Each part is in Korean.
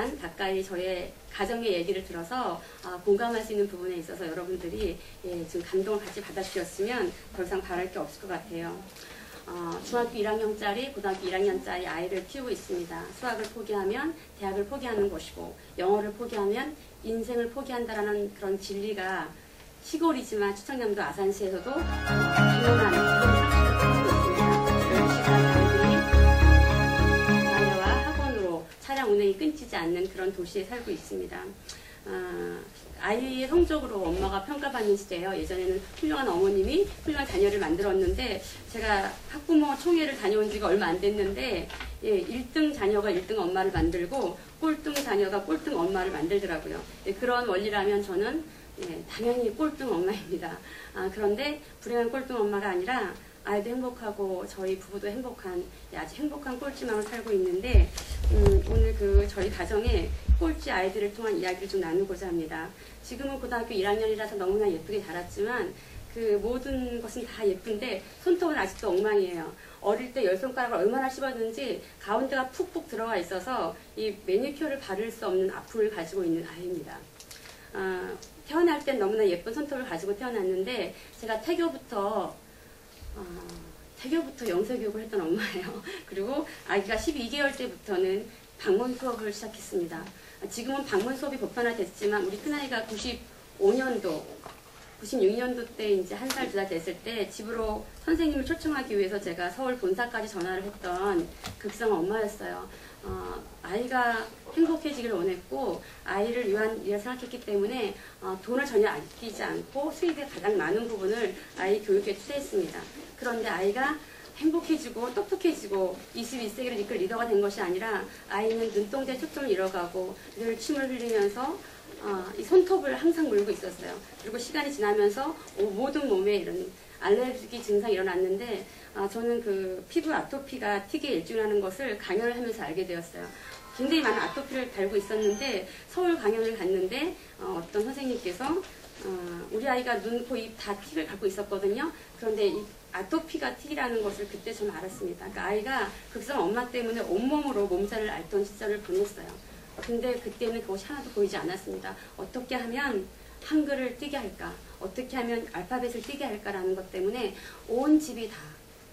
있지만 가까이 저의 가정의 얘기를 들어서 공감할 수 있는 부분에 있어서 여러분들이 좀 감동을 같이 받아주셨으면 더 이상 바랄 게 없을 것 같아요. 중학교 1학년짜리, 고등학교 1학년짜리 아이를 키우고 있습니다. 수학을 포기하면 대학을 포기하는 것이고, 영어를 포기하면 인생을 포기한다라는 그런 진리가 시골이지만 추천남도 아산시에서도 당연한 그런 상식을 가지고 있습니다. 10시까지 아이들이 자녀와 학원으로 차량 운행이 끊기지 않는 그런 도시에 살고 있습니다. 아이의 성적으로 엄마가 평가받는 시대예요. 예전에는 훌륭한 어머님이 훌륭한 자녀를 만들었는데, 제가 학부모 총회를 다녀온 지가 얼마 안 됐는데 1등 자녀가 1등 엄마를 만들고 꼴등 자녀가 꼴등 엄마를 만들더라고요. 그런 원리라면 저는 당연히 꼴등 엄마입니다. 그런데 불행한 꼴등 엄마가 아니라 아이도 행복하고 저희 부부도 행복한, 아주 행복한 꼴찌맘을 살고 있는데, 오늘 저희 가정의 꼴찌 아이들을 통한 이야기를 좀 나누고자 합니다. 지금은 고등학교 1학년이라서 너무나 예쁘게 자랐지만 그 모든 것은 다 예쁜데 손톱은 아직도 엉망이에요. 어릴 때 10손가락을 얼마나 씹었는지 가운데가 푹푹 들어가 있어서 이 매니큐어를 바를 수 없는 아픔을 가지고 있는 아이입니다. 태어날 땐 너무나 예쁜 손톱을 가지고 태어났는데, 제가 태교부터 영세교육을 했던 엄마예요. 그리고 아기가 12개월 때부터는 방문 수업을 시작했습니다. 지금은 방문 수업이 보편화됐지만 우리 큰아이가 96년도 때 이제 1살, 2살 됐을 때 집으로 선생님을 초청하기 위해서 제가 서울 본사까지 전화를 했던 극성 엄마였어요. 아이가 행복해지기를 원했고 아이를 위한 일을 생각했기 때문에 돈을 전혀 아끼지 않고 수입의 가장 많은 부분을 아이 교육에 투자했습니다. 그런데 아이가 행복해지고 똑똑해지고 21세기를 이끌 리더가 된 것이 아니라 아이는 눈동자에 초점을 잃어가고 늘 침을 흘리면서 이 손톱을 항상 물고 있었어요. 그리고 시간이 지나면서 모든 몸에 이런 알레르기 증상이 일어났는데, 저는 그 피부 아토피가 틱에 일조하는 것을 강연을 하면서 알게 되었어요. 굉장히 많은 아토피를 달고 있었는데 서울 강연을 갔는데 어떤 선생님께서 우리 아이가 눈, 코, 입 다 틱을 갖고 있었거든요. 그런데 이 아토피가 틱이라는 것을 그때 좀 알았습니다. 그러니까 아이가 극성 엄마 때문에 온몸으로 몸살을 앓던 시절을 보냈어요. 근데 그때는 그것이 하나도 보이지 않았습니다. 어떻게 하면 한글을 띄게 할까? 어떻게 하면 알파벳을 띄게 할까라는 것 때문에 온 집이 다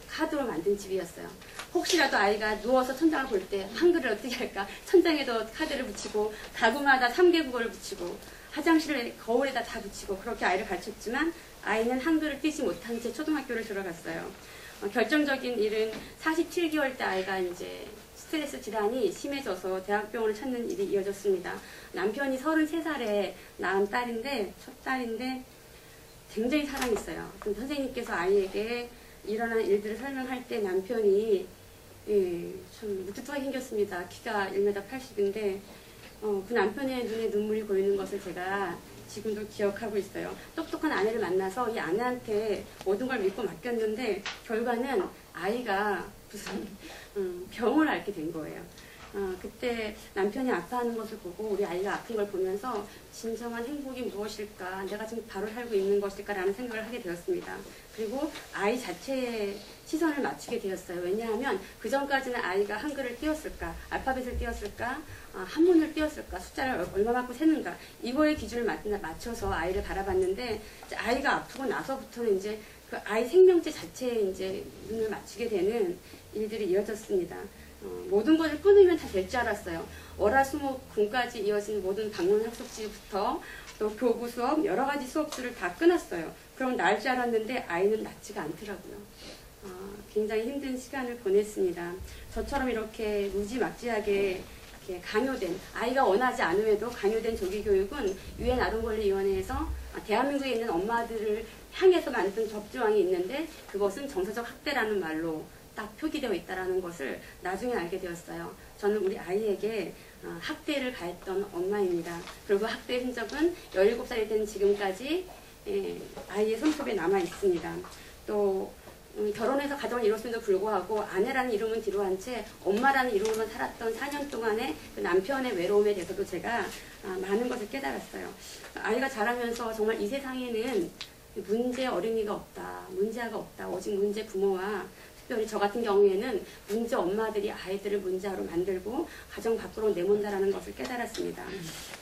카드로 만든 집이었어요. 혹시라도 아이가 누워서 천장을 볼 때 한글을 어떻게 할까? 천장에도 카드를 붙이고 가구마다 3개 국어를 붙이고 화장실에 거울에다 다 붙이고 그렇게 아이를 가르쳤지만 아이는 한글을 띄지 못한 채 초등학교를 들어갔어요. 결정적인 일은 47개월 때 아이가 이제 스트레스 질환이 심해져서 대학병원을 찾는 일이 이어졌습니다. 남편이 33살에 낳은 딸인데, 첫 딸인데 굉장히 사랑했어요. 선생님께서 아이에게 일어난 일들을 설명할 때 남편이 참 무뚝뚝하게 생겼습니다. 키가 1m 80인데 그 남편의 눈에 눈물이 고이는 것을 제가 지금도 기억하고 있어요. 똑똑한 아내를 만나서 이 아내한테 모든 걸 믿고 맡겼는데 결과는 아이가 무슨 병을 앓게 된 거예요. 그때 남편이 아파하는 것을 보고 우리 아이가 아픈 걸 보면서 진정한 행복이 무엇일까, 내가 지금 바로 살고 있는 것일까라는 생각을 하게 되었습니다. 그리고 아이 자체에 시선을 맞추게 되었어요. 왜냐하면 그 전까지는 아이가 한글을 띄웠을까, 알파벳을 띄웠을까, 한문을 띄웠을까, 숫자를 얼마만큼 세는가, 이거의 기준을 맞춰서 아이를 바라봤는데, 아이가 아프고 나서부터는 이제 그 아이 생명체 자체에 이제 눈을 맞추게 되는 일들이 이어졌습니다. 모든 것을 끊으면 다 될 줄 알았어요. 월화수목금까지 이어진 모든 방문 학습지부터 또 교구 수업, 여러 가지 수업들을 다 끊었어요. 그럼 나을 줄 알았는데 아이는 낫지가 않더라고요. 굉장히 힘든 시간을 보냈습니다. 저처럼 이렇게 무지막지하게 이렇게 강요된, 아이가 원하지 않음에도 강요된 조기교육은 유엔 아동권리위원회에서 대한민국에 있는 엄마들을 향해서 만든 법조항이 있는데 그것은 정서적 학대라는 말로 딱 표기되어 있다는 것을 나중에 알게 되었어요. 저는 우리 아이에게 학대를 가했던 엄마입니다. 그리고 학대 흔적은 17살이 된 지금까지 아이의 손톱에 남아 있습니다. 또 결혼해서 가정을 이뤘음에도 불구하고 아내라는 이름은 뒤로 한 채 엄마라는 이름으로만 살았던 4년 동안의 그 남편의 외로움에 대해서도 제가 많은 것을 깨달았어요. 아이가 자라면서 정말 이 세상에는 문제 어린이가 없다, 문제아가 없다, 오직 문제 부모와 특별히 저 같은 경우에는 문제 엄마들이 아이들을 문제아로 만들고 가정 밖으로 내몬다라는 것을 깨달았습니다.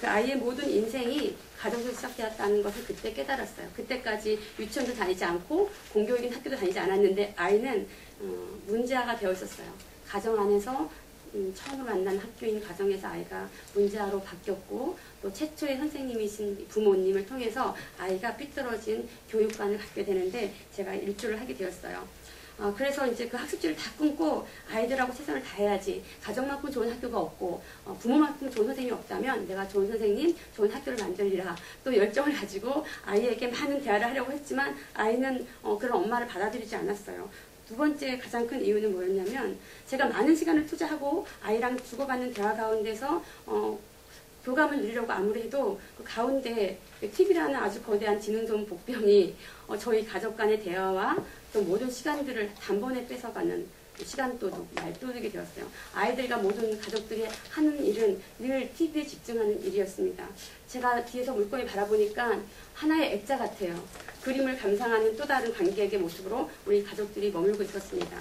그 아이의 모든 인생이 가정에서 시작되었다는 것을 그때 깨달았어요. 그때까지 유치원도 다니지 않고 공교육인 학교도 다니지 않았는데 아이는 문제아가 되어 있었어요. 가정 안에서 처음으로 만난 학교인 가정에서 아이가 문제아로 바뀌었고 또 최초의 선생님이신 부모님을 통해서 아이가 삐뚤어진 교육관을 갖게 되는데 제가 일조를 하게 되었어요. 그래서 이제 그 학습지를 다 끊고 아이들하고 최선을 다해야지. 가정만큼 좋은 학교가 없고 부모만큼 좋은 선생님이 없다면 내가 좋은 선생님, 좋은 학교를 만들리라. 또 열정을 가지고 아이에게 많은 대화를 하려고 했지만 아이는 그런 엄마를 받아들이지 않았어요. 두 번째 가장 큰 이유는 뭐였냐면 제가 많은 시간을 투자하고 아이랑 주고받는 대화 가운데서 교감을 누리려고 아무리 해도 그 가운데 TV라는 아주 거대한 지능 좋은 복병이 저희 가족 간의 대화와 또 모든 시간들을 단번에 뺏어가는 시간도둑, 말도둑이 되었어요. 아이들과 모든 가족들이 하는 일은 늘 TV에 집중하는 일이었습니다. 제가 뒤에서 물건을 바라보니까 하나의 액자 같아요. 그림을 감상하는 또 다른 관객의 모습으로 우리 가족들이 머물고 있었습니다.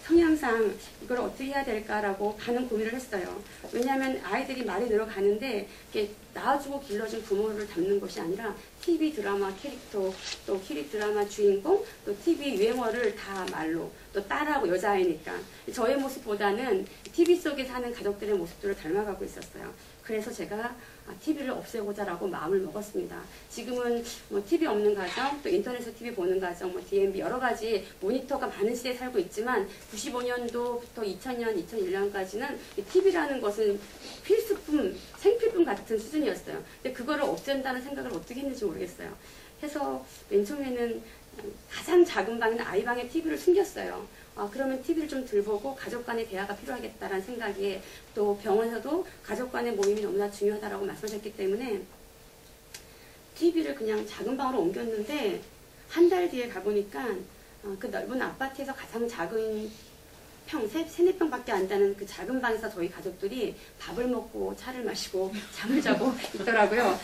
성향상 이걸 어떻게 해야 될까라고 많은 고민을 했어요. 왜냐하면 아이들이 말이 늘어가는데 이렇게 낳아주고 길러준 부모를 닮는 것이 아니라 TV 드라마 캐릭터, 또 TV 드라마 주인공, 또 TV 유행어를 다 말로 또 딸하고 여자아이니까 저의 모습보다는 TV 속에 사는 가족들의 모습들을 닮아가고 있었어요. 그래서 제가 TV를 없애고자라고 마음을 먹었습니다. 지금은 뭐 TV 없는 가정, 또 인터넷에서 TV 보는 가정, 뭐 DMB 여러 가지 모니터가 많은 시대에 살고 있지만 95년도부터 2000년, 2001년까지는 TV라는 것은 필수품, 생필품 같은 수준이었어요. 근데 그거를 없앤다는 생각을 어떻게 했는지 모르겠어요. 해서 맨 처음에는 가장 작은 방인 아이 방에 TV를 숨겼어요. 그러면 TV를 좀 덜 보고 가족 간의 대화가 필요하겠다라는 생각에 또 병원에서도 가족 간의 모임이 너무나 중요하다라고 말씀하셨기 때문에 TV를 그냥 작은 방으로 옮겼는데 한 달 뒤에 가보니까 그 넓은 아파트에서 가장 작은 세네 평밖에 안 되는 그 작은 방에서 저희 가족들이 밥을 먹고 차를 마시고 잠을 자고 있더라고요.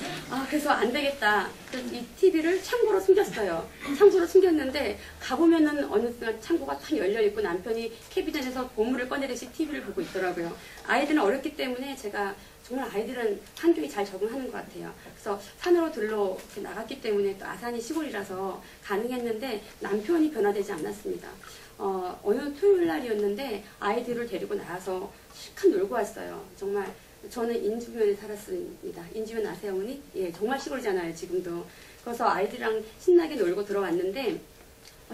그래서 안 되겠다. 그래서 이 TV를 창고로 숨겼어요. 창고로 숨겼는데 가보면은 어느 순간 창고가 딱 열려있고 남편이 캐비넷에서 보물을 꺼내듯이 TV를 보고 있더라고요. 아이들은 어렸기 때문에 제가 정말 아이들은 환경이 잘 적응하는 것 같아요. 그래서 산으로 들러 나갔기 때문에 또 아산이 시골이라서 가능했는데 남편이 변화되지 않았습니다. 어느 토요일 날이었는데 아이들을 데리고 나와서 실컷 놀고 왔어요. 정말 저는 인주면에 살았습니다. 인주면 아세요, 어머니? 예, 정말 시골이잖아요, 지금도. 그래서 아이들이랑 신나게 놀고 들어왔는데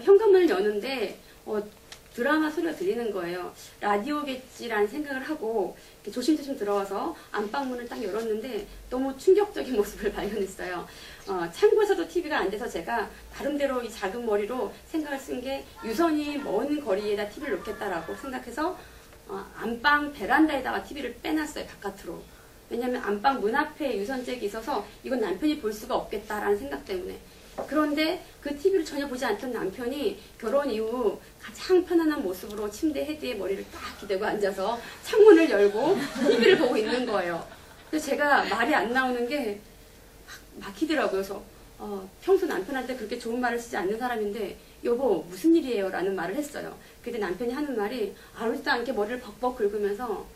현관문을 여는데 드라마 소리가 들리는 거예요. 라디오겠지라는 생각을 하고 조심조심 들어와서 안방문을 딱 열었는데 너무 충격적인 모습을 발견했어요. 창고에서도 TV가 안 돼서 제가 나름대로 이 작은 머리로 생각을 쓴 게 유선이 먼 거리에다 TV를 놓겠다라고 생각해서 안방 베란다에다가 TV를 빼놨어요, 바깥으로. 왜냐하면 안방 문 앞에 유선잭이 있어서 이건 남편이 볼 수가 없겠다라는 생각 때문에. 그런데 그 TV를 전혀 보지 않던 남편이 결혼 이후 가장 편안한 모습으로 침대 헤드에 머리를 딱 기대고 앉아서 창문을 열고 TV를 보고 있는 거예요. 그래서 제가 말이 안 나오는 게 막히더라고요. 그래서 평소 남편한테 그렇게 좋은 말을 쓰지 않는 사람인데 여보 무슨 일이에요? 라는 말을 했어요. 그때 남편이 하는 말이 아무렇지도 않게 머리를 벅벅 긁으면서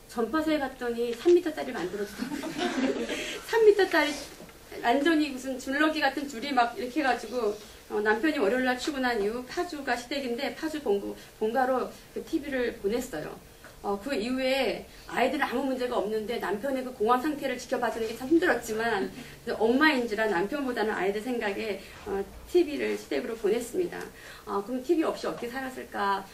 전파사에 갔더니 3m짜리 만들어주더라고요. 3m짜리 완전히 무슨 줄넘기 같은 줄이 막 이렇게 해가지고 남편이 월요일날 출근한 이후 파주가 시댁인데 파주 본가로 그 TV를 보냈어요. 그 이후에 아이들은 아무 문제가 없는데 남편의 그 공황 상태를 지켜봐주는 게 참 힘들었지만 엄마인지라 남편보다는 아이들 생각에 TV를 시댁으로 보냈습니다. 그럼 TV 없이 어떻게 살았을까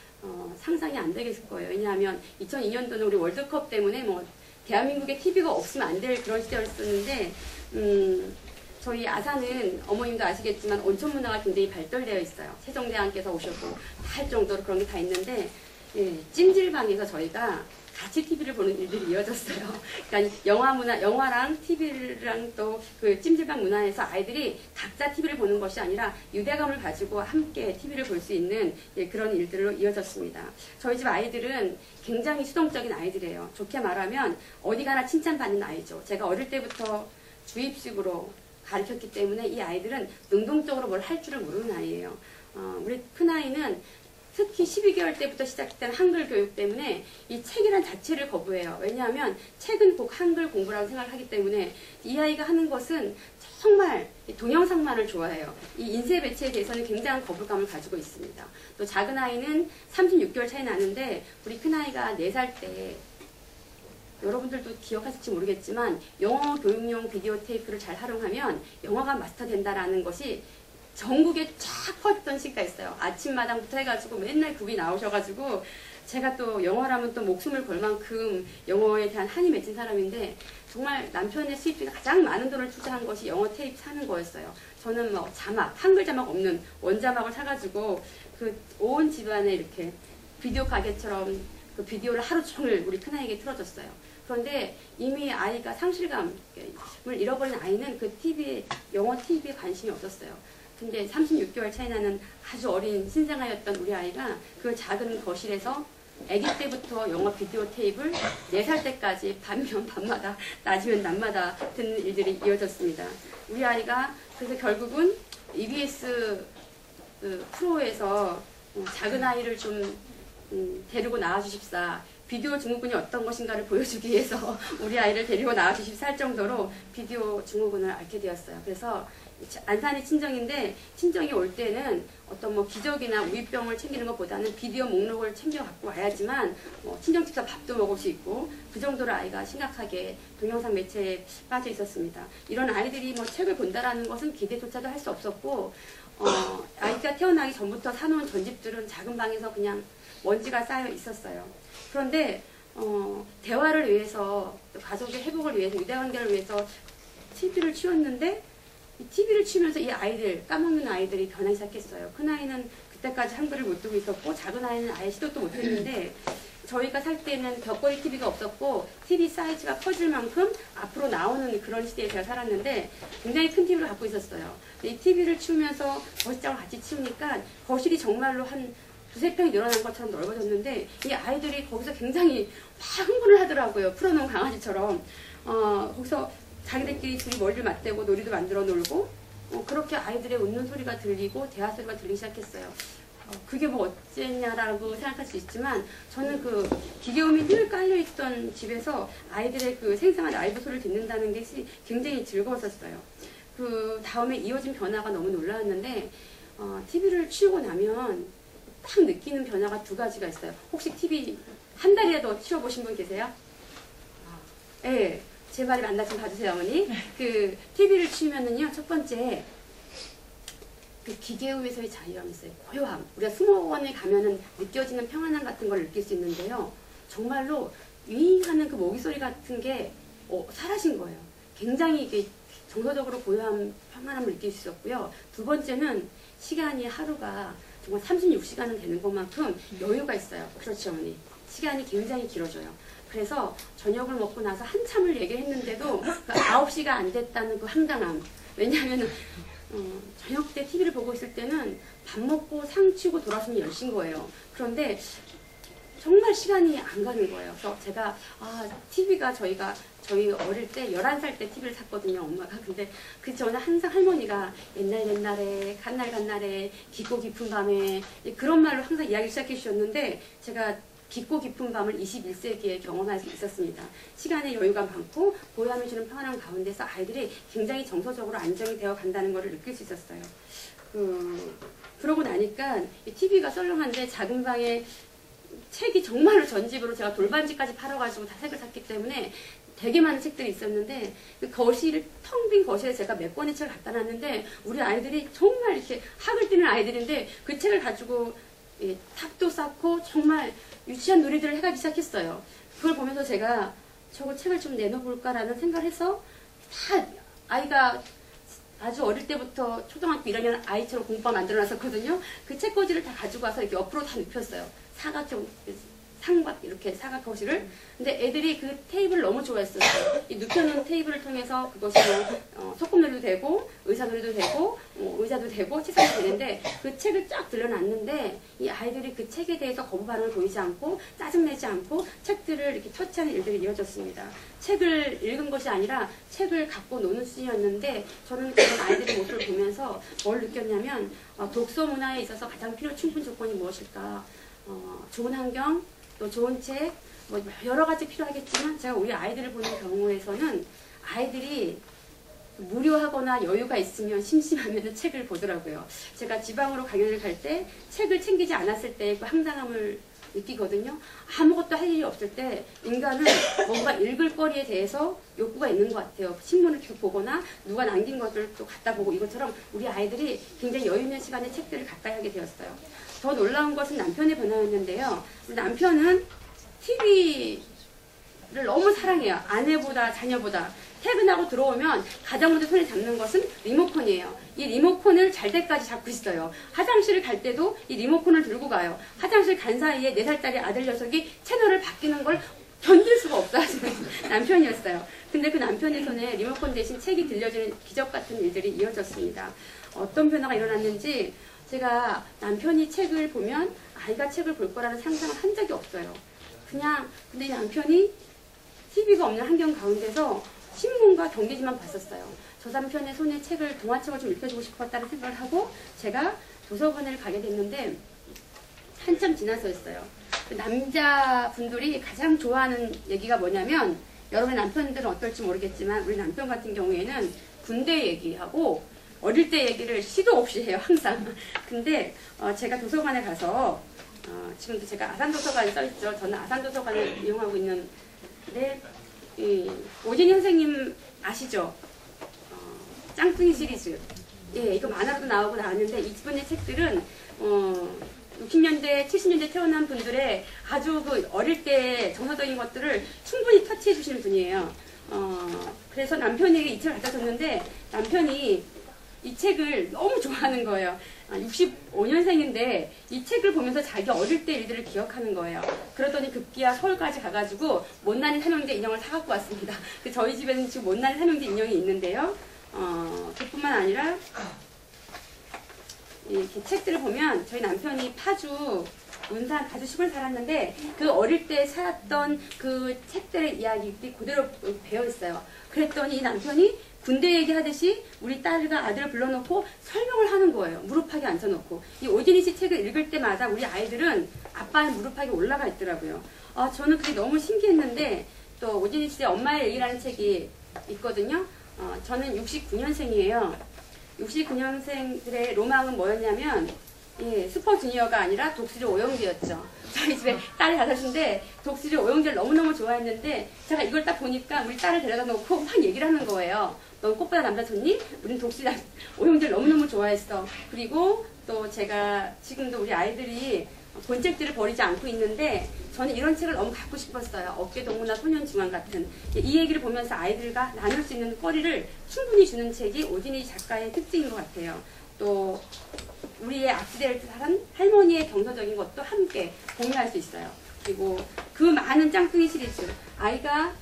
상상이 안 되겠을 거예요. 왜냐하면 2002년도는 우리 월드컵 때문에 뭐 대한민국에 TV가 없으면 안 될 그런 시대였었는데 저희 아산은 어머님도 아시겠지만 온천 문화가 굉장히 발달되어 있어요. 세종대왕께서 오셨고 할 정도로 그런 게 다 있는데 찜질방에서 저희가 같이 TV를 보는 일들이 이어졌어요. 그러니까 영화랑 TV랑 또 그 찜질방 문화에서 아이들이 각자 TV를 보는 것이 아니라 유대감을 가지고 함께 TV를 볼 수 있는 그런 일들로 이어졌습니다. 저희 집 아이들은 굉장히 수동적인 아이들이에요. 좋게 말하면 어디 가나 칭찬받는 아이죠. 제가 어릴 때부터 주입식으로 가르쳤기 때문에 이 아이들은 능동적으로 뭘 할 줄을 모르는 아이예요. 우리 큰아이는 특히 12개월 때부터 시작된 한글 교육 때문에 이 책이란 자체를 거부해요. 왜냐하면 책은 꼭 한글 공부라고 생각을 하기 때문에 이 아이가 하는 것은 정말 동영상만을 좋아해요. 이 인쇄 배치에 대해서는 굉장한 거부감을 가지고 있습니다. 또 작은 아이는 36개월 차이 나는데 우리 큰 아이가 4살 때 여러분들도 기억하실지 모르겠지만 영어 교육용 비디오 테이프를 잘 활용하면 영어가 마스터된다라는 것이 전국에 쫙 퍼졌던 시기가 있어요. 아침마당부터 해가지고 맨날 그분이 나오셔가지고 제가 또 영어라면 또 목숨을 걸 만큼 영어에 대한 한이 맺힌 사람인데 정말 남편의 수입 중에 가장 많은 돈을 투자한 것이 영어 테이프 사는 거였어요. 저는 뭐 자막, 한글 자막 없는 원자막을 사가지고 그 온 집안에 이렇게 비디오 가게처럼 그 비디오를 하루 종일 우리 큰아이에게 틀어줬어요. 그런데 이미 아이가 상실감을 잃어버린 아이는 그 TV에, 영어 TV에 관심이 없었어요. 근데 36개월 차이 나는 아주 어린 신생아였던 우리 아이가 그 작은 거실에서 아기 때부터 영어 비디오 테이프를 4살 때까지 밤이면 밤마다 낮이면 낮마다 듣는 일들이 이어졌습니다. 우리 아이가 그래서 결국은 EBS 그 프로에서 작은 아이를 좀 데리고 나와주십사. 비디오 증후군이 어떤 것인가를 보여주기 위해서 우리 아이를 데리고 나와주십사 할 정도로 비디오 증후군을 앓게 되었어요. 그래서 안산이 친정인데 친정이 올 때는 어떤 뭐 기저귀나 우유병을 챙기는 것보다는 비디오 목록을 챙겨 갖고 와야지만 친정집에서 밥도 먹을 수 있고 그 정도로 아이가 심각하게 동영상 매체에 빠져 있었습니다. 이런 아이들이 뭐 책을 본다라는 것은 기대조차도 할 수 없었고 아이가 태어나기 전부터 사놓은 전집들은 작은 방에서 그냥 먼지가 쌓여 있었어요. 그런데 대화를 위해서 또 가족의 회복을 위해서 유대관계를 위해서 TV를 치웠는데 이 TV를 치면서 이 아이들 까먹는 아이들이 변하기 시작했어요. 큰 아이는 그때까지 한글을 못 두고 있었고 작은 아이는 아예 시도도 못했는데 저희가 살 때는 벽걸이 TV가 없었고 TV 사이즈가 커질 만큼 앞으로 나오는 그런 시대에 제가 살았는데 굉장히 큰 TV를 갖고 있었어요. 이 TV를 치우면서 거실장을 같이 치우니까 거실이 정말로 한 2~3평이 늘어난 것처럼 넓어졌는데 이 아이들이 거기서 굉장히 막 흥분을 하더라고요. 풀어놓은 강아지처럼. 거기서 자기들끼리 둘이 머리를 맞대고 놀이도 만들어 놀고 그렇게 아이들의 웃는 소리가 들리고 대화 소리가 들리기 시작했어요. 그게 뭐 어쨌냐라고 생각할 수 있지만 저는 그 기계음이 늘 깔려있던 집에서 아이들의 그 생생한 라이브 소리를 듣는다는 것이 굉장히 즐거웠었어요. 그 다음에 이어진 변화가 너무 놀라웠는데 TV를 치우고 나면 딱 느끼는 변화가 2가지가 있어요. 혹시 TV 한 달이라도 치워보신 분 계세요? 네. 제 말이 맞나 좀 봐주세요, 어머니. 그 TV를 치우면은요, 첫 번째 그 기계음에서의 자유함이 있어요. 고요함. 우리가 수목원에 가면은 느껴지는 평안함 같은 걸 느낄 수 있는데요. 정말로 윙하는 그 모기 소리 같은 게 사라진 거예요. 굉장히 이게 정서적으로 고요함, 평안함을 느낄 수 있었고요. 2번째는 시간이 하루가 정말 36시간은 되는 것만큼 여유가 있어요. 그렇죠, 어머니. 시간이 굉장히 길어져요. 그래서 저녁을 먹고 나서 한참을 얘기했는데도 그 9시가 안 됐다는 그 황당함. 왜냐하면 저녁 때 TV를 보고 있을 때는 밥 먹고 상 치우고 돌아서면 10시인 거예요. 그런데 정말 시간이 안 가는 거예요. 그래서 제가 TV가 저희 어릴 때 11살 때 TV를 샀거든요, 엄마가. 근데 그 전에 항상 할머니가 옛날에 간날간날에 깊고 깊은 밤에 그런 말로 항상 이야기 시작해 주셨는데 제가 깊고 깊은 밤을 21세기에 경험할 수 있었습니다. 시간의 여유가 많고 고요함이 주는 평안함 가운데서 아이들이 굉장히 정서적으로 안정이 되어 간다는 것을 느낄 수 있었어요. 그러고 나니까 TV가 썰렁한데 작은 방에 책이 정말로 전집으로 제가 돌반지까지 팔아가지고 다 책을 샀기 때문에 되게 많은 책들이 있었는데 그 거실, 텅 빈 거실에 제가 몇 권의 책을 갖다 놨는데 우리 아이들이 정말 이렇게 학을 뛰는 아이들인데 그 책을 가지고 탑도 쌓고 정말 유치한 놀이들을 해가기 시작했어요. 그걸 보면서 제가 저거 책을 좀 내놓을까라는 생각을 해서 다 아이가 아주 어릴 때부터 초등학교 1학년 아이처럼 공부방 만들어 놨었거든요. 그 책꽂이를 다 가지고 와서 이렇게 옆으로 다 눕혔어요. 사각형 상박 이렇게 사각 거실을. 근데 애들이 그 테이블을 너무 좋아했었어요. 이 눕혀놓은 테이블을 통해서 그것이 소꿉놀이도 되고 의사놀이도 되고 의자도 되고 책상도 되는데 그 책을 쫙 들여놨는데 이 아이들이 그 책에 대해서 거부 반응을 보이지 않고 짜증내지 않고 책들을 이렇게 터치하는 일들이 이어졌습니다. 책을 읽은 것이 아니라 책을 갖고 노는 씬이었는데 저는 그런 아이들의 모습을 보면서 뭘 느꼈냐면 독서 문화에 있어서 가장 필요 충분 조건이 무엇일까? 좋은 환경, 또 좋은 책, 뭐 여러 가지 필요하겠지만 제가 우리 아이들을 보는 경우에서는 아이들이 무료하거나 여유가 있으면 심심하면 책을 보더라고요. 제가 지방으로 강연을 갈 때 책을 챙기지 않았을 때 그 황당함을 느끼거든요. 아무것도 할 일이 없을 때 인간은 뭔가 읽을 거리에 대해서 욕구가 있는 것 같아요. 신문을 계속 보거나 누가 남긴 것을 또 갖다 보고 이것처럼 우리 아이들이 굉장히 여유 있는 시간에 책들을 가까이 하게 되었어요. 더 놀라운 것은 남편의 변화였는데요. 남편은 TV를 너무 사랑해요. 아내보다 자녀보다. 퇴근하고 들어오면 가장 먼저 손에 잡는 것은 리모컨이에요. 이 리모컨을 잘 때까지 잡고 있어요. 화장실을 갈 때도 이 리모컨을 들고 가요. 화장실 간 사이에 4살짜리 아들 녀석이 채널을 바뀌는 걸 견딜 수가 없어 하시는 남편이었어요. 근데 그 남편의 손에 리모컨 대신 책이 들려주는 기적 같은 일들이 이어졌습니다. 어떤 변화가 일어났는지 제가 남편이 책을 보면 아이가 책을 볼 거라는 상상을 한 적이 없어요. 근데 이 남편이 TV가 없는 환경 가운데서 신문과 경제지만 봤었어요. 저 남편의 손에 동화책을 좀 읽혀주고 싶었다는 생각을 하고 제가 도서관을 가게 됐는데 한참 지나서였어요. 남자분들이 가장 좋아하는 얘기가 뭐냐면 여러분의 남편들은 어떨지 모르겠지만 우리 남편 같은 경우에는 군대 얘기하고 어릴 때 얘기를 시도 없이 해요. 항상. 근데 제가 도서관에 가서 지금도 제가 아산도서관에 써있죠. 저는 아산도서관을 이용하고 있는데 오진희 선생님 아시죠? 짱뚱이 시리즈. 예, 이거 만화로도 나오고 나왔는데 이분의 책들은 60년대, 70년대 태어난 분들의 아주 그 어릴 때 정서적인 것들을 충분히 터치해 주시는 분이에요. 그래서 남편에게 이 책을 갖다 줬는데 남편이 이 책을 너무 좋아하는 거예요. 65년생인데 이 책을 보면서 자기 어릴 때 일들을 기억하는 거예요. 그러더니 급기야 서울까지 가가지고 못난이 삼형제 인형을 사갖고 왔습니다. 저희 집에는 지금 못난이 삼형제 인형이 있는데요. 그뿐만 아니라 이렇게 책들을 보면 저희 남편이 파주 운산 파주 시골 살았는데 그 어릴 때 살았던 그 책들의 이야기들이 그대로 배어 있어요. 그랬더니 이 남편이 군대 얘기하듯이 우리 딸과 아들을 불러놓고 설명을 하는 거예요. 무릎팍에 앉혀놓고. 이 오진희 씨 책을 읽을 때마다 우리 아이들은 아빠는 무릎팍에 올라가 있더라고요. 저는 그게 너무 신기했는데 또 오진희 씨의 엄마의 얘기라는 책이 있거든요. 저는 69년생이에요. 69년생들의 로망은 뭐였냐면 슈퍼주니어가 아니라 독수리 오영재였죠. 저희 집에 딸이 5인데 독수리 오영재를 너무너무 좋아했는데 제가 이걸 딱 보니까 우리 딸을 데려다 놓고 막 얘기를 하는 거예요. 넌 꽃보다 남자 좋니? 우린 독수리 오영재를 너무너무 좋아했어. 그리고 또 제가 지금도 우리 아이들이 본책들을 버리지 않고 있는데 저는 이런 책을 너무 갖고 싶었어요. 어깨동무나 소년중앙 같은. 이 얘기를 보면서 아이들과 나눌 수 있는 거리를 충분히 주는 책이 오진희 작가의 특징인 것 같아요. 또 우리의 앞지대를 뜻하는 할머니의 정서적인 것도 함께 공유할 수 있어요. 그리고 그 많은 짱뚱이 시리즈 아이가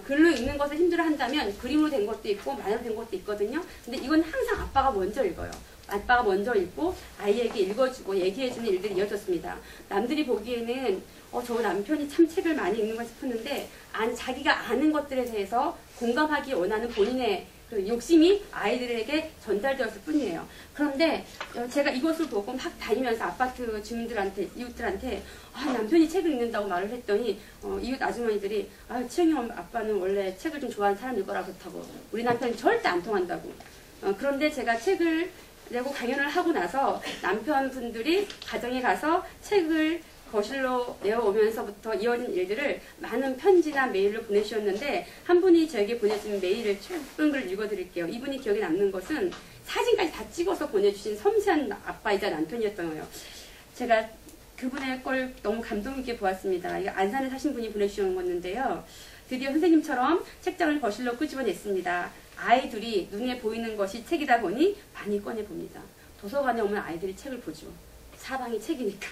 글로 읽는 것을 힘들어한다면 그림으로 된 것도 있고 만화로 된 것도 있거든요. 근데 이건 항상 아빠가 먼저 읽어요. 아빠가 먼저 읽고 아이에게 읽어주고 얘기해주는 일들이 이어졌습니다. 남들이 보기에는 저 남편이 참 책을 많이 읽는가 싶었는데 자기가 아는 것들에 대해서 공감하기 원하는 본인의 그 욕심이 아이들에게 전달되었을 뿐이에요. 그런데 제가 이것을 보고 막 다니면서 아파트 주민들한테 이웃들한테 남편이 책을 읽는다고 말을 했더니 이웃 아주머니들이 치영이 아빠는 원래 책을 좀 좋아하는 사람일 거라 그렇다고 우리 남편이 절대 안 통한다고. 그런데 제가 책을 내고 강연을 하고 나서 남편분들이 가정에 가서 책을 거실로 내어오면서부터 이어진 일들을 많은 편지나 메일로 보내주셨는데 한 분이 저에게 보내준 메일을 짧은 글 읽어드릴게요. 이분이 기억에 남는 것은 사진까지 다 찍어서 보내주신 섬세한 아빠이자 남편이었던 거예요. 제가 그분의 걸 너무 감동 있게 보았습니다. 이거 안산에 사신 분이 보내주신 건데요. 드디어 선생님처럼 책장을 거실로 끄집어냈습니다. 아이 둘이 눈에 보이는 것이 책이다 보니 많이 꺼내봅니다. 도서관에 오면 아이들이 책을 보죠. 사방이 책이니까.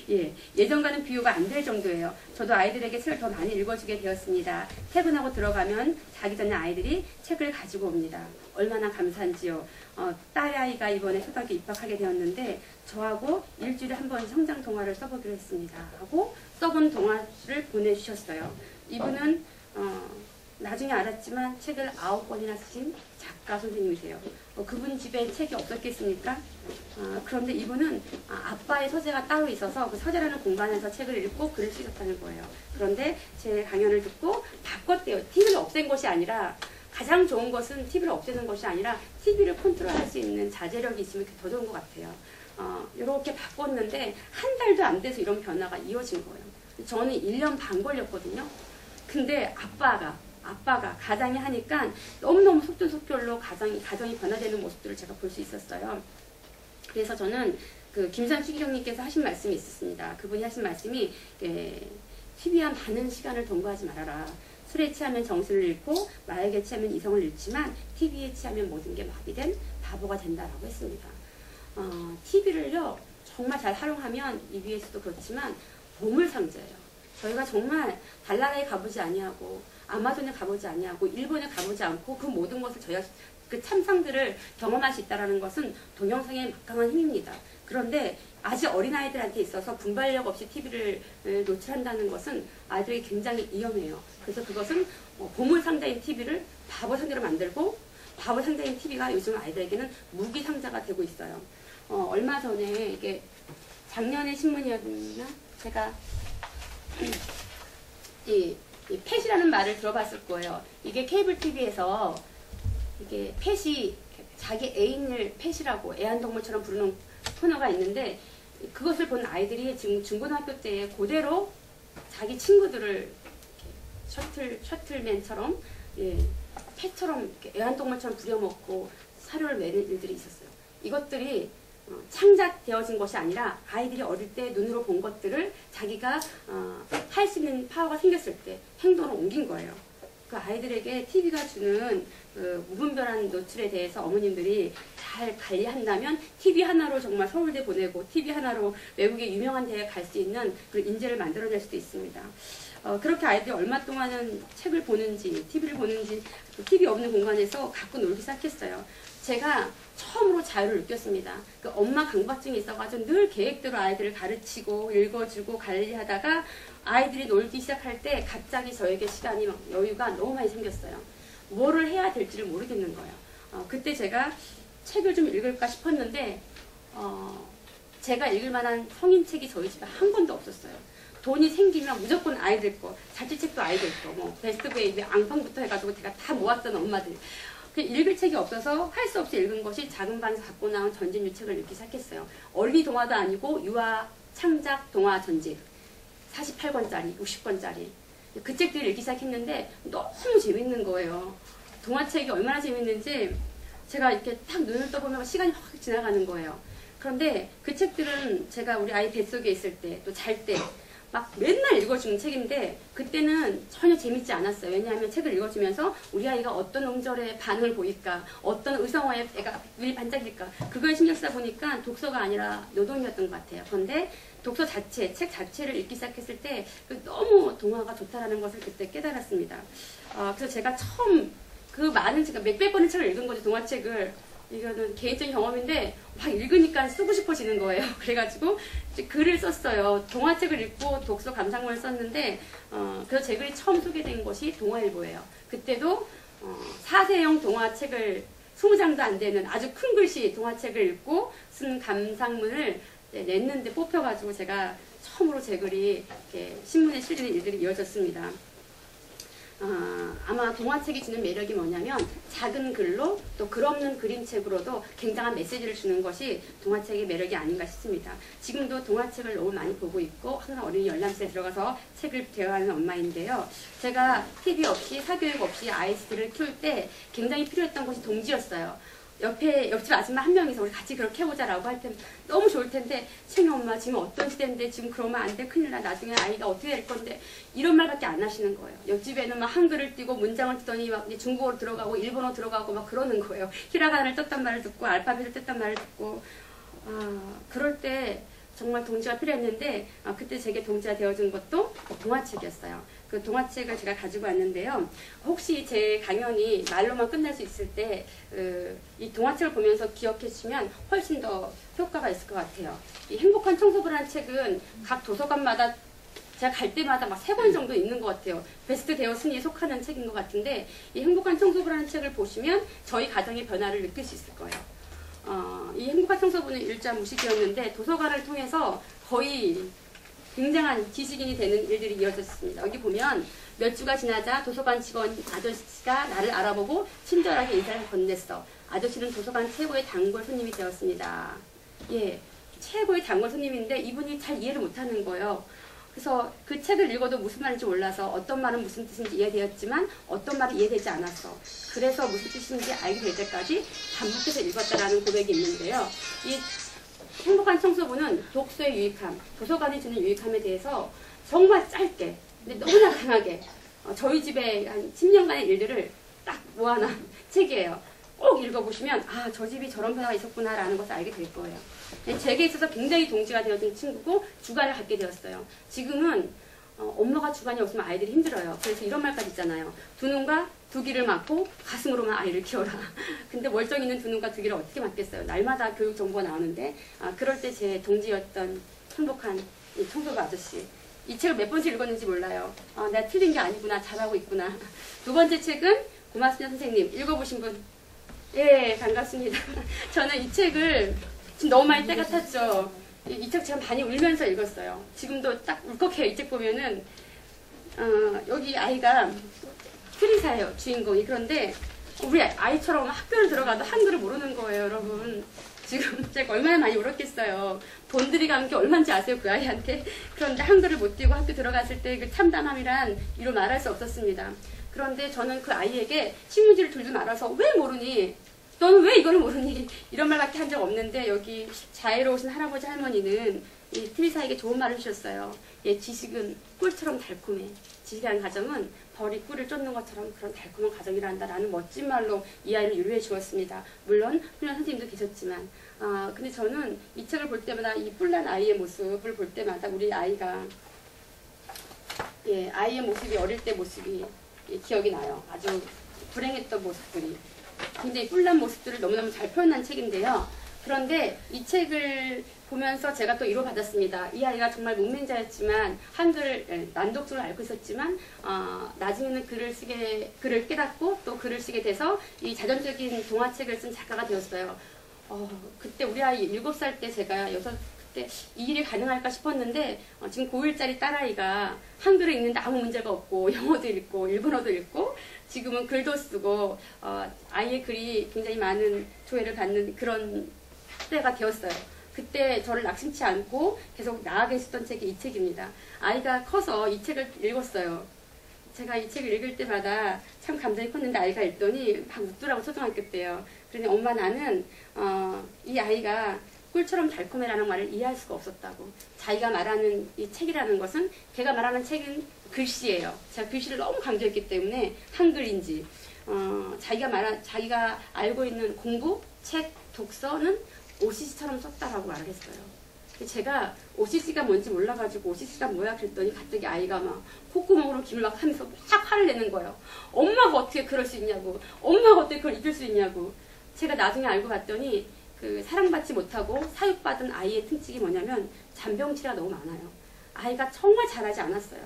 예, 예전과는 비교가 안 될 정도예요. 저도 아이들에게 책을 더 많이 읽어주게 되었습니다. 퇴근하고 들어가면 자기 전에 아이들이 책을 가지고 옵니다. 얼마나 감사한지요. 딸아이가 이번에 초등학교 입학하게 되었는데 저하고 일주일에 한 번 성장 동화를 써보기로 했습니다. 하고 써본 동화를 보내주셨어요. 이분은 나중에 알았지만 책을 9권이나 쓰신 작가 선생님이세요. 그분 집에 책이 없었겠습니까? 그런데 이분은 아빠의 서재가 따로 있어서 그 서재라는 공간에서 책을 읽고 글을 쓰셨다는 거예요. 그런데 제 강연을 듣고 바꿨대요. TV를 없앤 것이 아니라, 가장 좋은 것은 TV를 없애는 것이 아니라 TV를 컨트롤할 수 있는 자제력이 있으면 더 좋은 것 같아요. 이렇게 바꿨는데 한 달도 안 돼서 이런 변화가 이어진 거예요. 저는 1년 반 걸렸거든요. 근데 아빠가 가장이 하니까 너무너무 속전속결로 가정이 변화되는 모습들을 제가 볼 수 있었어요. 그래서 저는 그 김산 추기경님께서 하신 말씀이 있었습니다. 그분이 하신 말씀이 TV와 많은 시간을 동거하지 말아라. 술에 취하면 정신을 잃고 마약에 취하면 이성을 잃지만 TV에 취하면 모든 게 마비된 바보가 된다라고 했습니다. TV를요 정말 잘 활용하면 EBS도 그렇지만 보물상자예요. 저희가 정말 달나라에 가보지 아니하고 아마존에 가보지 아니하고 일본에 가보지 않고 그 모든 것을 저희가 그 참상들을 경험할 수 있다는 것은 동영상의 막강한 힘입니다. 그런데 아직 어린아이들한테 있어서 분발력 없이 TV를 노출한다는 것은 아이들에게 굉장히 위험해요. 그래서 그것은 보물상자인 TV를 바보상자로 만들고 바보상자인 TV가 요즘 아이들에게는 무기상자가 되고 있어요. 얼마 전에 이게 작년에 신문이었나? 제가 이 펫이라는 말을 들어봤을 거예요. 이게 케이블 TV에서 이게 펫이 자기 애인을 펫이라고 애완동물처럼 부르는 코너가 있는데 그것을 본 아이들이 지금 중고등학교 때 그대로 자기 친구들을 셔틀맨처럼 펫처럼 이렇게 애완동물처럼 부려먹고 사료를 매는 일들이 있었어요. 이것들이 창작되어진 것이 아니라 아이들이 어릴 때 눈으로 본 것들을 자기가 할 수 있는 파워가 생겼을 때 행동으로 옮긴 거예요. 그 아이들에게 TV가 주는 그 무분별한 노출에 대해서 어머님들이 잘 관리한다면 TV 하나로 정말 서울대 보내고 TV 하나로 외국의 유명한 대에 갈 수 있는 그런 인재를 만들어낼 수도 있습니다. 그렇게 아이들이 얼마 동안은 책을 보는지 TV를 보는지 TV 없는 공간에서 갖고 놀기 시작했어요. 제가 처음으로 자유를 느꼈습니다. 그 엄마 강박증이 있어가지고 늘 계획대로 아이들을 가르치고 읽어주고 관리하다가 아이들이 놀기 시작할 때 갑자기 저에게 시간이 여유가 너무 많이 생겼어요. 뭐를 해야 될지를 모르겠는 거예요. 그때 제가 책을 좀 읽을까 싶었는데 제가 읽을 만한 성인책이 저희 집에 한 권도 없었어요. 돈이 생기면 무조건 아이들 거, 자취책도 아이들 거, 뭐 베스트 베이비, 앙팡부터 해가지고 제가 다 모았던 엄마들. 읽을 책이 없어서 할 수 없이 읽은 것이 작은 방에서 갖고 나온 전집류 책을 읽기 시작했어요. 어린이 동화도 아니고 유아 창작 동화 전집 48권짜리, 60권짜리 그 책들을 읽기 시작했는데 너무 재밌는 거예요. 동화책이 얼마나 재밌는지 제가 이렇게 딱 눈을 떠보면 시간이 확 지나가는 거예요. 그런데 그 책들은 제가 우리 아이 뱃속에 있을 때 또 잘 때 막 맨날 읽어주는 책인데 그때는 전혀 재밌지 않았어요. 왜냐하면 책을 읽어주면서 우리 아이가 어떤 음절의 반응을 보일까, 어떤 의성어에 애가 눈이 반짝일까, 그걸 신경 쓰다 보니까 독서가 아니라 노동이었던 것 같아요. 그런데 독서 자체, 책 자체를 읽기 시작했을 때 너무 동화가 좋다라는 것을 그때 깨달았습니다. 그래서 제가 처음 그 많은 제가 몇백 권의 책을 읽은 거죠. 동화책을. 이거는 개인적인 경험인데 막 읽으니까 쓰고 싶어지는 거예요. 그래가지고 글을 썼어요. 동화책을 읽고 독서 감상문을 썼는데 그래서 제 글이 처음 소개된 것이 동화일보예요. 그때도 4세형 동화책을 20장도 안 되는 아주 큰 글씨 동화책을 읽고 쓴 감상문을 냈는데 뽑혀가지고 제가 처음으로 제 글이 이렇게 신문에 실리는 일들이 이어졌습니다. 아마 동화책이 주는 매력이 뭐냐면 작은 글로 또 글 없는 그림책으로도 굉장한 메시지를 주는 것이 동화책의 매력이 아닌가 싶습니다. 지금도 동화책을 너무 많이 보고 있고 항상 어린이 열람실에 들어가서 책을 대여하는 엄마인데요. 제가 TV 없이 사교육 없이 아이들을 키울 때 굉장히 필요했던 것이 동지였어요. 옆집 아줌마 한 명이서 우리 같이 그렇게 해보자라고 할 때 너무 좋을 텐데 챙이 엄마 지금 어떤 시대인데 지금 그러면 안 돼 큰일 나 나중에 아이가 어떻게 될 건데 이런 말밖에 안 하시는 거예요. 옆집에는 막 한글을 띄고 문장을 띄더니 막 중국어로 들어가고 일본어로 들어가고 막 그러는 거예요. 히라가나를 떴단 말을 듣고 알파벳을 떴단 말을 듣고 그럴 때 정말 동지가 필요했는데 그때 제게 동지가 되어준 것도 동화책이었어요. 그 동화책을 제가 가지고 왔는데요. 혹시 제 강연이 말로만 끝날 수 있을 때 이 동화책을 보면서 기억해 주시면 훨씬 더 효과가 있을 것 같아요. 이 행복한 청소부라는 책은 각 도서관마다 제가 갈 때마다 막 3권 정도 있는 것 같아요. 베스트 대여 순위에 속하는 책인 것 같은데 이 행복한 청소부라는 책을 보시면 저희 가정의 변화를 느낄 수 있을 거예요. 이 행복한 청소부는 일자 무식이었는데 도서관을 통해서 거의 굉장한 지식인이 되는 일들이 이어졌습니다. 여기 보면 몇 주가 지나자 도서관 직원 아저씨가 나를 알아보고 친절하게 인사를 건넸어. 아저씨는 도서관 최고의 단골 손님이 되었습니다. 예, 최고의 단골 손님인데 이분이 잘 이해를 못하는 거예요. 그래서 그 책을 읽어도 무슨 말인지 몰라서 어떤 말은 무슨 뜻인지 이해되었지만 어떤 말이 이해되지 않았어. 그래서 무슨 뜻인지 알게 될 때까지 반복해서 읽었다라는 고백이 있는데요. 이 행복한 청소부는 독서의 유익함, 도서관이 주는 유익함에 대해서 정말 짧게, 근데 너무나 강하게 저희 집에 한 10년간의 일들을 딱 모아놓은 책이에요. 꼭 읽어보시면 아, 저 집이 저런 변화가 있었구나 라는 것을 알게 될 거예요. 제게 있어서 굉장히 동지가 되어준 친구고 주관을 갖게 되었어요. 지금은 엄마가 주관이 없으면 아이들이 힘들어요. 그래서 이런 말까지 있잖아요. 두 눈과 두 귀를 막고 가슴으로만 아이를 키워라. 근데 멀쩡히 있는 두 눈과 두 귀를 어떻게 막겠어요. 날마다 교육 정보가 나오는데 그럴 때 제 동지였던 행복한 이 청소부 아저씨. 이 책을 몇 번째 읽었는지 몰라요. 내가 틀린 게 아니구나. 잘하고 있구나. 두 번째 책은 고맙습니다 선생님. 읽어보신 분? 예, 반갑습니다. 저는 이 책을 지금 너무 많이 때가 탔죠. 이 책 제가 많이 울면서 읽었어요. 지금도 딱 울컥해요. 이 책 보면은 여기 아이가 트리사예요. 주인공이. 그런데 우리 아이처럼 학교를 들어가도 한글을 모르는 거예요. 여러분. 지금 제가 얼마나 많이 울었겠어요. 돈 들이간 게 얼마인지 아세요? 그 아이한테. 그런데 한글을 못 띄고 학교 들어갔을 때 그 참담함이란 이루 말할 수 없었습니다. 그런데 저는 그 아이에게 신문지를 들지 말아서 왜 모르니? 너는 왜 이걸 모르니? 이런 말밖에 한 적 없는데 여기 자애로우신 할아버지 할머니는 이 트리사에게 좋은 말을 해주셨어요. 예, 지식은 꿀처럼 달콤해. 지식이라는 가정은 벌이 꿀을 쫓는 것처럼 그런 달콤한 가정이란다라는 멋진 말로 이 아이를 위로해 주었습니다. 물론 훌륭한 선생님도 계셨지만 근데 저는 이 책을 볼 때마다 이 뿔난 아이의 모습을 볼 때마다 우리 아이가 예, 아이의 모습이 어릴 때 모습이 예, 기억이 나요. 아주 불행했던 모습들이. 굉장히 뿔난 모습들을 너무너무 잘 표현한 책인데요. 그런데 이 책을 보면서 제가 또 위로받았습니다. 이 아이가 정말 문맹자였지만 한글 난독증을 앓고 있었지만 나중에는 글을 깨닫고 또 글을 쓰게 돼서 이 자전적인 동화책을 쓴 작가가 되었어요. 그때 우리 아이 7살 때 제가 그때 이 일이 가능할까 싶었는데 지금 고1짜리 딸아이가 한글을 읽는데 아무 문제가 없고 영어도 읽고 일본어도 읽고 지금은 글도 쓰고 아이의 글이 굉장히 많은 조회를 받는 그런 때가 되었어요. 그때 저를 낙심치 않고 계속 나아가 있었던 책이 이 책입니다. 아이가 커서 이 책을 읽었어요. 제가 이 책을 읽을 때마다 참 감정이 컸는데 아이가 읽더니 막 웃더라고 초등학교 때요. 그러니 엄마 나는 이 아이가 꿀처럼 달콤해라는 말을 이해할 수가 없었다고. 자기가 말하는 이 책이라는 것은 걔가 말하는 책은 글씨예요. 제가 글씨를 너무 강조했기 때문에 한글인지 자기가 알고 있는 공부, 책, 독서는 OCC처럼 썼다라고 말을 했어요. 제가 OCC가 뭔지 몰라가지고 OCC가 뭐야 그랬더니 갑자기 아이가 막 콧구멍으로 김을 막 하면서 막 화를 내는 거예요. 엄마가 어떻게 그럴 수 있냐고. 엄마가 어떻게 그걸 잊을 수 있냐고. 제가 나중에 알고 봤더니 그 사랑받지 못하고 사육받은 아이의 특징이 뭐냐면 잔병치레가 너무 많아요. 아이가 정말 잘하지 않았어요.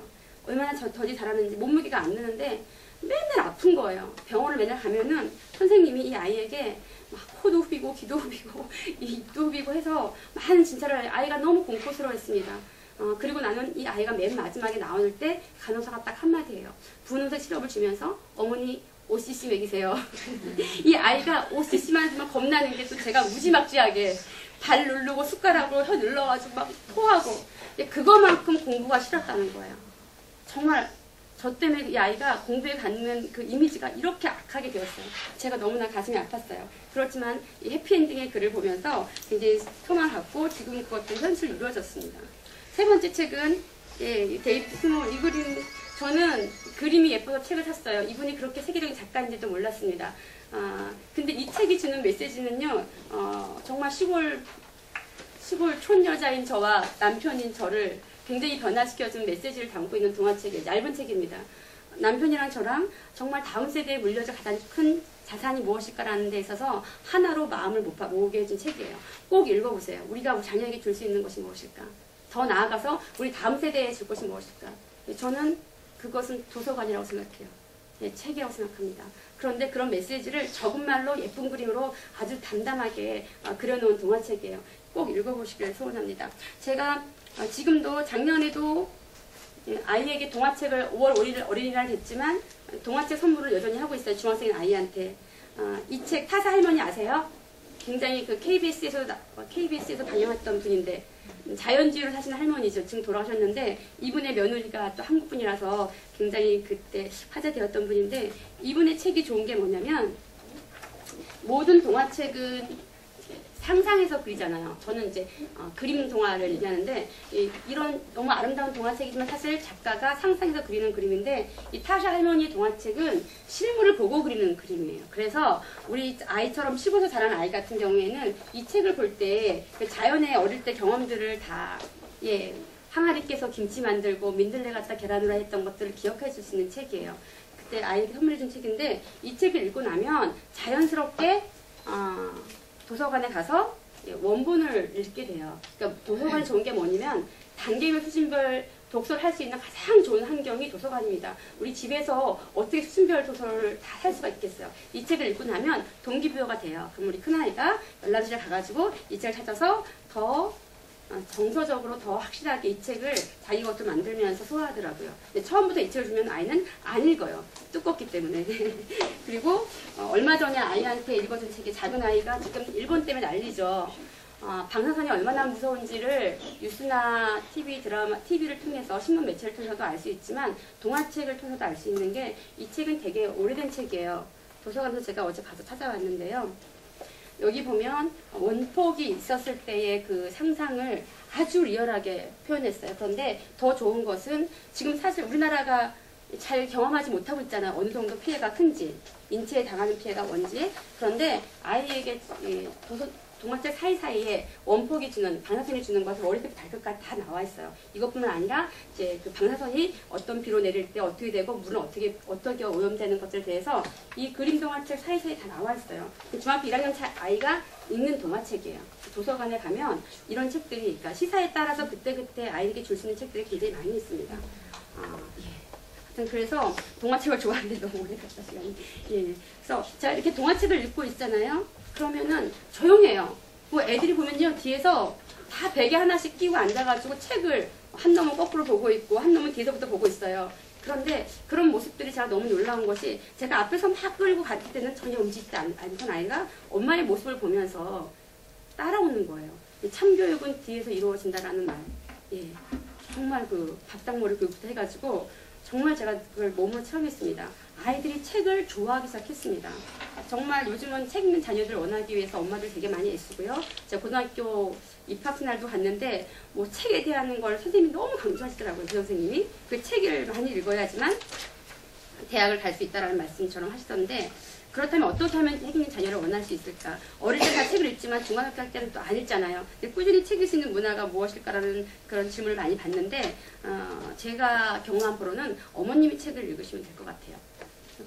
얼마나 더디 잘하는지 몸무게가 안 느는데 맨날 아픈 거예요. 병원을 맨날 가면은 선생님이 이 아이에게 막 코도 후비고 귀도 후비고 입도 후비고 해서 많은 진찰을 아이가 너무 공포스러워했습니다. 그리고 나는 이 아이가 맨 마지막에 나올 때 간호사가 딱 한마디예요. 분홍색 시럽을 주면서 어머니 OCC 먹이세요. 이 아이가 OCC만 하면 겁나는 게 또 제가 무지막지하게 발 누르고 숟가락으로 혀 눌러가지고 막 토하고 그거만큼 공부가 싫었다는 거예요. 정말 저 때문에 이 아이가 공부에 갖는 그 이미지가 이렇게 악하게 되었어요. 제가 너무나 가슴이 아팠어요. 그렇지만 이 해피엔딩의 글을 보면서 굉장히 소망을 갖고 지금 그것도 현실로 이루어졌습니다. 세 번째 책은 데이비드 스노우 이 그림 저는 그림이 예뻐서 책을 샀어요. 이분이 그렇게 세계적인 작가인지도 몰랐습니다. 근데 이 책이 주는 메시지는요, 정말 시골 시골 촌 여자인 저와 남편인 저를 굉장히 변화시켜준 메시지를 담고 있는 동화책이에요. 얇은 책입니다. 남편이랑 저랑 정말 다음 세대에 물려줄 가장 큰 자산이 무엇일까라는 데 있어서 하나로 마음을 모으게 해준 책이에요. 꼭 읽어보세요. 우리가 자녀에게 줄 수 있는 것이 무엇일까? 더 나아가서 우리 다음 세대에 줄 것이 무엇일까? 저는 그것은 도서관이라고 생각해요. 예, 책이라고 생각합니다. 그런데 그런 메시지를 적은 말로 예쁜 그림으로 아주 담담하게 그려놓은 동화책이에요. 꼭 읽어보시길 소원합니다. 제가 지금도 작년에도 아이에게 동화책을 5월 5일 어린이날 했지만 동화책 선물을 여전히 하고 있어요. 중학생 아이한테. 이 책 타사 할머니 아세요? 굉장히 그 KBS에서 방영했던 분인데 자연주의로 사시는 할머니죠. 지금 돌아가셨는데 이분의 며느리가 또 한국 분이라서 굉장히 그때 화제되었던 분인데 이분의 책이 좋은 게 뭐냐면 모든 동화책은 상상해서 그리잖아요. 저는 이제 그림 동화를 얘기하는데 이런 너무 아름다운 동화책이지만 사실 작가가 상상해서 그리는 그림인데 이 타샤 할머니의 동화책은 실물을 보고 그리는 그림이에요. 그래서 우리 아이처럼 시골에서 자란 아이 같은 경우에는 이 책을 볼 때 그 자연의 어릴 때 경험들을 다 항아리 깨서 김치 만들고 민들레 갖다 계란으로 했던 것들을 기억해 줄 수 있는 책이에요. 그때 아이에게 선물해 준 책인데 이 책을 읽고 나면 자연스럽게 도서관에 가서 원본을 읽게 돼요. 그러니까 도서관이 좋은 게 뭐냐면 단계별 수준별 독서를 할 수 있는 가장 좋은 환경이 도서관입니다. 우리 집에서 어떻게 수준별 도서를 다 할 수가 있겠어요. 이 책을 읽고 나면 동기부여가 돼요. 그럼 우리 큰아이가 열람실에 가가지고 이 책을 찾아서 더 정서적으로 더 확실하게 이 책을 자기 것도 만들면서 소화하더라고요. 근데 처음부터 이 책을 주면 아이는 안 읽어요. 두껍기 때문에. 그리고 얼마 전에 아이한테 읽어준 책이 작은 아이가 지금 일본 때문에 난리죠. 방사선이 얼마나 무서운지를 뉴스나 TV를 통해서 신문 매체를 통해서도 알 수 있지만 동화책을 통해서도 알 수 있는 게 이 책은 되게 오래된 책이에요. 도서관에서 제가 어제 가서 찾아왔는데요. 여기 보면 원폭이 있었을 때의 그 상상을 아주 리얼하게 표현했어요. 그런데 더 좋은 것은 지금 사실 우리나라가 잘 경험하지 못하고 있잖아요. 어느 정도 피해가 큰지, 인체에 당하는 피해가 뭔지. 그런데 아이에게 동화책 사이사이에 원폭이 주는, 방사선이 주는 것을 머리부터 발끝까지 다 나와 있어요. 이것뿐만 아니라 이제 그 방사선이 어떤 비로 내릴 때 어떻게 되고 물은 어떻게 오염되는 것들에 대해서 이 그림 동화책 사이사이 다 나와 있어요. 중학교 1학년 아이가 읽는 동화책이에요. 도서관에 가면 이런 책들이, 그러니까 시사에 따라서 그때그때 아이에게 줄 수 있는 책들이 굉장히 많이 있습니다. 하여튼 그래서 동화책을 좋아하는데 너무 오래 갔다 시간이. 그래서 자, 이렇게 동화책을 읽고 있잖아요. 그러면은 조용해요. 뭐 애들이 보면요, 뒤에서 다 베개 하나씩 끼고 앉아가지고 책을 한 놈은 거꾸로 보고 있고 한 놈은 뒤에서부터 보고 있어요. 그런데 그런 모습들이 제가 너무 놀라운 것이 제가 앞에서 막 끌고 갈 때는 전혀 움직이지 않던 아이가 엄마의 모습을 보면서 따라오는 거예요. 참교육은 뒤에서 이루어진다라는 말. 정말 그 밥상머리 교육부터 해가지고 정말 제가 그걸 몸으로 체험했습니다. 아이들이 책을 좋아하기 시작했습니다. 정말 요즘은 책 읽는 자녀들을 원하기 위해서 엄마들 되게 많이 애쓰고요. 제가 고등학교 입학날도 갔는데 뭐 책에 대한 걸 선생님이 너무 강조하시더라고요. 그 선생님이. 그 책을 많이 읽어야지만 대학을 갈 수 있다는 말씀처럼 하시던데, 그렇다면 어떻게 하면 책 읽는 자녀를 원할 수 있을까? 어릴 때 다 책을 읽지만 중학교 갈 때는 또 안 읽잖아요. 근데 꾸준히 책 읽는 문화가 무엇일까라는 그런 질문을 많이 받는데 제가 경험한 바로는 어머님이 책을 읽으시면 될 것 같아요.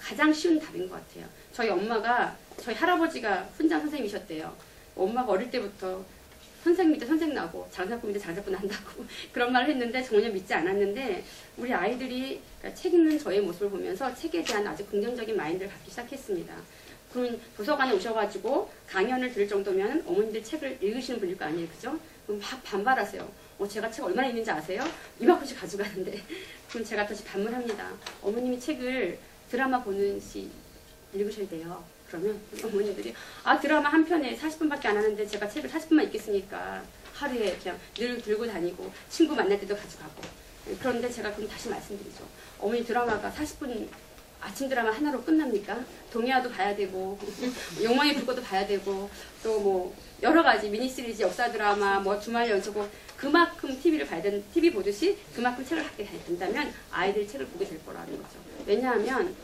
가장 쉬운 답인 것 같아요. 저희 할아버지가 훈장 선생님이셨대요. 엄마가 어릴 때부터 선생 밑에 선생 나고 장사꾼 밑에 장사꾼 한다고 그런 말을 했는데 전혀 믿지 않았는데 우리 아이들이 책 읽는 저의 모습을 보면서 책에 대한 아주 긍정적인 마인드를 갖기 시작했습니다. 그러면 도서관에 오셔가지고 강연을 들을 정도면 어머님들 책을 읽으시는 분일 거 아니에요, 그죠? 그럼 막 반발하세요. 제가 책 얼마나 읽는지 아세요? 이만큼씩 가져가는데. 그럼 제가 다시 반문합니다. 어머님이 책을 드라마 보는 시 읽으셔야 돼요. 그러면 어머니들이 드라마 한 편에 40분밖에 안 하는데 제가 책을 40분만 읽겠습니까? 하루에 그냥 늘 들고 다니고 친구 만날 때도 가져가고. 그런데 제가 그럼 다시 말씀드리죠. 어머니 드라마가 40분 아침 드라마 하나로 끝납니까? 동해아도 봐야 되고 욕망의 불꽃도 봐야 되고 또 뭐 여러 가지 미니시리즈 역사 드라마 뭐 주말 연속곡 그만큼 TV 보듯이 그만큼 책을 갖게 된다면 아이들이 책을 보게 될 거라는 거죠. 왜냐하면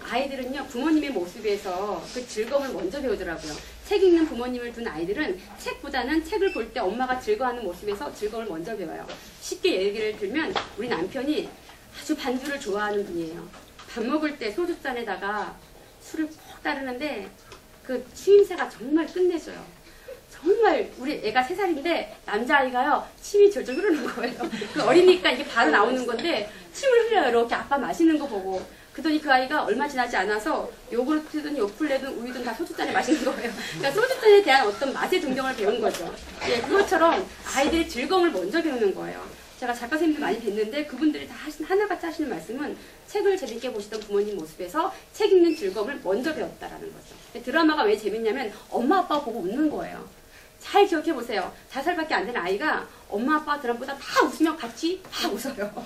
아이들은요 부모님의 모습에서 그 즐거움을 먼저 배우더라고요. 책 읽는 부모님을 둔 아이들은 책보다는 책을 볼 때 엄마가 즐거워하는 모습에서 즐거움을 먼저 배워요. 쉽게 얘기를 들면 우리 남편이 아주 반주를 좋아하는 분이에요. 밥 먹을 때 소주잔에다가 술을 푹 따르는데 그 추임새가 정말 끝내줘요. 정말 우리 애가 3살인데 남자아이가요 침이 졸졸 흐르는 거예요. 그 어리니까 이게 바로 나오는 건데 침을 흘려요. 이렇게 아빠 마시는 거 보고. 그러더니 그 아이가 얼마 지나지 않아서 요구르트든 요플레든 우유든 다 소주잔에 마시는 거예요. 그러니까 소주잔에 대한 어떤 맛의 동경을 배운 거죠. 예, 그것처럼 아이들이 즐거움을 먼저 배우는 거예요. 제가 작가 선생님들 많이 뵀는데 그분들이 다 하나같이 하시는 말씀은 책을 재밌게 보시던 부모님 모습에서 책 읽는 즐거움을 먼저 배웠다라는 거죠. 드라마가 왜 재밌냐면 엄마 아빠가 보고 웃는 거예요. 잘 기억해 보세요. 4살밖에 안 되는 아이가 엄마 아빠 드라마보다 다 웃으면 같이 다 웃어요.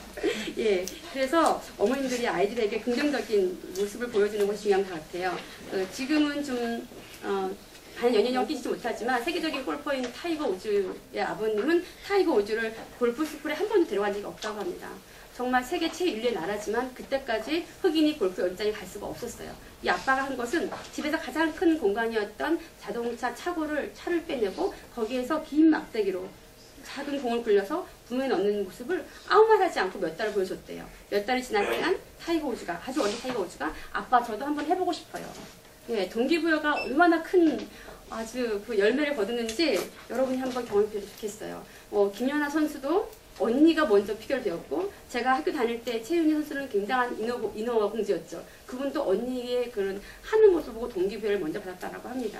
예, 그래서 어머님들이 아이들에게 긍정적인 모습을 보여주는 것이 중요한 것 같아요. 지금은 좀 한 연연령 뛰지 못하지만 세계적인 골퍼인 타이거 우즈의 아버님은 타이거 우즈를 골프 스쿨에 한 번도 데려간 적이 없다고 합니다. 정말 세계 제1위의 나라지만 그때까지 흑인이 골프 연장에 갈 수가 없었어요. 이 아빠가 한 것은 집에서 가장 큰 공간이었던 자동차 차를 빼내고 거기에서 긴 막대기로 작은 공을 굴려서 분무에 넣는 모습을 아무 말 하지 않고 몇 달을 보여줬대요. 몇 달이 지나니까 타이거 우즈가, 아주 어린 타이거 우즈가 아빠 저도 한번 해보고 싶어요. 예, 동기부여가 얼마나 큰 아주 그 열매를 거두는지 여러분이 한번 경험해보면 좋겠어요. 김연아 선수도 언니가 먼저 피결되었고 제가 학교 다닐 때 최윤희 선수는 굉장한 인어 공주였죠. 그분도 언니의 그런 하는 모습을 보고 동기부여를 먼저 받았다고 합니다.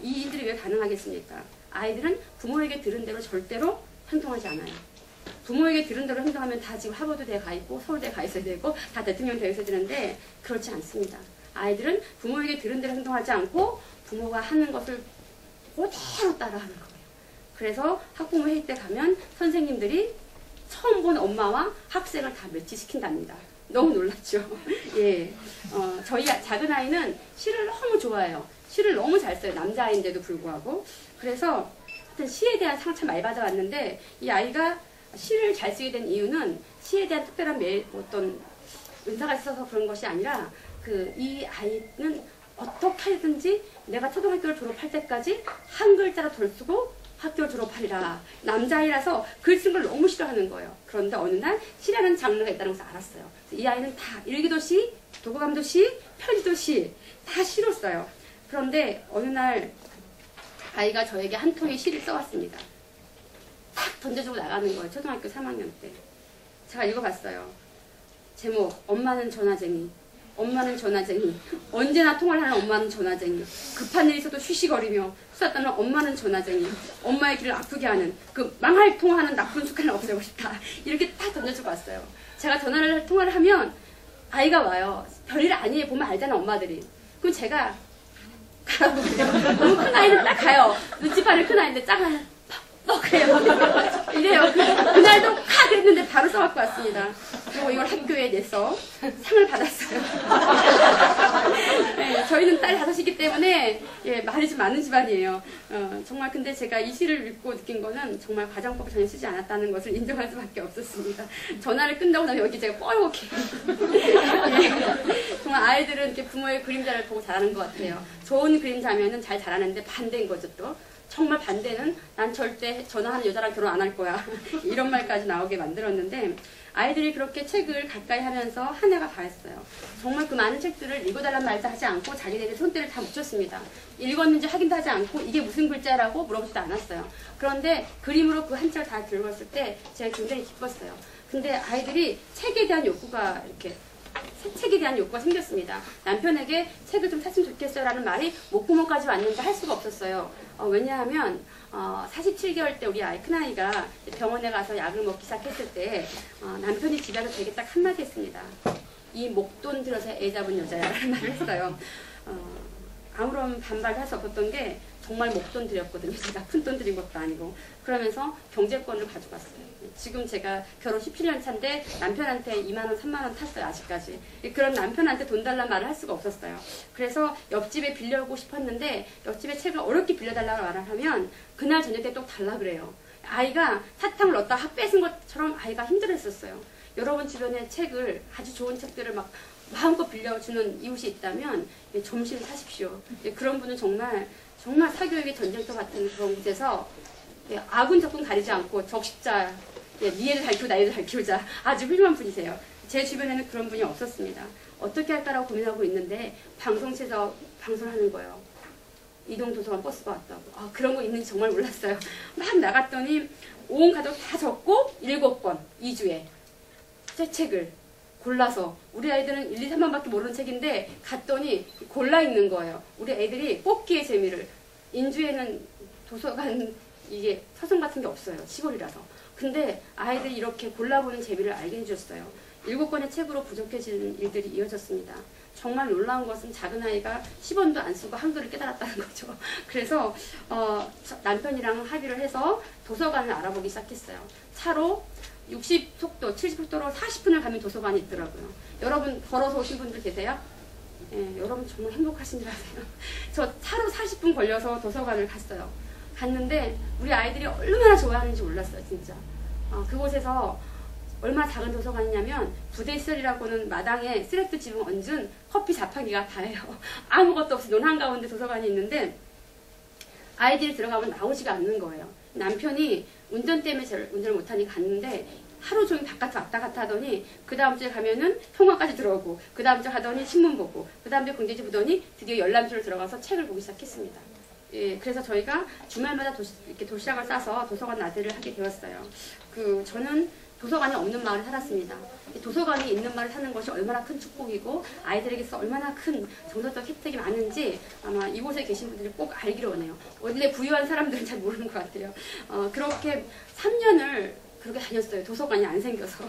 이 일들이 왜 가능하겠습니까? 아이들은 부모에게 들은 대로 절대로 행동하지 않아요. 부모에게 들은 대로 행동하면 다 지금 하버드대에 가 있고 서울대에 가 있어야 되고 다 대통령 되어 있어야 되는데 그렇지 않습니다. 아이들은 부모에게 들은 대로 행동하지 않고 부모가 하는 것을 그대로 따라하는 거예요. 그래서 학부모 회의 때 가면 선생님들이 처음 본 엄마와 학생을 다 매치시킨답니다. 너무 놀랐죠. 예, 저희 작은 아이는 시를 너무 좋아해요. 시를 너무 잘 써요. 남자아이인데도 불구하고. 그래서 하여튼 시에 대한 상 참 많이 받아왔는데 이 아이가 시를 잘 쓰게 된 이유는 시에 대한 특별한 어떤 은사가 있어서 그런 것이 아니라 이 아이는 어떻게 하든지 내가 초등학교를 졸업할 때까지 한 글자로 덜 쓰고 학교를 졸업하리라. 남자아이라서 글 쓴 걸 너무 싫어하는 거예요. 그런데 어느 날 시라는 장르가 있다는 것을 알았어요. 이 아이는 다 일기도 시, 도구감도 시, 편지도 시, 다 시로 써요. 그런데 어느 날 아이가 저에게 한 통의 시를 써왔습니다. 탁 던져주고 나가는 거예요. 초등학교 3학년 때. 제가 읽어봤어요. 제목, 엄마는 전화쟁이. 엄마는 전화쟁이. 언제나 통화를 하는 엄마는 전화쟁이. 급한 일이 있어도 쉬쉬거리며 수다 떠는 엄마는 전화쟁이. 엄마의 귀를 아프게 하는 그 망할 통화하는 나쁜 습관을 없애고 싶다. 이렇게 딱 던져주고 왔어요. 제가 통화를 하면 아이가 와요. 별일 아니에요. 보면 알잖아 엄마들이. 그럼 제가 가라고 그래요. 너무 큰 아이는 딱 가요. 눈치 빠른 큰 아이인데 작은 아이는 그래요. 이래요. 그날도 칵 했는데 바로 써갖고 왔습니다. 그리고 이걸 학교에 내서 상을 받았어요. 네, 저희는 딸 5이기 때문에 예, 말이 좀 많은 집안이에요. 정말 근데 제가 이 시를 읽고 느낀 거는 정말 가정법을 전혀 쓰지 않았다는 것을 인정할 수밖에 없었습니다. 전화를 끝나고 나면 여기 제가 뻘겋게 예, 정말 아이들은 이렇게 부모의 그림자를 보고 자라는 것 같아요. 좋은 그림자면은 잘 자라는데 반대인 거죠 또. 정말 반대는 난 절대 전화하는 여자랑 결혼 안 할 거야. 이런 말까지 나오게 만들었는데 아이들이 그렇게 책을 가까이 하면서 한 해가 가했어요. 정말 그 많은 책들을 읽어달란 말도 하지 않고 자기들의 손때를 다 묻혔습니다. 읽었는지 확인도 하지 않고 이게 무슨 글자라고 물어보지도 않았어요. 그런데 그림으로 그 한자를 다 들었을 때 제가 굉장히 기뻤어요. 근데 아이들이 책에 대한 욕구가 이렇게 책에 대한 욕구가 생겼습니다. 남편에게 책을 좀 샀으면 좋겠어요 라는 말이 목구멍까지 왔는데 할 수가 없었어요. 왜냐하면 47개월 때 우리 큰아이가 병원에 가서 약을 먹기 시작했을 때 남편이 집에 와서 되게 딱 한마디 했습니다. 이 목돈 들어서 애 잡은 여자야 라는 말을 했어요. 아무런 반발을 할 수 없었던 게 정말 목돈 들였거든요. 제가 큰 돈 들인 것도 아니고. 그러면서 경제권을 가져갔어요. 지금 제가 결혼 17년 차인데 남편한테 2만원, 3만원 탔어요. 아직까지. 그런 남편한테 돈 달라는 말을 할 수가 없었어요. 그래서 옆집에 빌려오고 싶었는데 옆집에 책을 어렵게 빌려달라고 말을 하면 그날 저녁 때 또 달라 그래요. 아이가 사탕을 넣었다가 뺏은 것처럼 아이가 힘들었었어요. 여러분 주변에 책을 아주 좋은 책들을 막 마음껏 빌려주는 이웃이 있다면 점심 사십시오. 그런 분은 정말 정말 사교육의 전쟁터 같은 그런 곳에서 예, 아군 적군 가리지 않고 적십자, 예, 니애를 잘 키우고 나이를 잘 키우자. 아주 훌륭한 분이세요. 제 주변에는 그런 분이 없었습니다. 어떻게 할까라고 고민하고 있는데 방송국에서 방송을 하는 거예요. 이동도서관 버스가 왔다고. 아, 그런 거 있는지 정말 몰랐어요. 막 나갔더니 온 가족 다 적고 7권 2주에 새 책을 골라서 우리 아이들은 1, 2, 3번밖에 모르는 책인데 갔더니 골라 읽는 거예요. 우리 애들이 뽑기의 재미를. 인주에는 도서관 이게 서점 같은 게 없어요. 시골이라서. 근데 아이들이 이렇게 골라보는 재미를 알게 해줬어요. 7권의 책으로 부족해지는 일들이 이어졌습니다. 정말 놀라운 것은 작은 아이가 10원도 안 쓰고 한글을 깨달았다는 거죠. 그래서 남편이랑 합의를 해서 도서관을 알아보기 시작했어요. 차로 60속도, 70속도로 40분을 가면 도서관이 있더라고요. 여러분 걸어서 오신 분들 계세요? 예, 여러분 정말 행복하신 줄 아세요? 저 차로 40분 걸려서 도서관을 갔어요. 갔는데 우리 아이들이 얼마나 좋아하는지 몰랐어요, 진짜. 그곳에서 얼마나 작은 도서관이냐면 부대시설이라고는 마당에 쓰레기 지붕 얹은 커피 자판기가 다예요. 아무것도 없이 논 한가운데 도서관이 있는데 아이들이 들어가면 나오지가 않는 거예요. 남편이 운전 때문에 운전을 못하니까 갔는데 하루 종일 바깥에 왔다 갔다 하더니 그 다음 주에 가면은 통화까지 들어오고 그 다음 주에 하더니 신문 보고 그 다음 주에 공제지 보더니 드디어 열람소를 들어가서 책을 보기 시작했습니다. 예, 그래서 저희가 주말마다 이렇게 도시락을 싸서 도서관 나들이를 하게 되었어요. 저는 도서관이 없는 마을에 살았습니다. 도서관이 있는 마을에 사는 것이 얼마나 큰 축복이고 아이들에게서 얼마나 큰 정서적 혜택이 많은지 아마 이곳에 계신 분들이 꼭 알기로 원해요. 원래 부유한 사람들은 잘 모르는 것 같아요. 그렇게 3년을 그렇게 다녔어요. 도서관이 안 생겨서.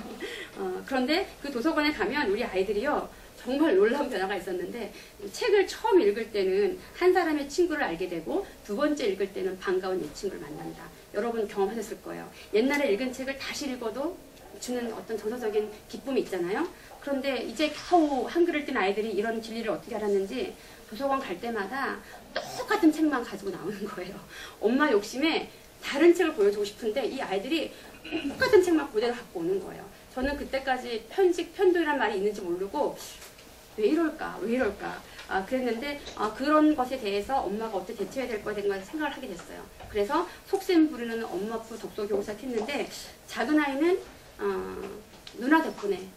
그런데 그 도서관에 가면 우리 아이들이요. 정말 놀라운 변화가 있었는데 책을 처음 읽을 때는 한 사람의 친구를 알게 되고 두 번째 읽을 때는 반가운 내 친구를 만난다. 여러분 경험하셨을 거예요. 옛날에 읽은 책을 다시 읽어도 주는 어떤 정서적인 기쁨이 있잖아요. 그런데 이제 겨우 한글을 뗀 아이들이 이런 진리를 어떻게 알았는지 도서관 갈 때마다 똑같은 책만 가지고 나오는 거예요. 엄마 욕심에 다른 책을 보여주고 싶은데 이 아이들이 똑같은 책만 그대로 갖고 오는 거예요. 저는 그때까지 편도이란 말이 있는지 모르고 왜 이럴까? 그랬는데 그런 것에 대해서 엄마가 어떻게 대처해야 될 거에 대한 생각을 하게 됐어요. 그래서 속셈 부르는 엄마부 독서교육을 시작했는데 작은 아이는 누나 덕분에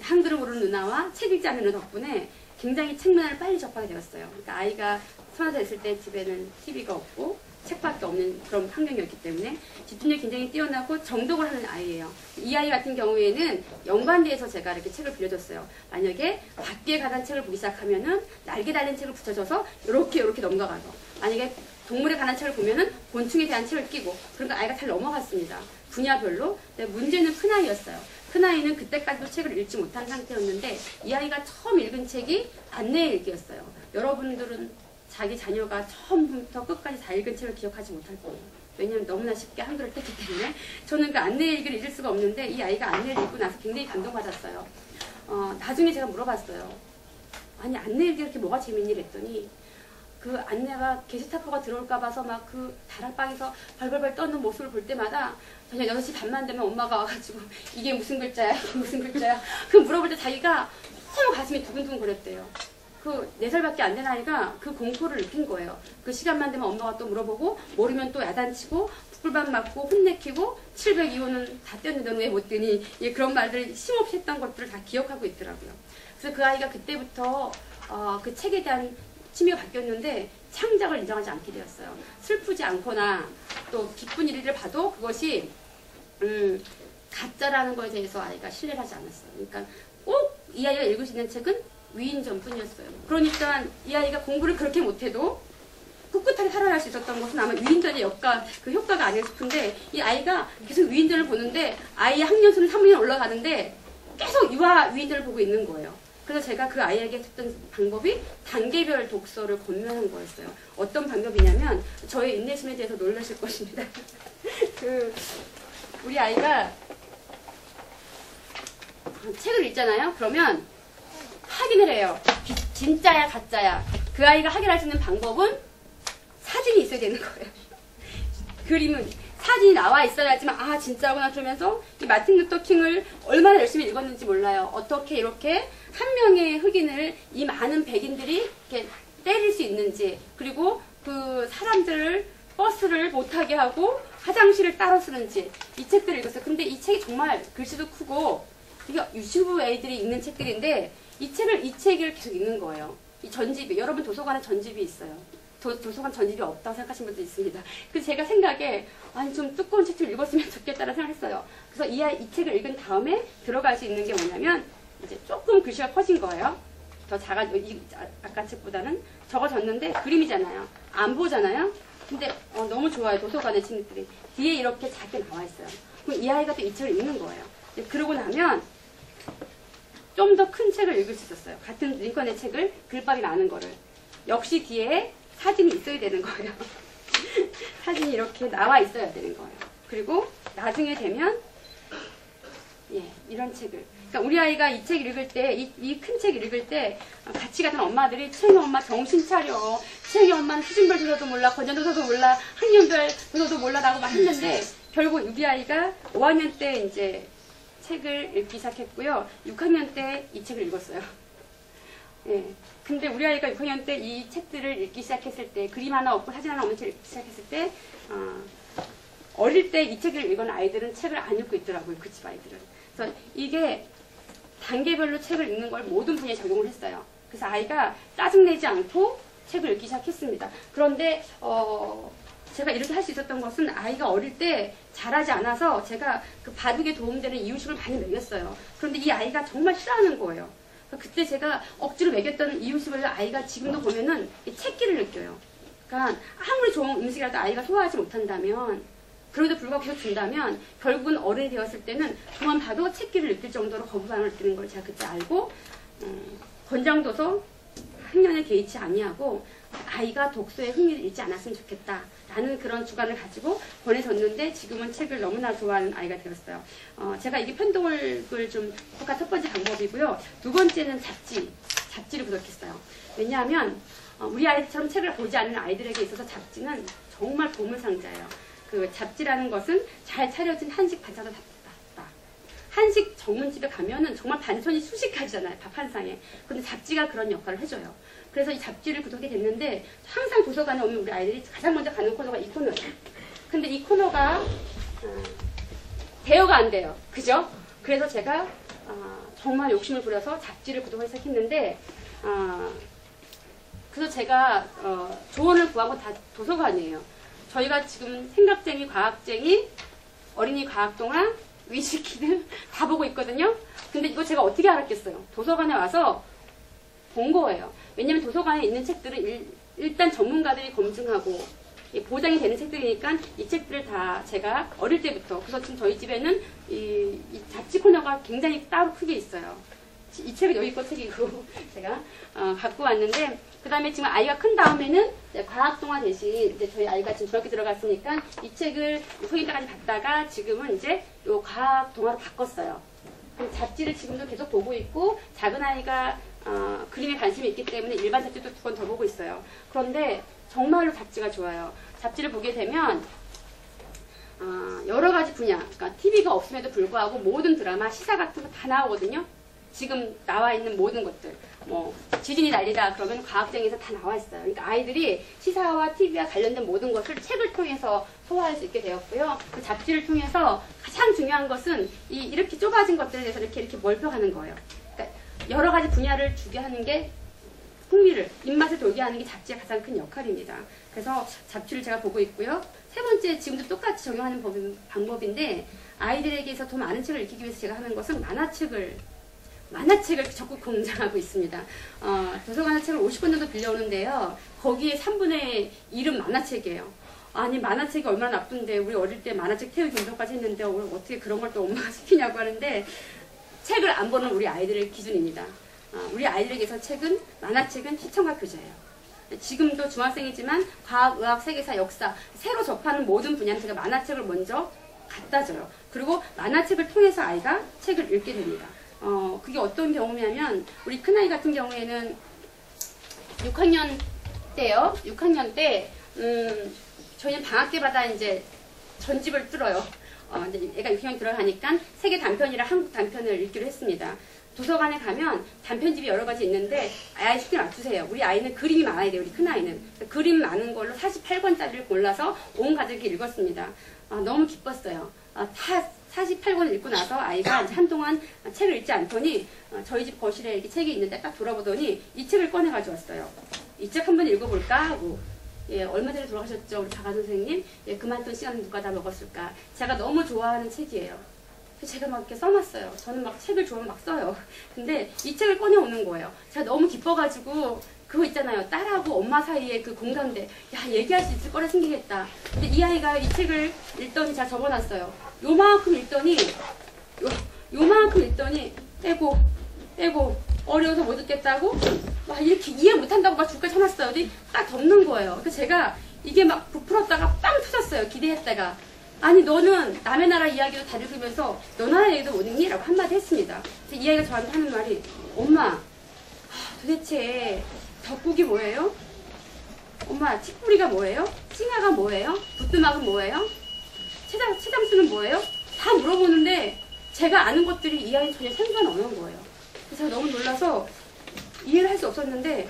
한글을 모르는 누나와 책 읽지 않는 누나 덕분에 굉장히 책 문화를 빨리 접하게 되었어요. 그러니까 아이가 서너 됐을 때 집에는 TV가 없고 책밖에 없는 그런 환경이었기 때문에 집중력이 굉장히 뛰어나고 정독을 하는 아이예요. 이 아이 같은 경우에는 연관대에서 제가 이렇게 책을 빌려줬어요. 만약에 밖에 가는 책을 보기 시작하면은 날개 달린 책을 붙여줘서 이렇게 넘어가서 만약에 동물에 관한 책을 보면은 곤충에 대한 책을 끼고 그러니까 아이가 잘 넘어갔습니다. 분야별로. 근데 문제는 큰아이였어요. 큰아이는 그때까지도 책을 읽지 못한 상태였는데 이 아이가 처음 읽은 책이 안내 일기였어요. 여러분들은 자기 자녀가 처음부터 끝까지 다 읽은 책을 기억하지 못할 거예요. 왜냐하면 너무나 쉽게 한글을 뗐기 때문에. 저는 그 안내 일기를 읽을 수가 없는데 이 아이가 안내를 읽고 나서 굉장히 감동받았어요. 나중에 제가 물어봤어요. 아니 안내 일기 이렇게 뭐가 재밌니? 그랬더니 그 안내가 게시타포가 들어올까 봐서 막 그 다락방에서 벌벌벌 떠는 모습을 볼 때마다 저녁 6시 반만 되면 엄마가 와가지고 이게 무슨 글자야? 이게 무슨 글자야? 그 물어볼 때 자기가 너무 가슴이 두근두근 거렸대요. 그 4살밖에 안 된 아이가 그 공포를 느낀 거예요. 그 시간만 되면 엄마가 또 물어보고 모르면 또 야단치고 붓불밥 맞고 혼내키고 702호는 다 떼었는데 왜 못 뜨니? 예, 그런 말들을 쉼없이 했던 것들을 다 기억하고 있더라고요. 그래서 그 아이가 그때부터 그 책에 대한 취미가 바뀌었는데 창작을 인정하지 않게 되었어요. 슬프지 않거나 또 기쁜 일을 봐도 그것이 가짜라는 것에 대해서 아이가 신뢰를 하지 않았어요. 그러니까 꼭 이 아이가 읽을 수 있는 책은 위인전뿐이었어요. 그러니까 이 아이가 공부를 그렇게 못해도 꿋꿋하게 살아날 수 있었던 것은 아마 위인전의 그 효과가 아닐까 싶은데 이 아이가 계속 위인전을 보는데 아이의 학년수는 3학년 올라가는데 계속 위인전을 보고 있는 거예요. 그래서 제가 그 아이에게 했던 방법이 단계별 독서를 권유하는 거였어요. 어떤 방법이냐면 저의 인내심에 대해서 놀라실 것입니다. 우리 아이가 책을 읽잖아요. 그러면 확인을 해요. 진짜야 가짜야. 그 아이가 확인할 수 있는 방법은 사진이 있어야 되는 거예요. 그림은 사진이 나와 있어야지만 진짜구나 그러면서 이 마틴 루터 킹을 얼마나 열심히 읽었는지 몰라요. 어떻게 이렇게 한 명의 흑인을 이 많은 백인들이 이렇게 때릴 수 있는지 그리고 그 사람들을 버스를 못 타게 하고 화장실을 따로 쓰는지 이 책들을 읽었어요. 근데 이 책이 정말 글씨도 크고 이게 유치부 애들이 읽는 책들인데 이 책을 계속 읽는 거예요. 이 전집이, 여러분 도서관에 전집이 있어요. 도서관 전집이 없다고 생각하시는 분도 있습니다. 그래서 제가 생각에 아니 좀 두꺼운 책 좀 읽었으면 좋겠다라는 생각을 했어요. 그래서 이 책을 읽은 다음에 들어갈 수 있는 게 뭐냐면 이제 조금 글씨가 커진 거예요. 더 아까 책보다는 적어졌는데 그림이잖아요. 안 보잖아요. 근데 너무 좋아요. 도서관의 책들이 뒤에 이렇게 작게 나와 있어요. 그럼 이 아이가 또 이 책을 읽는 거예요. 그러고 나면 좀 더 큰 책을 읽을 수 있었어요. 같은 링컨의 책을 글밥이 많은 거를. 역시 뒤에 사진이 있어야 되는 거예요. 사진이 이렇게 나와 있어야 되는 거예요. 그리고 나중에 되면 이런 책을. 그러니까 우리 아이가 이 책 읽을 때, 이 큰 책 읽을 때 같이 가던 엄마들이 채희 엄마 정신 차려. 채희 엄마는 수준별 도서도 몰라, 건전도서도 몰라, 학년별 도서도 몰라라고 막 했는데 결국 우리 아이가 5학년 때 이제 책을 읽기 시작했고요. 6학년 때 이 책을 읽었어요. 근데 우리 아이가 6학년 때 이 책들을 읽기 시작했을 때, 그림 하나 없고 사진 하나 없는 책을 읽기 시작했을 때, 어릴 때 이 책을 읽은 아이들은 책을 안 읽고 있더라고요. 그 집 아이들은. 그래서 이게 단계별로 책을 읽는 걸 모든 분야에 적용을 했어요. 그래서 아이가 짜증내지 않고 책을 읽기 시작했습니다. 그런데 제가 이렇게 할 수 있었던 것은 아이가 어릴 때 잘하지 않아서 제가 그 바둑에 도움되는 이유식을 많이 먹였어요. 그런데 이 아이가 정말 싫어하는 거예요. 그때 제가 억지로 먹였던 이유식을 아이가 지금도 보면은 책기를 느껴요. 그러니까 아무리 좋은 음식이라도 아이가 소화하지 못한다면, 그럼에도 불구하고 계속 준다면 결국은 어른이 되었을 때는 그만 봐도 책기를 느낄 정도로 거부감을 느끼는 걸 제가 그때 알고 권장도서 학년에 개의치 아니하고 아이가 독서에 흥미를 잃지 않았으면 좋겠다라는 그런 주관을 가지고 보내줬는데 지금은 책을 너무나 좋아하는 아이가 되었어요. 제가 이게 편독을 좀 국가 첫 번째 방법이고요. 두 번째는 잡지를 구독했어요. 왜냐하면 우리 아이들처럼 책을 보지 않는 아이들에게 있어서 잡지는 정말 보물상자예요. 그 잡지라는 것은 잘 차려진 한식 반찬도 다 한식 전문집에 가면은 정말 반찬이 수십 가지잖아요. 밥 한 상에. 그런데 잡지가 그런 역할을 해줘요. 그래서 이 잡지를 구독하게 됐는데 항상 도서관에 오면 우리 아이들이 가장 먼저 가는 코너가 이 코너예요. 근데 이 코너가 대여가 안 돼요. 그죠? 그래서 제가 정말 욕심을 부려서 잡지를 구독하기 시작했는데 그래서 제가 조언을 구한 건 다 도서관이에요. 저희가 지금 생각쟁이, 과학쟁이, 어린이 과학동화, 위즈키드 다 보고 있거든요. 근데 이거 제가 어떻게 알았겠어요? 도서관에 와서 본 거예요. 왜냐면 도서관에 있는 책들은 일단 전문가들이 검증하고 보장이 되는 책들이니까 이 책들을 다 제가 어릴 때부터, 그래서 지금 저희 집에는 이 잡지 코너가 굉장히 따로 크게 있어요. 이 책은 여기 거 책이고 제가 갖고 왔는데, 그 다음에 지금 아이가 큰 다음에는 과학동화 대신 이제 저희 아이가 지금 중학교 들어갔으니까 이 책을 6학년 때까지 봤다가 지금은 이제 요 과학동화로 바꿨어요. 잡지를 지금도 계속 보고 있고, 작은 아이가 그림에 관심이 있기 때문에 일반 잡지도 2권 더 보고 있어요. 그런데 정말로 잡지가 좋아요. 잡지를 보게 되면 여러 가지 분야, 그러니까 TV가 없음에도 불구하고 모든 드라마, 시사 같은 거 다 나오거든요. 지금 나와 있는 모든 것들, 뭐 지진이 난리다 그러면 과학쟁이에서 다 나와 있어요. 그러니까 아이들이 시사와 TV와 관련된 모든 것을 책을 통해서 소화할 수 있게 되었고요. 그 잡지를 통해서 가장 중요한 것은 이렇게 좁아진 것들에 대해서 이렇게 몰표하는 거예요. 그러니까 여러 가지 분야를 주게 하는 게 흥미를, 입맛을 돌게 하는 게 잡지의 가장 큰 역할입니다. 그래서 잡지를 제가 보고 있고요. 세 번째, 지금도 똑같이 적용하는 방법인데, 아이들에게서 더 많은 책을 읽히기 위해서 제가 하는 것은 만화책을 적극 권장하고 있습니다. 도서관에 책을 50권 정도 빌려오는데요. 거기에 3분의 1은 만화책이에요. 아니, 만화책이 얼마나 나쁜데, 우리 어릴 때 만화책 태우기 운동까지 했는데 어떻게 그런 걸 또 엄마가 시키냐고 하는데, 책을 안 보는 우리 아이들의 기준입니다. 우리 아이들에게서 만화책은 시청과 교재예요. 지금도 중학생이지만 과학, 의학, 세계사, 역사 새로 접하는 모든 분야는 제가 만화책을 먼저 갖다 줘요. 그리고 만화책을 통해서 아이가 책을 읽게 됩니다. 그게 어떤 경우냐면, 우리 큰아이 같은 경우에는 6학년 때요. 6학년 때 저희는 방학 때마다 이제 전집을 뚫어요. 이제 애가 6학년 들어가니까 세계 단편이랑 한국 단편을 읽기로 했습니다. 도서관에 가면 단편집이 여러 가지 있는데 아이 시키에 맞추세요. 우리 아이는 그림이 많아야 돼요. 우리 큰아이는. 그림 많은 걸로 48권짜리를 골라서 온 가족이 읽었습니다. 너무 기뻤어요. 다 48권을 읽고 나서 아이가 이제 한동안 책을 읽지 않더니 저희 집 거실에 이렇게 책이 있는데 딱 돌아보더니 이 책을 꺼내 가져왔어요. 이 책 한번 읽어볼까 하고. 예, 얼마 전에 돌아가셨죠, 우리 박아 선생님. 예, 그만둔 시간을 누가 다 먹었을까. 제가 너무 좋아하는 책이에요. 제가 막 이렇게 써놨어요. 저는 막 책을 좋아하면 막 써요. 근데 이 책을 꺼내오는 거예요. 제가 너무 기뻐가지고 그거 있잖아요. 딸하고 엄마 사이에 그 공감대. 야, 얘기할 수 있을 거라 생기겠다. 근데 이 아이가 이 책을 읽더니 제가 적어놨어요. 요만큼 읽더니 요만큼 읽더니 떼고 어려워서 못 읽겠다고 막 이렇게 이해 못한다고 막 줄까지 쳐놨어요. 어디 딱 덮는 거예요. 그래서 제가 이게 막 부풀었다가 빵 터졌어요. 기대했다가. 아니 너는 남의 나라 이야기도 다 읽으면서 너 나라 얘기도 못 읽니? 라고 한마디 했습니다. 이 아이가 저한테 하는 말이 엄마 도대체 젖국이 뭐예요? 엄마 칡뿌리가 뭐예요? 찡아가 뭐예요? 부뚜막은 뭐예요? 채장수는 뭐예요? 다 물어보는데 제가 아는 것들이 이 아이는 전혀 생소한 언어인 거예요. 그래서 제가 너무 놀라서 이해를 할 수 없었는데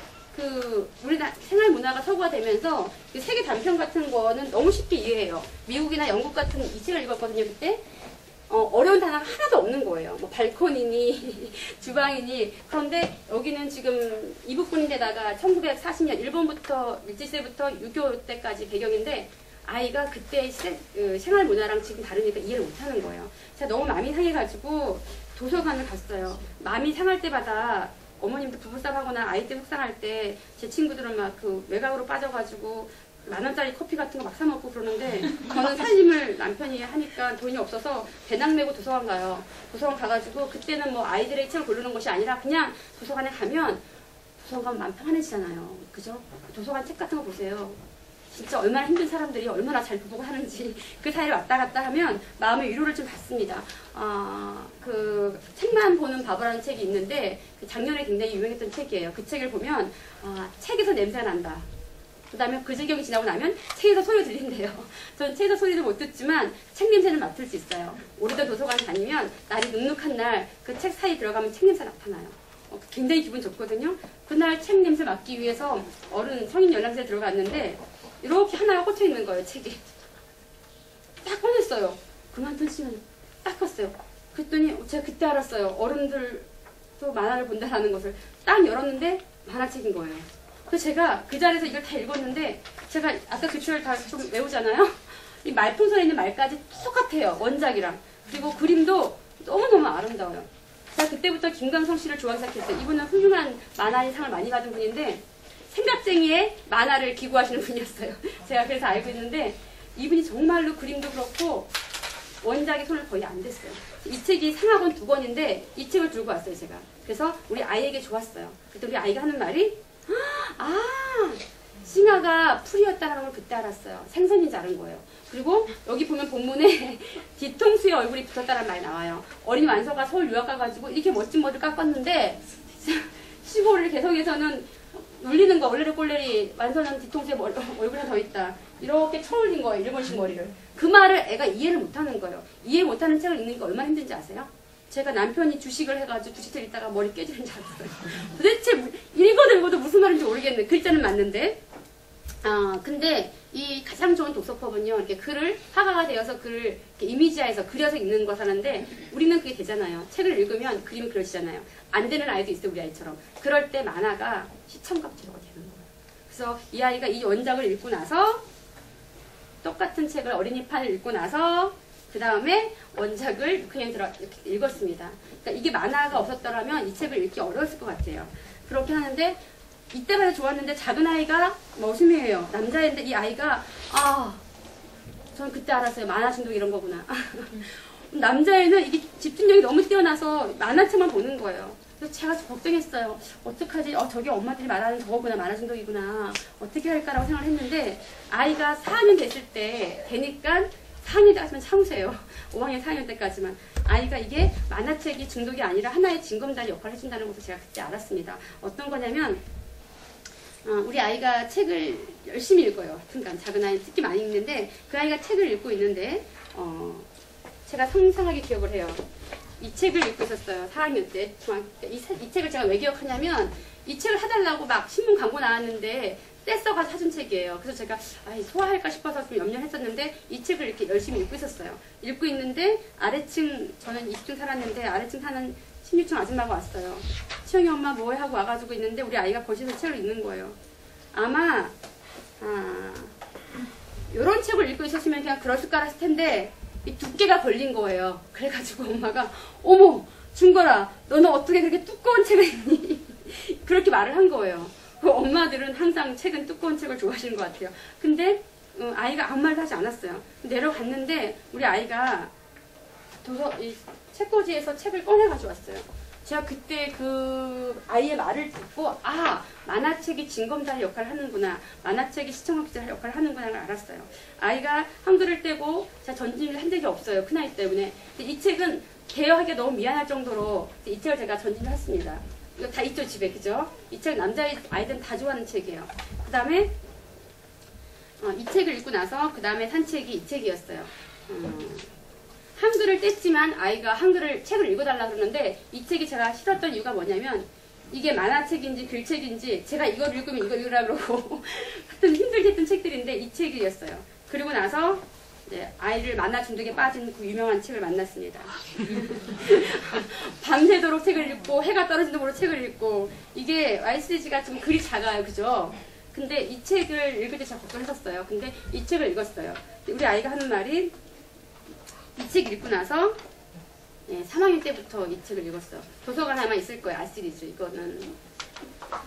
우리나라 생활 문화가 서구화되면서 세계 단편 같은 거는 너무 쉽게 이해해요. 미국이나 영국 같은 이 책을 읽었거든요, 그때. 어려운 단어가 하나도 없는 거예요. 뭐 발코니니, 주방이니. 그런데 여기는 지금 이북분인데다가 1940년 일본부터 일제시대부터 6.25 때까지 배경인데 아이가 그때 생활 문화랑 지금 다르니까 이해를 못하는 거예요. 제가 너무 마음이 상해가지고 도서관을 갔어요. 마음이 상할 때마다 어머님도 부부싸움 하거나 아이 때 속상할 때 제 친구들은 막 그 외곽으로 빠져가지고 10,000원짜리 커피 같은 거 막 사먹고 그러는데 저는 살림을 남편이 하니까 돈이 없어서 배낭 메고 도서관 가요. 도서관 가가지고 그때는 뭐 아이들의 책을 고르는 것이 아니라 그냥 도서관에 가면 도서관 마음 편안해지잖아요. 그죠? 도서관 책 같은 거 보세요. 진짜 얼마나 힘든 사람들이 얼마나 잘 보고 하는지 그 사이를 왔다 갔다 하면 마음의 위로를 좀 받습니다. 그 책만 보는 바보라는 책이 있는데 작년에 굉장히 유명했던 책이에요. 그 책을 보면 책에서 냄새가 난다. 그 다음에 그 지경이 지나고 나면 책에서 소리 들린대요. 전 책에서 소리를 못 듣지만 책 냄새는 맡을 수 있어요. 오래된 도서관 다니면 날이 눅눅한 날 그 책 사이 들어가면 책 냄새 나타나요. 굉장히 기분 좋거든요. 그날 책 냄새 맡기 위해서 성인 열람실에 들어갔는데 이렇게 하나가 꽂혀 있는 거예요, 책이. 딱 꺼냈어요. 그만둔 시간이 딱 컸어요. 그랬더니 제가 그때 알았어요. 어른들도 만화를 본다라는 것을. 딱 열었는데 만화책인 거예요. 그래서 제가 그 자리에서 이걸 다 읽었는데 제가 아까 규칙을 다 좀 외우잖아요. 이 말풍선에 있는 말까지 똑같아요. 원작이랑. 그리고 그림도 너무너무 아름다워요. 제가 그때부터 김광석 씨를 좋아하기 시작했어요. 이분은 훌륭한 만화인 상을 많이 받은 분인데 생각쟁이의 만화를 기고하시는 분이었어요. 제가 그래서 알고 있는데 이분이 정말로 그림도 그렇고 원작에 손을 거의 안 댔어요. 이 책이 상하권 2권인데 이 책을 들고 왔어요, 제가. 그래서 우리 아이에게 좋았어요. 그때 우리 아이가 하는 말이 싱아가 풀이었다는 걸 그때 알았어요. 생선인 줄 알은 거예요. 그리고 여기 보면 본문에 뒤통수에 얼굴이 붙었다는 말이 나와요. 어린 완서가 서울 유학 가가지고 이렇게 멋진 머리를 깎았는데 시골을 개성에서는 놀리는 거, 올레리 꼴레리 완서는 뒤통수에 얼굴이 더 있다. 이렇게 쳐올린 거예요, 일본식 머리를. 그 말을 애가 이해를 못하는 거예요. 이해 못하는 책을 읽는 게 얼마나 힘든지 아세요? 제가 남편이 주식을 해가지고 주식책 읽다가 머리 깨지는 줄 알았어요. 도대체 읽어도 무슨 말인지 모르겠네. 글자는 맞는데. 근데 이 가장 좋은 독서법은요, 이렇게 글을 화가가 되어서 글을 이렇게 이미지화해서 그려서 읽는 거 사는데 우리는 그게 되잖아요. 책을 읽으면 그림이 그려지잖아요. 안 되는 아이도 있어요, 우리 아이처럼. 그럴 때 만화가 시청각제로가 되는 거예요. 그래서 이 아이가 이 원작을 읽고 나서 똑같은 책을 어린이판을 읽고 나서 그 다음에 원작을 그냥 이렇게 읽었습니다. 그러니까 이게 만화가 없었더라면 이 책을 읽기 어려웠을 것 같아요. 그렇게 하는데 이때마다 좋았는데 작은 아이가 머슴이에요. 남자인데 이 아이가 저는 그때 알았어요. 만화 중독 이런 거구나. 남자애는 이게 집중력이 너무 뛰어나서 만화책만 보는 거예요. 그래서 제가 걱정했어요. 어떡하지? 저게 엄마들이 말하는 저거구나. 만화 중독이구나. 어떻게 할까라고 생각을 했는데 아이가 4학년 됐을 때 되니까 4학년 때까지만 참으세요. 5학년 4학년 때까지만. 아이가 이게 만화책이 중독이 아니라 하나의 징검다리 역할을 해준다는 것을 제가 그때 알았습니다. 어떤 거냐면 우리 아이가 책을 열심히 읽어요. 하여튼간 작은 아이는 특히 많이 읽는데 그 아이가 책을 읽고 있는데 제가 상상하게 기억을 해요. 이 책을 읽고 있었어요. 4학년 때. 중학교 때. 이 책을 제가 왜 기억하냐면 이 책을 사달라고 막 신문 광고 나왔는데 떼써가서 사준 책이에요. 그래서 제가 소화할까 싶어서 좀 염려를 했었는데 이 책을 이렇게 열심히 읽고 있었어요. 읽고 있는데 아래층, 저는 20층 살았는데 아래층 사는 16층 아줌마가 왔어요. 치영이 엄마 뭐해? 하고 와가지고 있는데 우리 아이가 거실에서 책을 읽는 거예요. 아마 이런 책을 읽고 있었으면 그냥 그럴 숟가락 했을 텐데 이 두께가 걸린 거예요. 그래가지고 엄마가 어머 준거라 너는 어떻게 그렇게 두꺼운 책을 읽니? 그렇게 말을 한 거예요. 엄마들은 항상 책은 두꺼운 책을 좋아하시는 것 같아요. 근데 아이가 아무 말도 하지 않았어요. 내려갔는데 우리 아이가 이 책꽂이에서 책을 꺼내가지고 왔어요. 제가 그때 그 아이의 말을 듣고 만화책이 진검다리 역할을 하는구나. 만화책이 시청각 기자 역할을 하는구나를 알았어요. 아이가 한글을 떼고 제가 전집을 한 적이 없어요. 큰아이 때문에. 근데 이 책은 대여하기가 너무 미안할 정도로 이 책을 제가 전집을 했습니다. 이거 다 있죠 집에, 그죠? 이 책 남자아이들은 다 좋아하는 책이에요. 그 다음에 이 책을 읽고 나서 그 다음에 산 책이 이 책이었어요. 한글을 뗐지만 아이가 책을 읽어달라 그러는데 이 책이 제가 싫었던 이유가 뭐냐면 이게 만화책인지 글책인지 제가 이걸 읽으면 이걸 읽으라 그러고 하여튼 힘들게 했던 책들인데 이 책이었어요. 그리고 나서 이제 아이를 만화 중독에 빠진 그 유명한 책을 만났습니다. 밤새도록 책을 읽고 해가 떨어지는 모로 책을 읽고 이게 YCG가 좀 글이 작아요. 그죠? 근데 이 책을 읽을 때 제가 걱정했었어요. 근데 이 책을 읽었어요. 우리 아이가 하는 말이 이 책 읽고 나서 3학년 때부터 이 책을 읽었어. 도서관에 아마 있을 거예요. 아시리즈 이거는.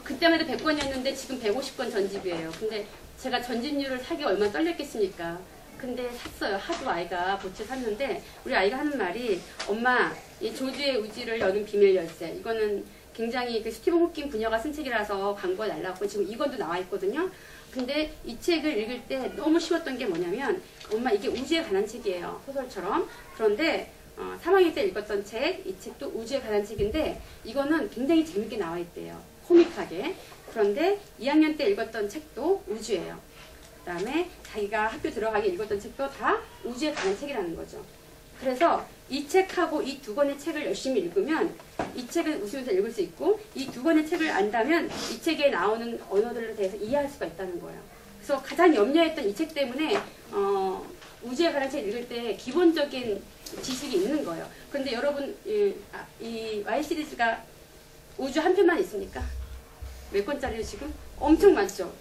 그때만 해도 100권이었는데 지금 150권 전집이에요. 근데 제가 전집률을 사기 얼마나 떨렸겠습니까? 근데 샀어요. 하도 아이가 보채 샀는데 우리 아이가 하는 말이 엄마 이 조주의 우지를 여는 비밀 열쇠 이거는 굉장히 그 스티븐 호킹 부녀가 쓴 책이라서 광고가 날라왔고 지금 이건도 나와 있거든요. 근데 이 책을 읽을 때 너무 쉬웠던 게 뭐냐면 엄마 이게 우주에 관한 책이에요. 소설처럼. 그런데 3학년 때 읽었던 책, 이 책도 우주에 관한 책인데 이거는 굉장히 재밌게 나와 있대요. 코믹하게. 그런데 2학년 때 읽었던 책도 우주예요. 그 다음에 자기가 학교 들어가게 읽었던 책도 다 우주에 관한 책이라는 거죠. 그래서 이 책하고 이 두 권의 책을 열심히 읽으면 이 책을 웃으면서 읽을 수 있고 이 두 권의 책을 안다면 이 책에 나오는 언어들에 대해서 이해할 수가 있다는 거예요. 그래서 가장 염려했던 이 책 때문에 우주에 관한 책 읽을 때 기본적인 지식이 있는 거예요. 그런데 여러분 이 Y 시리즈가 우주 한 편만 있습니까? 몇 권짜리요 지금? 엄청 많죠.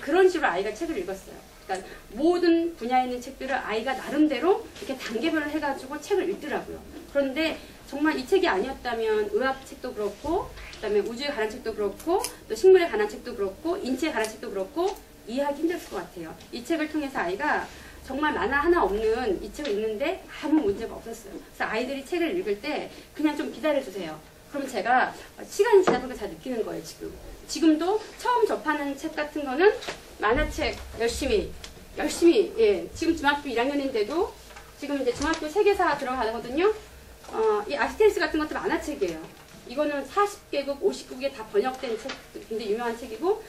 그런 식으로 아이가 책을 읽었어요. 그러니까 모든 분야에 있는 책들을 아이가 나름대로 이렇게 단계별로 해가지고 책을 읽더라고요. 그런데 정말 이 책이 아니었다면 의학 책도 그렇고 그다음에 우주에 관한 책도 그렇고 또 식물에 관한 책도 그렇고 인체에 관한 책도 그렇고 이해하기 힘들었을 것 같아요. 이 책을 통해서 아이가 정말 만화 하나 없는 이 책을 읽는데 아무 문제가 없었어요. 그래서 아이들이 책을 읽을 때 그냥 좀 기다려주세요. 그럼 제가 시간이 지나보니까 잘 느끼는 거예요. 지금도 처음 접하는 책 같은 거는 만화책 열심히 지금 중학교 1학년인데도 지금 이제 중학교 세계사 들어가거든요. 이 아스테리스 같은 것도 만화책이에요. 이거는 40개국 50국에 다 번역된 책, 굉장히 유명한 책이고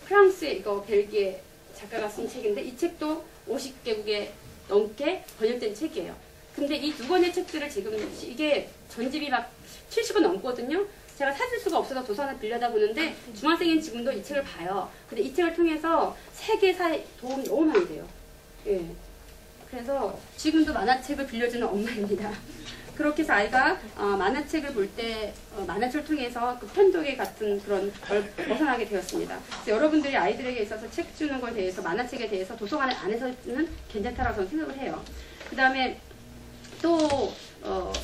프랑스의 이거 벨기에 작가가 쓴 책인데 이 책도 50개국에 넘게 번역된 책이에요. 근데 이 두 권의 책들을 지금 이게 전집이 막 70권 넘거든요. 제가 사줄 수가 없어서 도서관을 빌려다 보는데 중학생인 지금도 이 책을 봐요. 근데 이 책을 통해서 세계사에 도움이 너무 많이 돼요. 그래서 지금도 만화책을 빌려주는 엄마입니다. 그렇게 해서 아이가 만화책을 볼 때 만화책을 통해서 그 편독의 같은 그런 걸 벗어나게 되었습니다. 그래서 여러분들이 아이들에게 있어서 책 주는 것에 대해서 만화책에 대해서 도서관 안에서는 괜찮다라고 저는 생각을 해요. 그 다음에 또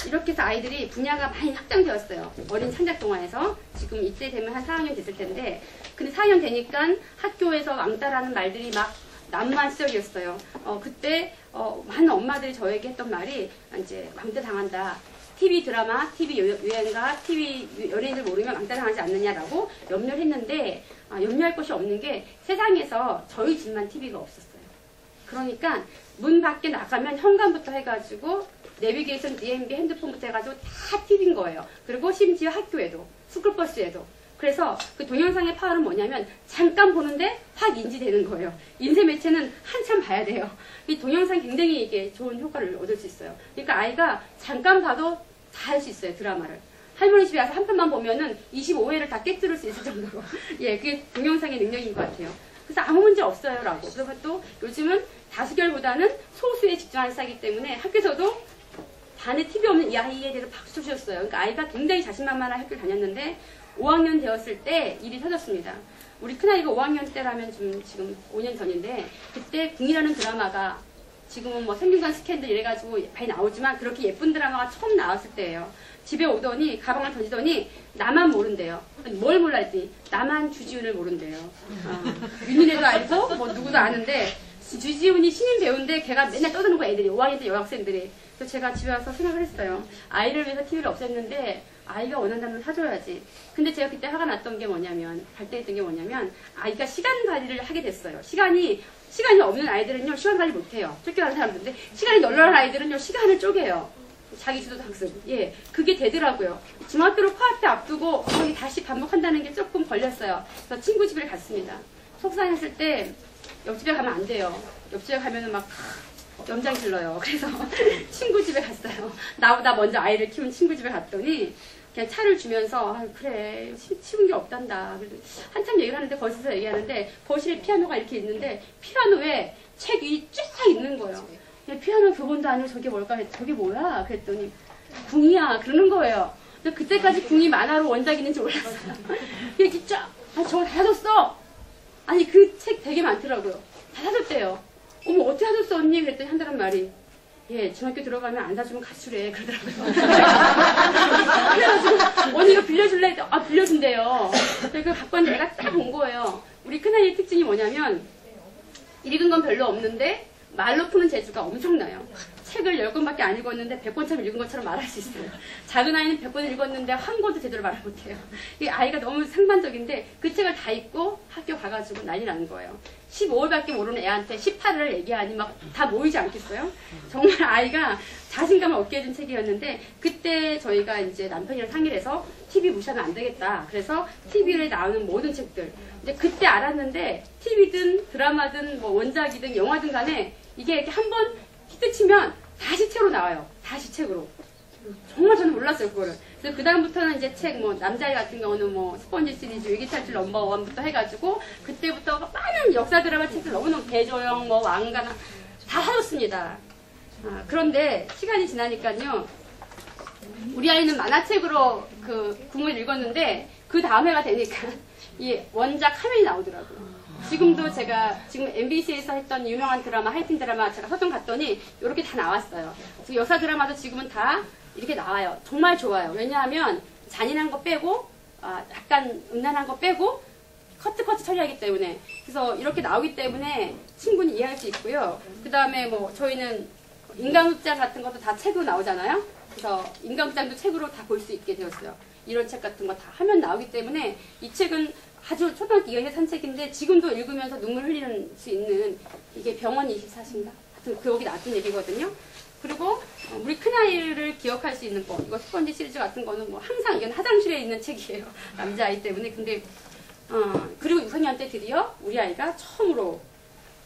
이렇게 해서 아이들이 분야가 많이 확장되었어요. 어린 창작 동화에서 지금 이때 되면 한 4학년 됐을 텐데 근데 4학년 되니까 학교에서 왕따라는 말들이 막 난무한 시절이었어요. 그때 많은 엄마들이 저에게 했던 말이 이제 왕따 당한다. TV 드라마, TV 유행가, TV 연예인들 모르면 왕따 당하지 않느냐라고 염려를 했는데 염려할 것이 없는 게 세상에서 저희 집만 TV가 없었어요. 그러니까 문 밖에 나가면 현관부터 해가지고 내비게이션, DMB, 핸드폰부터 해가지고 다 TV인 거예요. 그리고 심지어 학교에도, 스쿨버스에도. 그래서 그 동영상의 파워는 뭐냐면 잠깐 보는데 확 인지되는 거예요. 인쇄 매체는 한참 봐야 돼요. 이 동영상이 굉장히 이게 좋은 효과를 얻을 수 있어요. 그러니까 아이가 잠깐 봐도 다 할 수 있어요, 드라마를. 할머니 집에 와서 한 편만 보면은 25회를 다 깨뜨릴 수 있을 정도로. 예, 그게 동영상의 능력인 것 같아요. 그래서 아무 문제 없어요, 라고. 그리고 또 요즘은 다수결보다는 소수에 집중하는 시기이기 때문에 학교에서도 반에 TV 없는 이 아이에 대해서 박수 주셨어요. 그러니까 아이가 굉장히 자신만만한 학교를 다녔는데 5학년 되었을 때 일이 터졌습니다. 우리 큰아이가 5학년 때라면 지금 5년 전인데 그때 궁이라는 드라마가 지금은 뭐 생중간 스캔들 이래가지고 많이 나오지만 그렇게 예쁜 드라마가 처음 나왔을 때예요. 집에 오더니 가방을 던지더니 나만 모른대요. 뭘 몰라 했더니 나만 주지훈을 모른대요. 윤희네도 알고 뭐 누구도 아는데 주지훈이 신인 배우인데 걔가 맨날 떠드는 거야, 애들이. 5학년 때 여학생들이. 그래서 제가 집에 와서 생각을 했어요. 아이를 위해서 TV를 없앴는데 아이가 원한다면 사줘야지. 근데 제가 그때 화가 났던 게 뭐냐면, 발등했던 게 뭐냐면, 아이가 시간 관리를 하게 됐어요. 시간이 없는 아이들은요, 시간 관리 못해요. 쫓겨나는 사람들인데, 시간이 널널한 아이들은요, 시간을 쪼개요. 자기 주도 학습. 예, 그게 되더라고요. 중학교를 코앞에 앞두고 거기 다시 반복한다는 게 조금 걸렸어요. 그래서 친구 집에 갔습니다. 속상했을 때 옆집에 가면 안 돼요. 옆집에 가면은 막 염장이 질러요. 그래서 친구 집에 갔어요. 나보다 먼저 아이를 키운 친구 집에 갔더니 그냥 차를 주면서 그래 치운 게 없단다. 그래서 한참 얘기를 하는데 거기서 얘기하는데 거실에 피아노가 이렇게 있는데 피아노에 책이 쫙 있는 거예요. 피아노 교본도 아니고 저게 뭘까? 저게 뭐야? 그랬더니 궁이야. 그러는 거예요. 근데 그때까지 궁이 만화로 원작 있는지 몰랐어요. 이렇게 쫙 저거 다 사줬어. 아니 그 책 되게 많더라고요. 다 사줬대요. 어머 어떻게 사줬어 언니? 그랬더니 한다는 말이 예 중학교 들어가면 안 사주면 가출해 그러더라고요. 그래가지고 언니 이거 빌려줄래? 아 빌려준대요. 그래서 갖고 왔는데 애가 딱 본 거예요. 우리 큰아이의 특징이 뭐냐면 읽은 건 별로 없는데 말로 푸는 재주가 엄청나요. 책을 10권밖에 안 읽었는데 100권처럼 읽은 것처럼 말할 수 있어요. 작은 아이는 100권을 읽었는데 한 권도 제대로 말을 못해요. 이 아이가 너무 상반적인데 그 책을 다 읽고 학교 가가지고 난리 나는 거예요. 15월밖에 모르는 애한테 18을 얘기하니 막 다 모이지 않겠어요? 정말 아이가 자신감을 얻게 해준 책이었는데 그때 저희가 이제 남편이랑 상의를 해서 TV 무시하면 안 되겠다. 그래서 TV에 나오는 모든 책들 이제 그때 알았는데 TV든 드라마든 뭐 원작이든 영화든 간에 이게 이렇게 한번 히트 치면 다시 책으로 나와요. 다시 책으로. 정말 저는 몰랐어요, 그거를. 그래서 그다음부터는 이제 책, 뭐, 남자애 같은 경우는 뭐, 스펀지 시리즈, 위기탈출 넘버1부터 해가지고, 그때부터 많은 역사 드라마 책들 너무너무 대조영, 뭐, 왕가나, 다 사줬습니다. 그런데 시간이 지나니까요, 우리 아이는 만화책으로 그 궁을 읽었는데, 그 다음 해가 되니까, 이 원작 화면이 나오더라고요. 지금도 제가 지금 MBC에서 했던 유명한 드라마, 하이틴 드라마 제가 서점 갔더니 이렇게 다 나왔어요. 역사 드라마도 지금은 다 이렇게 나와요. 정말 좋아요. 왜냐하면 잔인한 거 빼고 약간 음란한 거 빼고 커트 처리하기 때문에 그래서 이렇게 나오기 때문에 충분히 이해할 수 있고요. 그 다음에 뭐 저희는 인간극장 같은 것도 다 책으로 나오잖아요. 그래서 인간극장도 책으로 다 볼 수 있게 되었어요. 이런 책 같은 거 다 하면 나오기 때문에 이 책은 아주 초등학교 2학년 산 책인데 지금도 읽으면서 눈물 흘리는 수 있는 이게 병원 24시인가? 하여튼 거기 나왔던 얘기거든요. 그리고 우리 큰아이를 기억할 수 있는 거 이거 스펀지 시리즈 같은 거는 뭐 항상 이건 화장실에 있는 책이에요. 남자아이 때문에. 근데 그리고 6학년 때 드디어 우리 아이가 처음으로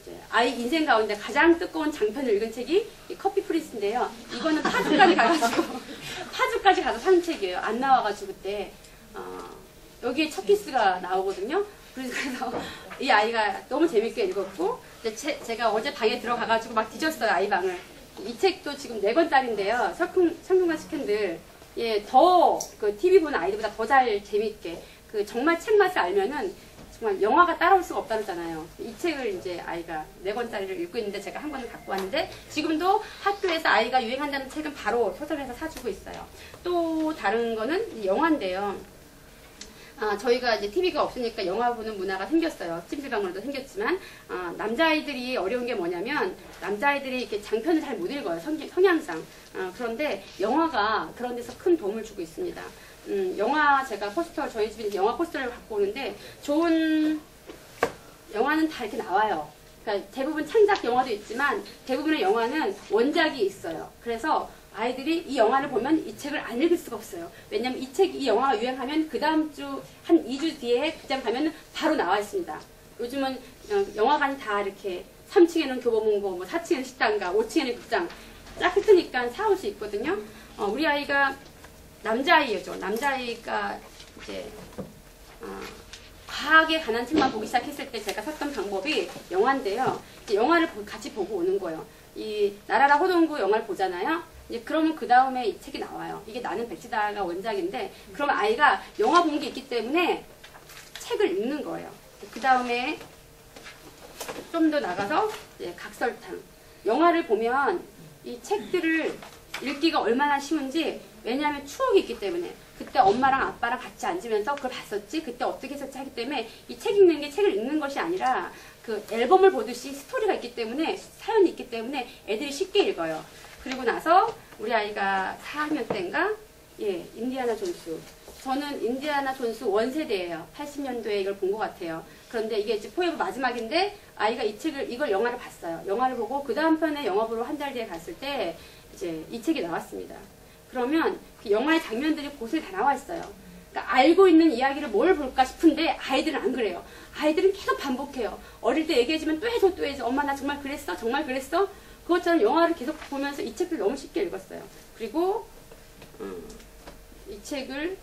이제 아이 인생 가운데 가장 뜨거운 장편을 읽은 책이 이 커피 프린스인데요. 이거는 파주까지 가서 산 책이에요. 안 나와가지고 그때 여기에 첫 키스가 나오거든요. 그래서 이 아이가 너무 재밌게 읽었고 제가 어제 방에 들어가가지고 막 뒤졌어요. 아이 방을. 이 책도 지금 4권짜리인데요. 성균관 스캔들 더 그 TV 보는 아이들보다 더 잘 재밌게 그 정말 책 맛을 알면은 정말 영화가 따라올 수가 없다잖아요. 이 책을 이제 아이가 4권짜리를 읽고 있는데 제가 한 권을 갖고 왔는데 지금도 학교에서 아이가 유행한다는 책은 바로 서점에서 사주고 있어요. 또 다른 거는 영화인데요. 저희가 이제 TV가 없으니까 영화 보는 문화가 생겼어요. 찜질방으로도 생겼지만, 남자아이들이 어려운 게 뭐냐면, 남자아이들이 이렇게 장편을 잘 못 읽어요. 성향상. 그런데 영화가 그런 데서 큰 도움을 주고 있습니다. 영화 제가 포스터, 저희 집에 영화 포스터를 갖고 오는데, 좋은 영화는 다 이렇게 나와요. 그러니까 대부분 창작 영화도 있지만, 대부분의 영화는 원작이 있어요. 그래서, 아이들이 이 영화를 보면 이 책을 안 읽을 수가 없어요. 왜냐면 이 영화가 유행하면 그 다음 주, 한 2주 뒤에 극장 가면 바로 나와 있습니다. 요즘은 영화관이 다 이렇게 3층에는 교보문고, 뭐 4층에는 식당가, 5층에는 극장 쫙 흩으니까 사올 수 있거든요. 우리 아이가 남자아이죠. 남자아이가 이제 과학에 관한 책만 보기 시작했을 때 제가 샀던 방법이 영화인데요. 영화를 같이 보고 오는 거예요. 이 나라라 호동구 영화를 보잖아요. 이제 그러면 그 다음에 이 책이 나와요. 이게 나는 백지다가 원작인데, 그러면 아이가 영화 본 게 있기 때문에 책을 읽는 거예요. 그 다음에 좀 더 나가서 이제 각설탕. 영화를 보면 이 책들을 읽기가 얼마나 쉬운지, 왜냐하면 추억이 있기 때문에. 그때 엄마랑 아빠랑 같이 앉으면서 그걸 봤었지, 그때 어떻게 했었지 하기 때문에 이 책 읽는 게 책을 읽는 것이 아니라 그 앨범을 보듯이 스토리가 있기 때문에, 사연이 있기 때문에 애들이 쉽게 읽어요. 그리고 나서 우리 아이가 4학년 때인가? 예, 인디아나 존스. 저는 인디아나 존스 원세대예요. 80년도에 이걸 본 것 같아요. 그런데 이게 이제 포에버 마지막인데 아이가 이걸 영화를 봤어요. 영화를 보고 그 다음 편에 영화 보러 한 달 뒤에 갔을 때 이제 이 책이 나왔습니다. 그러면 그 영화의 장면들이 곳에 다 나와 있어요. 그러니까 알고 있는 이야기를 뭘 볼까 싶은데 아이들은 안 그래요. 아이들은 계속 반복해요. 어릴 때 얘기해주면 또 해줘 또 해줘. 엄마 나 정말 그랬어? 정말 그랬어? 그것처럼 영화를 계속 보면서 이 책을 너무 쉽게 읽었어요. 그리고 이 책을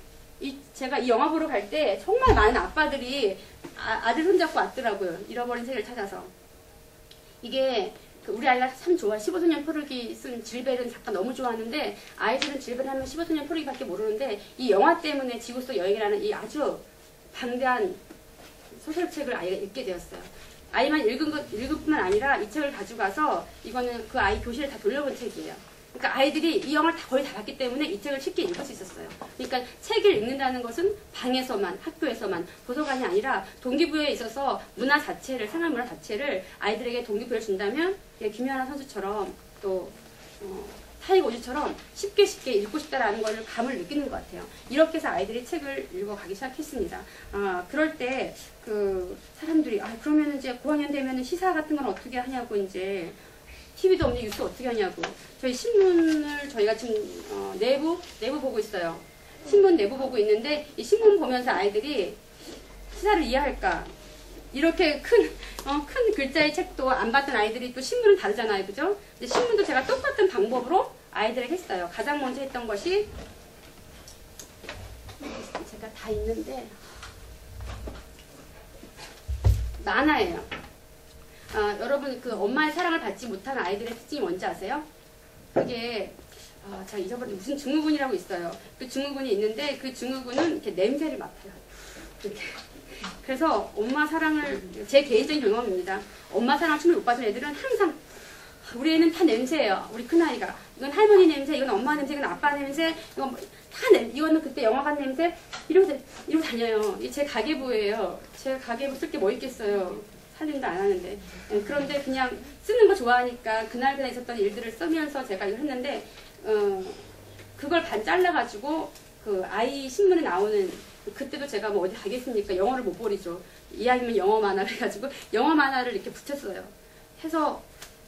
제가 이 영화 보러 갈 때 정말 많은 아빠들이 아들 손잡고 왔더라고요. 잃어버린 책을 찾아서. 이게 우리 아이가 참 좋아. 15소년 포르기 쓴 질벨은 작가 너무 좋아하는데, 아이들은 질벨 하면 15소년 포르기밖에 모르는데, 이 영화 때문에 지구 속 여행이라는 이 아주 방대한 소설책을 아이가 읽게 되었어요. 아이만 읽을 뿐만 아니라 이 책을 가져가서, 이거는 그 아이 교실에 다 돌려본 책이에요. 그러니까 아이들이 이 영화를 거의 다 봤기 때문에 이 책을 쉽게 읽을 수 있었어요. 그러니까 책을 읽는다는 것은 방에서만, 학교에서만, 도서관이 아니라 동기부여에 있어서 문화 자체를, 생활 문화 자체를 아이들에게 동기부여를 준다면, 김연아 선수처럼 또 타이거 우즈처럼 쉽게 읽고 싶다라는 걸 감을 느끼는 것 같아요. 이렇게 해서 아이들이 책을 읽어가기 시작했습니다. 그럴 때 그 사람들이 그러면 이제 고학년 되면 시사 같은 건 어떻게 하냐고, 이제 TV도 없는 뉴스 어떻게 하냐고. 저희 신문을 저희가 지금 내부 보고 있어요. 신문 내부 보고 있는데, 이 신문 보면서 아이들이 시사를 이해할까? 이렇게 큰 글자의 책도 안 봤던 아이들이 또 신문은 다르잖아요. 그죠? 근데 신문도 제가 똑같은 방법으로 아이들에게 했어요. 가장 먼저 했던 것이, 제가 다 있는데, 만화예요. 여러분, 그 엄마의 사랑을 받지 못하는 아이들의 특징이 뭔지 아세요? 그게, 제가 잊어버렸는데 무슨 증후군이라고 있어요. 그 증후군이 있는데, 그 증후군은 이렇게 냄새를 맡아요. 이렇게. 그래서 엄마 사랑을, 제 개인적인 경험입니다. 엄마 사랑을 충분히 못 받은 애들은 항상, 우리 애는 다 냄새예요. 우리 큰아이가. 이건 할머니 냄새, 이건 엄마 냄새, 이건 아빠 냄새, 이건 이거는 그때 영화관 냄새, 이러고 다녀요. 이게 제 가계부예요. 제 가계부 쓸 게 뭐 있겠어요. 살림도 안 하는데. 그런데 그냥 쓰는 거 좋아하니까 그날 있었던 일들을 쓰면서 제가 이걸 했는데, 그걸 반 잘라가지고 그 아이 신문에 나오는, 그때도 제가 뭐 어디 가겠습니까? 영어를 못 버리죠. 이 아이면 영어 만화를 해가지고 영어 만화를 이렇게 붙였어요. 해서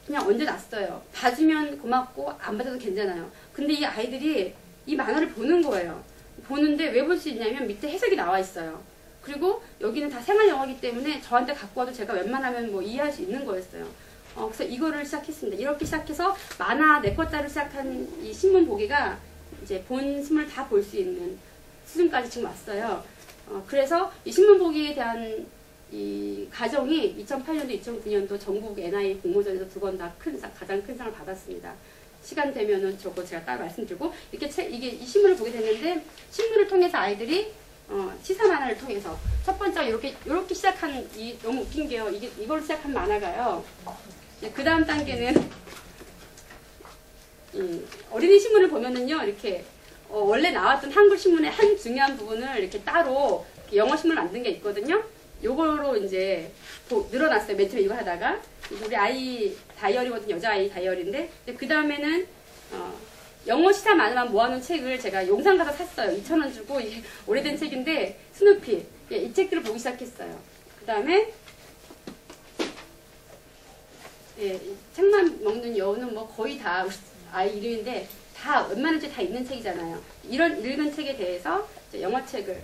그냥 얹어놨어요. 봐주면 고맙고 안 받아도 괜찮아요. 근데 이 아이들이 이 만화를 보는 거예요. 보는데 왜 볼 수 있냐면 밑에 해석이 나와 있어요. 그리고 여기는 다 생활 영어이기 때문에 저한테 갖고 와도 제가 웬만하면 뭐 이해할 수 있는 거였어요. 그래서 이거를 시작했습니다. 이렇게 시작해서 만화 내 것 따로 시작한 이 신문 보기가 이제 본심을 다 볼 수 있는 수준까지 지금 왔어요. 그래서 이 신문 보기에 대한 이 과정이 2008년도, 2009년도 전국 NI 공모전에서 2번 다 가장 큰 상을 받았습니다. 시간 되면은 저거 제가 따로 말씀드리고, 이게 이 신문을 보게 됐는데, 신문을 통해서 아이들이 시사 만화를 통해서 첫 번째 이렇게 시작한, 너무 웃긴 게요. 이걸 시작한 만화가요. 그 다음 단계는 어린이 신문을 보면은요, 이렇게 원래 나왔던 한글 신문의 한 중요한 부분을 이렇게 따로 영어 신문을 만든 게 있거든요. 요거로 이제 늘어났어요. 맨 처음에 이거 하다가. 우리 아이 다이어리거든요. 여자아이 다이어리인데. 그 다음에는 영어 시사 만화만 모아놓은 책을 제가 용산 가서 샀어요. 2,000원 주고. 이게 오래된 책인데, 스누피. 이 책들을 보기 시작했어요. 그 다음에 책만 먹는 여우는 뭐 거의 다 아이 이름인데, 다 웬만한 책 다 있는 책이잖아요. 이런 읽은 책에 대해서 영어책을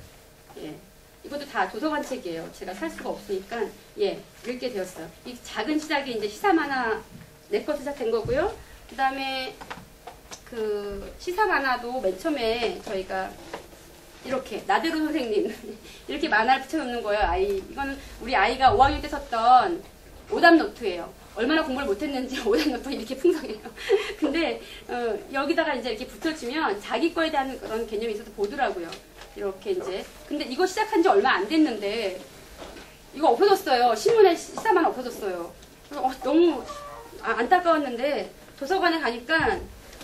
이것도 다 도서관 책이에요. 제가 살 수가 없으니까 읽게 되었어요. 이 작은 시작이 이제 시사 만화 내 거 시작된 거고요. 그 다음에 그 시사 만화도 맨 처음에 저희가 이렇게 나대로 선생님 이렇게 만화를 붙여놓는 거예요. 이거는 우리 아이가 5학년 때 썼던 오답 노트예요. 얼마나 공부를 못했는지 오답 노트 이렇게 풍성해요. 근데 여기다가 이제 이렇게 붙여주면 자기 거에 대한 그런 개념이 있어서 보더라고요. 이렇게 이제. 근데 이거 시작한 지 얼마 안 됐는데 이거 없어졌어요. 신문에 시사만 없어졌어요. 너무 안타까웠는데 도서관에 가니까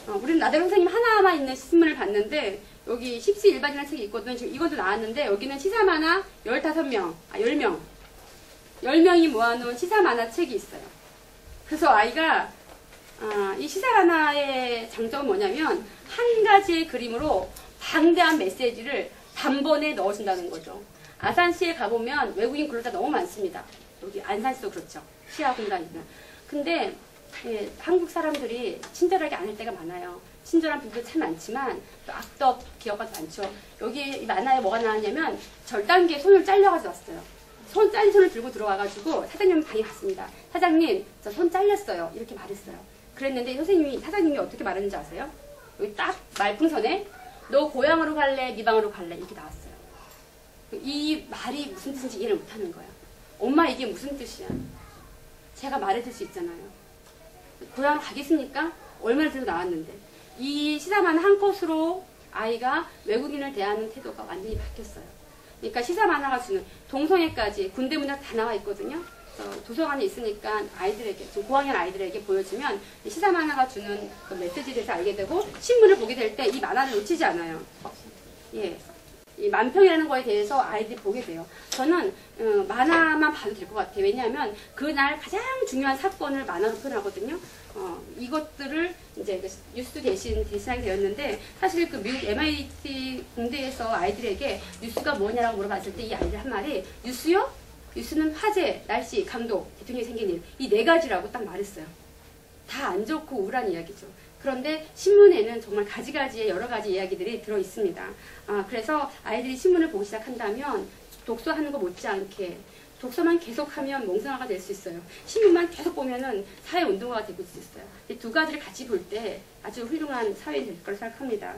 우리는 나대로 선생님 하나만 있는 신문을 봤는데 여기 십시 일반이라는 책이 있거든요. 지금 이것도 나왔는데 여기는 시사만화 15명, 10명. 10명이 모아놓은 시사만화 책이 있어요. 그래서 아이가 이 시사만화의 장점은 뭐냐면 한 가지의 그림으로 방대한 메시지를 단번에 넣어준다는 거죠. 아산시에 가보면 외국인 근로자 너무 많습니다. 여기 안산시도 그렇죠. 시야 공간이나. 근데 한국 사람들이 친절하게 안 할 때가 많아요. 친절한 분들 참 많지만 또 악덕 기업가 많죠. 여기 만화에 뭐가 나왔냐면 절단기에 손을 잘려가지고 왔어요. 잘린 손을 들고 들어와가지고 사장님 방에 갔습니다. 사장님 저 손 잘렸어요. 이렇게 말했어요. 그랬는데 사장님이 어떻게 말했는지 아세요? 여기 딱 말풍선에 너 고향으로 갈래? 네 방으로 갈래? 이렇게 나왔어요. 이 말이 무슨 뜻인지 이해를 못하는 거야. 엄마 이게 무슨 뜻이야? 제가 말해줄 수 있잖아요. 고향 가겠습니까? 얼마나 들고 나왔는데. 이 시사만 한 컷으로 아이가 외국인을 대하는 태도가 완전히 바뀌었어요. 그러니까 시사 만화가 주는 동성애까지 군대 문학 다 나와 있거든요. 도서관에 있으니까 아이들에게, 좀 고학년 아이들에게 보여주면 시사 만화가 주는 그 메시지에 대해서 알게 되고 신문을 보게 될 때 이 만화를 놓치지 않아요. 이 만평이라는 거에 대해서 아이들이 보게 돼요. 저는 만화만 봐도 될 것 같아요. 왜냐하면 그날 가장 중요한 사건을 만화로 표현하거든요. 이것들을 이제 뉴스 대신하게 되었는데 사실 그 미국 MIT 공대에서 아이들에게 뉴스가 뭐냐라고 물어봤을 때 이 아이들 한 말이 뉴스요? 뉴스는 화재, 날씨, 감독, 대통령이 생긴 일 이 4가지라고 딱 말했어요. 다 안 좋고 우울한 이야기죠. 그런데 신문에는 정말 가지가지의 여러 가지 이야기들이 들어 있습니다. 그래서 아이들이 신문을 보기 시작한다면 독서하는 거 못지않게 독서만 계속하면 몽상화가 될 수 있어요. 신문만 계속 보면은 사회운동가가 되고 있어요. 이 두 가지를 같이 볼 때 아주 훌륭한 사회인이 될 거라고 생각합니다.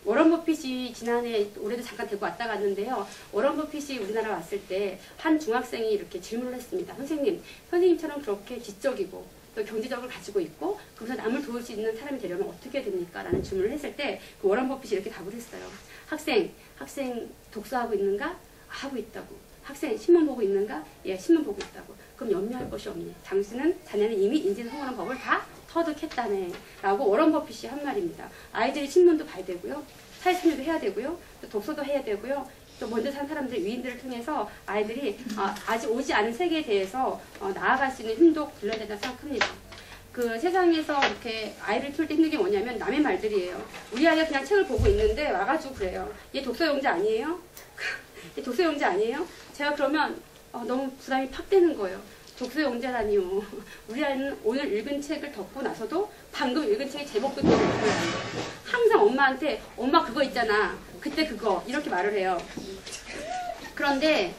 워런 버핏이 지난해 올해도 잠깐 데리고 왔다 갔는데요. 워런 버핏이 우리나라 왔을 때 한 중학생이 이렇게 질문을 했습니다. 선생님처럼 그렇게 지적이고 또 경제적으로 가지고 있고 그래서 남을 도울 수 있는 사람이 되려면 어떻게 됩니까? 라는 질문을 했을 때 그 워런 버핏이 이렇게 답을 했어요. 학생 독서하고 있는가? 하고 있다고. 학생 신문 보고 있는가? 예, 신문 보고 있다고. 그럼 염려할 것이 없니? 자네는 이미 인지성공하는 법을 다 터득했다네. 라고 워런 버핏이 한 말입니다. 아이들이 신문도 봐야 되고요. 사회참여도 해야 되고요. 또 독서도 해야 되고요. 또 먼저 산 사람들, 위인들을 통해서 아이들이 아직 오지 않은 세계에 대해서 나아갈 수 있는 힘도 길러야 된다고 생각합니다. 그 세상에서 이렇게 아이를 키울 때 힘든 게 뭐냐면 남의 말들이에요. 우리 아이가 그냥 책을 보고 있는데 와가지고 그래요. 얘 독서용자 아니에요? 얘 독서용자 아니에요? 제가 그러면 너무 부담이 팍 되는 거예요. 독서용자라니요. 우리 아이는 오늘 읽은 책을 덮고 나서도 방금 읽은 책의 제목도 기억을 못해요. 항상 엄마한테 엄마 그거 있잖아. 그때 그거 이렇게 말을 해요. 그런데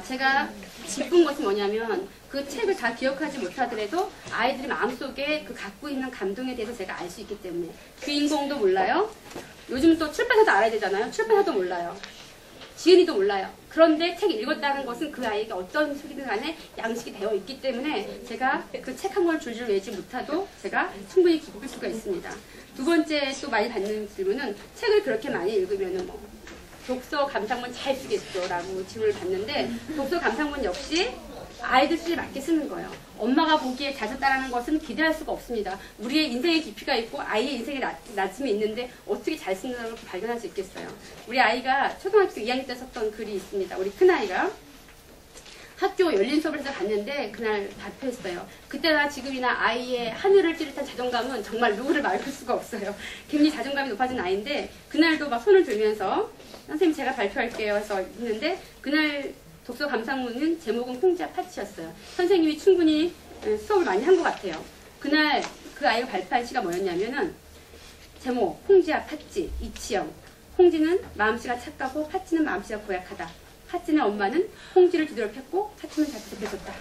제가 기쁜 것이 뭐냐면 그 책을 다 기억하지 못하더라도 아이들이 마음속에 그 갖고 있는 감동에 대해서 제가 알 수 있기 때문에 주인공도 몰라요. 요즘 또 출판사도 알아야 되잖아요. 출판사도 몰라요. 지은이도 몰라요. 그런데 책을 읽었다는 것은 그 아이가 어떤 소리든 간에 양식이 되어 있기 때문에 제가 그 책 한 권을 줄줄 외지 못하도 제가 충분히 기쁠 수가 있습니다. 두 번째 또 많이 받는 질문은 책을 그렇게 많이 읽으면은 뭐 독서 감상문 잘 쓰겠죠? 라고 질문을 받는데 독서 감상문 역시 아이들 수에 맞게 쓰는 거예요. 엄마가 보기에 잘 썼다는 것은 기대할 수가 없습니다. 우리의 인생의 깊이가 있고 아이의 인생의 낮음이 있는데 어떻게 잘 쓰는다고 발견할 수 있겠어요. 우리 아이가 초등학교 2학년 때 썼던 글이 있습니다. 우리 큰아이가 학교 열린 수업을 해서 갔는데 그날 발표했어요. 그때나 지금이나 아이의 하늘을 찌릿한 자존감은 정말 누구를 말할 수가 없어요. 굉장히 자존감이 높아진 아이인데 그날도 막 손을 들면서 선생님 제가 발표할게요 해서 했는데 그날 독서 감상문은 제목은 콩지와 파치였어요. 선생님이 충분히 수업을 많이 한 것 같아요. 그날 그 아이가 발표한 시가 뭐였냐면은 제목 홍지와 팥쥐 이치영. 홍지는 마음씨가 착하고 팥쥐는 마음씨가 고약하다. 팥쥐네 엄마는 홍지를 뒤로 폈고 팥쥐는 잘 부족해줬다.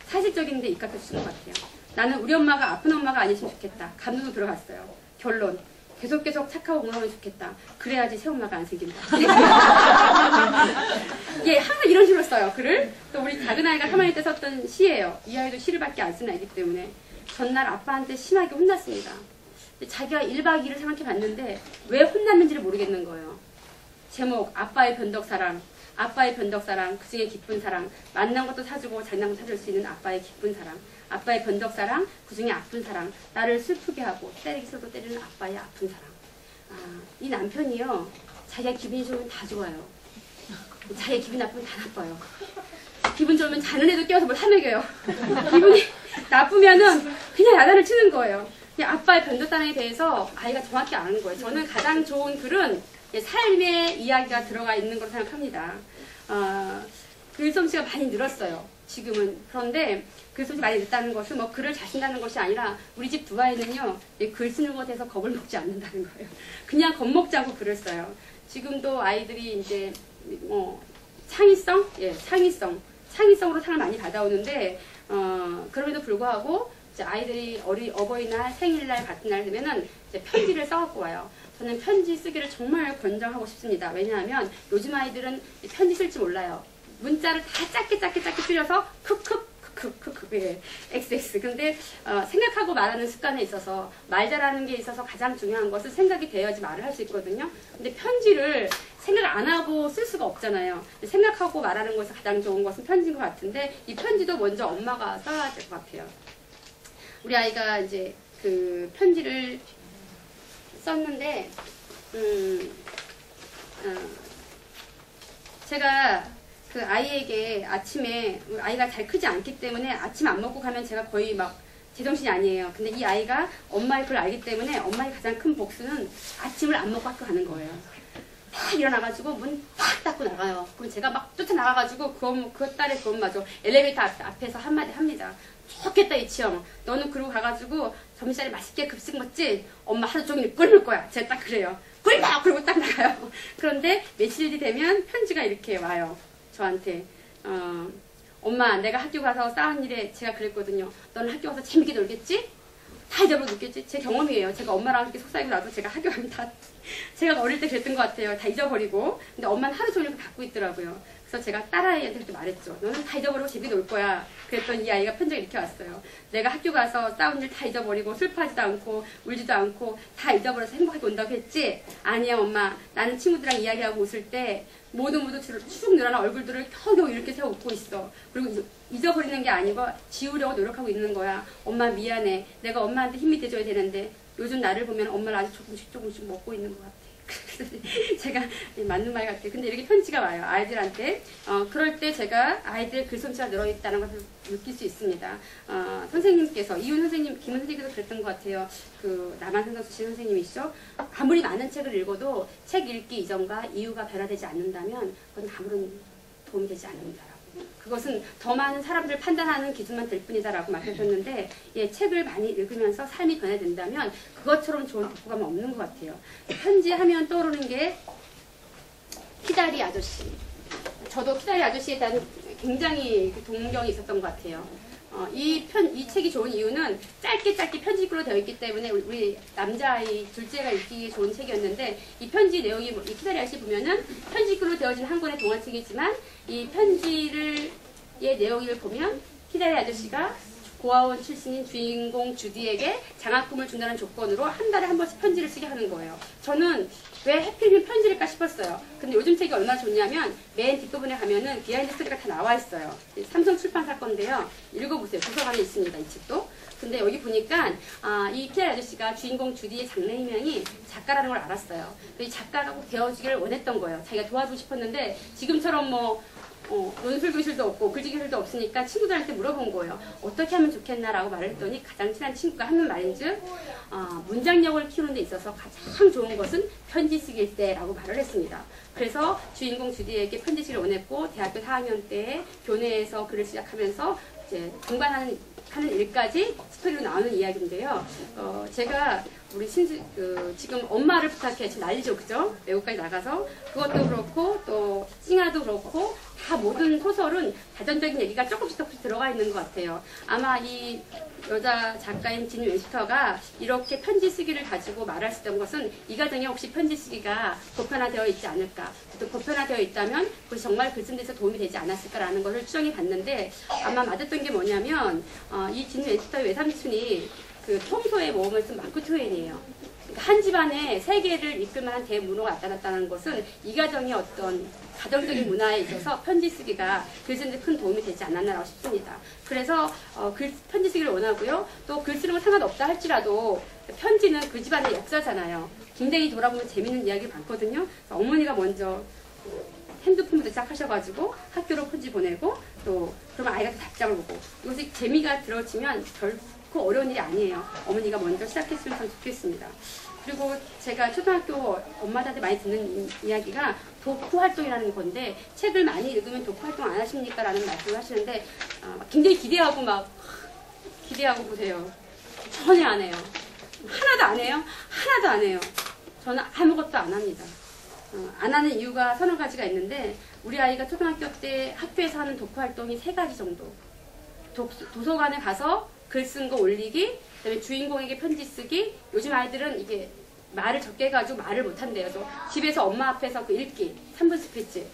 사실적인데 입각해 주신 것 같아요. 나는 우리 엄마가 아픈 엄마가 아니시면 좋겠다. 감동도 들어갔어요. 결론. 계속 착하고 공감하면 좋겠다. 그래야지 새엄마가 안 생긴다. 예, 항상 이런 식으로 써요, 글을. 또 우리 작은 아이가 3학년 때 썼던 시예요. 이 아이도 시를 밖에 안 쓰는 아이기 때문에. 전날 아빠한테 심하게 혼났습니다. 자기가 1박 2일을 생각해 봤는데 왜 혼났는지를 모르겠는 거예요. 제목 아빠의 변덕사랑. 아빠의 변덕사랑, 그 중에 기쁜 사랑. 만난 것도 사주고 장난 것도 사줄 수 있는 아빠의 기쁜 사랑. 아빠의 변덕사랑, 그 중에 아픈 사랑. 나를 슬프게 하고 때리기 싫어도 때리는 아빠의 아픈 사랑. 이 남편이요, 자기가 기분이 좋으면 다 좋아요. 자기가 기분 나쁘면 다 나빠요. 기분 좋으면 자는 애도 깨워서 뭘 사먹여요. 기분이 나쁘면은 그냥 야단을 치는 거예요. 아빠의 변덕사랑에 대해서 아이가 정확히 아는 거예요. 저는 가장 좋은 글은 삶의 이야기가 들어가 있는 거로 생각합니다. 글솜씨가 많이 늘었어요. 지금은. 그런데 글솜씨 많이 늘었다는 것은 뭐 글을 잘 쓴다는 것이 아니라 우리 집 두 아이는요, 글 쓰는 것에 대해서 겁을 먹지 않는다는 거예요. 그냥 겁먹지 않고 글을 써요. 지금도 아이들이 이제 창의성? 예, 창의성으로 상을 많이 받아오는데 그럼에도 불구하고 이제 아이들이 어버이날, 생일날 같은 날 되면은 이제 편지를 써갖고 와요. 저는 편지 쓰기를 정말 권장하고 싶습니다. 왜냐하면 요즘 아이들은 편지 쓸 줄 몰라요. 문자를 다 짧게 줄여서 크크크크크크 예, XX. 근데 생각하고 말하는 습관에 있어서 말 잘하는 게 있어서 가장 중요한 것은 생각이 되어야지 말을 할 수 있거든요. 근데 편지를 생각 안 하고 쓸 수가 없잖아요. 생각하고 말하는 것에서 가장 좋은 것은 편지인 것 같은데 이 편지도 먼저 엄마가 써야 될 것 같아요. 우리 아이가 이제 그 편지를 썼는데 제가 그 아이에게 아침에 아이가 잘 크지 않기 때문에 아침 안 먹고 가면 제가 거의 막 제정신이 아니에요. 근데 이 아이가 엄마의 그걸 알기 때문에 엄마의 가장 큰 복수는 아침을 안 먹고 학교 가는 거예요. 딱 일어나가지고 문 딱 닫고 나가요. 그럼 제가 막 쫓아나가가지고 그 딸의 그 엄마죠. 엘리베이터 앞에서 한마디 합니다. 좋겠다 이치영. 너는 그러고 가가지고 점심시간에 맛있게 급식 먹지? 엄마 하루 종일 굶을 거야. 제가 딱 그래요. 굶어! 그러고 딱 나가요. 그런데 며칠이 되면 편지가 이렇게 와요. 저한테. 엄마 내가 학교 가서 싸운 일에 제가 그랬거든요. 너는 학교 가서 재밌게 놀겠지? 다 잊어버렸겠지? 제 경험이에요. 제가 엄마랑 함께 속삭이고 나도 제가 학교 가면 다 제가 어릴 때 그랬던 것 같아요. 다 잊어버리고. 근데 엄마는 하루 종일 갖고 있더라고요. 그래서 제가 딸아이한테 그렇게 말했죠. 너는 다 잊어버리고 재밌게 놀 거야. 그랬더니 이 아이가 편지가 이렇게 왔어요. 내가 학교 가서 싸운 일 다 잊어버리고 슬퍼하지도 않고 울지도 않고 다 잊어버려서 행복하게 온다고 했지? 아니야 엄마. 나는 친구들이랑 이야기하고 웃을 때 모두 축 늘어난 얼굴들을 겨우겨우 이렇게 세워 웃고 있어. 그리고 잊어버리는 게 아니고 지우려고 노력하고 있는 거야. 엄마 미안해. 내가 엄마한테 힘이 돼줘야 되는데 요즘 나를 보면 엄마를 아주 조금씩 먹고 있는 것 같아. 제가 맞는 말 같아요. 근데 이렇게 편지가 와요. 아이들한테. 그럴 때 제가 아이들 글솜씨가 늘어있다는 것을 느낄 수 있습니다. 선생님께서, 이훈 선생님, 김훈 선생님께서 그랬던 것 같아요. 그 남한산성수씨 선생님이시죠. 아무리 많은 책을 읽어도 책 읽기 이전과 이유가 변화되지 않는다면 그건 아무런 도움이 되지 않는다라고. 그것은 더 많은 사람들을 판단하는 기준만 될 뿐이다라고 말하셨는데, 예, 책을 많이 읽으면서 삶이 변화된다면 그것처럼 좋은 독후감은 없는 것 같아요. 편지하면 떠오르는 게 키다리 아저씨. 저도 키다리 아저씨에 대한 굉장히 동경이 있었던 것 같아요. 이 책이 좋은 이유는 짧게 편지글로 되어 있기 때문에 우리 남자아이 둘째가 읽기에 좋은 책이었는데, 이 편지 내용이 이 키다리 아저씨 보면은 편지글로 되어진 한 권의 동화책이지만 이 편지의 내용을 보면 키다리 아저씨가 고아원 출신인 주인공 주디에게 장학금을 준다는 조건으로 한 달에 한 번씩 편지를 쓰게 하는 거예요. 저는 왜 하필이면 편지일까 싶었어요. 근데 요즘 책이 얼마나 좋냐면 맨 뒷부분에 가면은 비하인드 스토리가 다 나와 있어요. 삼성 출판사 건데요. 읽어보세요. 도서관에 있습니다. 이 책도. 근데 여기 보니까 이 피엘 아저씨가 주인공 주디의 장래희망이 작가라는 걸 알았어요. 이 작가라고 되어주기를 원했던 거예요. 자기가 도와주고 싶었는데 지금처럼 논술 교실도 없고 글짓기 교실도 없으니까 친구들한테 물어본 거예요. 어떻게 하면 좋겠나라고 말을 했더니 가장 친한 친구가 하는 말인즉 문장력을 키우는 데 있어서 가장 좋은 것은 편지 쓰기일 때라고 말을 했습니다. 그래서 주인공 주디에게 편지 쓰기를 원했고 대학교 4학년 때 교내에서 글을 시작하면서 이제 등반하는 하는 일까지 스토리로 나오는 이야기인데요. 제가 우리 지금 엄마를 부탁해 지금 난리죠, 그죠? 외국까지 나가서 그것도 그렇고 또 찡아도 그렇고 다 모든 소설은 자전적인 얘기가 조금씩 들어가 있는 것 같아요. 아마 이 여자 작가인 진 웨스터가 이렇게 편지 쓰기를 가지고 말할 수 있던 것은 이 가정에 혹시 편지 쓰기가 보편화되어 있지 않을까, 또 보편화되어 있다면 그것이 정말 글 쓰는 데서 도움이 되지 않았을까라는 것을 추정해 봤는데 아마 맞았던 게 뭐냐면 이 진 웨스터의 외삼촌이 그 평소에 모험을 쓴 마크 트웨인이에요. 그러니까 한 집안에 세계를 이끌 만한 대문호가 나타났다는 것은 이 가정의 어떤 가정적인 문화에 있어서 편지 쓰기가 글 쓰는 데 큰 도움이 되지 않았나라고 싶습니다. 그래서 편지 쓰기를 원하고요. 또 글 쓰는 건 상관없다 할지라도 편지는 그 집안의 역사잖아요. 굉장히 돌아보면 재밌는 이야기 많거든요. 어머니가 먼저 핸드폰부터 시작하셔가지고 학교로 편지 보내고 또 그러면 아이가 또 답장을 오고 이것이 재미가 들어치면 결코 어려운 일이 아니에요. 어머니가 먼저 시작했으면 참 좋겠습니다. 그리고 제가 초등학교 엄마들한테 많이 듣는 이야기가 독후 활동이라는 건데 책을 많이 읽으면 독후 활동 안 하십니까? 라는 말씀을 하시는데 굉장히 기대하고 보세요. 전혀 안 해요. 하나도 안 해요. 하나도 안 해요. 저는 아무것도 안 합니다. 안 하는 이유가 서너 가지가 있는데 우리 아이가 초등학교 때 학교에서 하는 독후 활동이 3가지 정도. 도서관에 가서 글 쓴 거 올리기, 그다음에 주인공에게 편지 쓰기. 요즘 아이들은 이게 말을 적게 해가지고 말을 못한대요. 그래서 집에서 엄마 앞에서 그 읽기, 3분 스피치.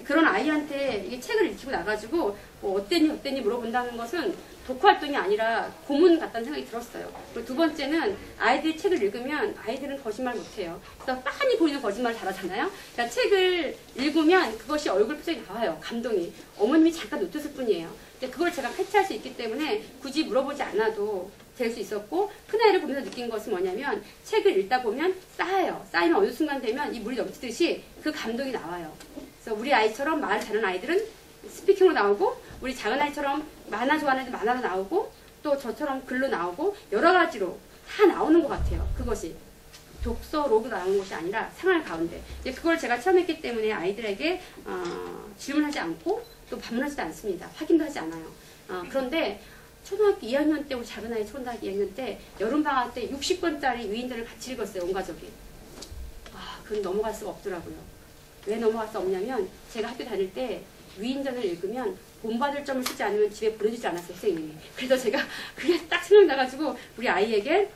그런 아이한테 이게 책을 읽히고 나가지고 뭐 어땠니 물어본다는 것은 독후 활동이 아니라 고문 같다는 생각이 들었어요. 그리고 두 번째는 아이들이 책을 읽으면 아이들은 거짓말 못해요. 그래서 빤히 보이는 거짓말을 잘하잖아요. 그러니까 책을 읽으면 그것이 얼굴 표정이 나와요. 감동이. 어머님이 잠깐 놓쳤을 뿐이에요. 근데 그걸 제가 캐치할 수 있기 때문에 굳이 물어보지 않아도 될 수 있었고 큰아이를 보면서 느낀 것은 뭐냐면 책을 읽다 보면 쌓여요. 쌓이면 어느 순간 되면 이 물이 넘치듯이 그 감동이 나와요. 그래서 우리 아이처럼 말을 잘하는 아이들은 스피킹으로 나오고 우리 작은 아이처럼 만화 좋아하는 애들 만화로 나오고 또 저처럼 글로 나오고 여러 가지로 다 나오는 것 같아요. 그것이 독서로도 나오는 것이 아니라 생활 가운데 이제 그걸 제가 체험했기 때문에 아이들에게 질문하지 않고 또 반문하지도 않습니다. 확인도 하지 않아요. 그런데 초등학교 2학년 때 우리 작은 아이 초등학교 2학년 때 여름방학 때 60권짜리 위인전을 같이 읽었어요. 온 가족이. 그건 넘어갈 수가 없더라고요. 왜 넘어갈 수 없냐면 제가 학교 다닐 때 위인전을 읽으면 본받을 점을 쓰지 않으면 집에 보내주지 않았어요. 선생님이. 그래서 제가 그게 딱 생각나가지고 우리 아이에게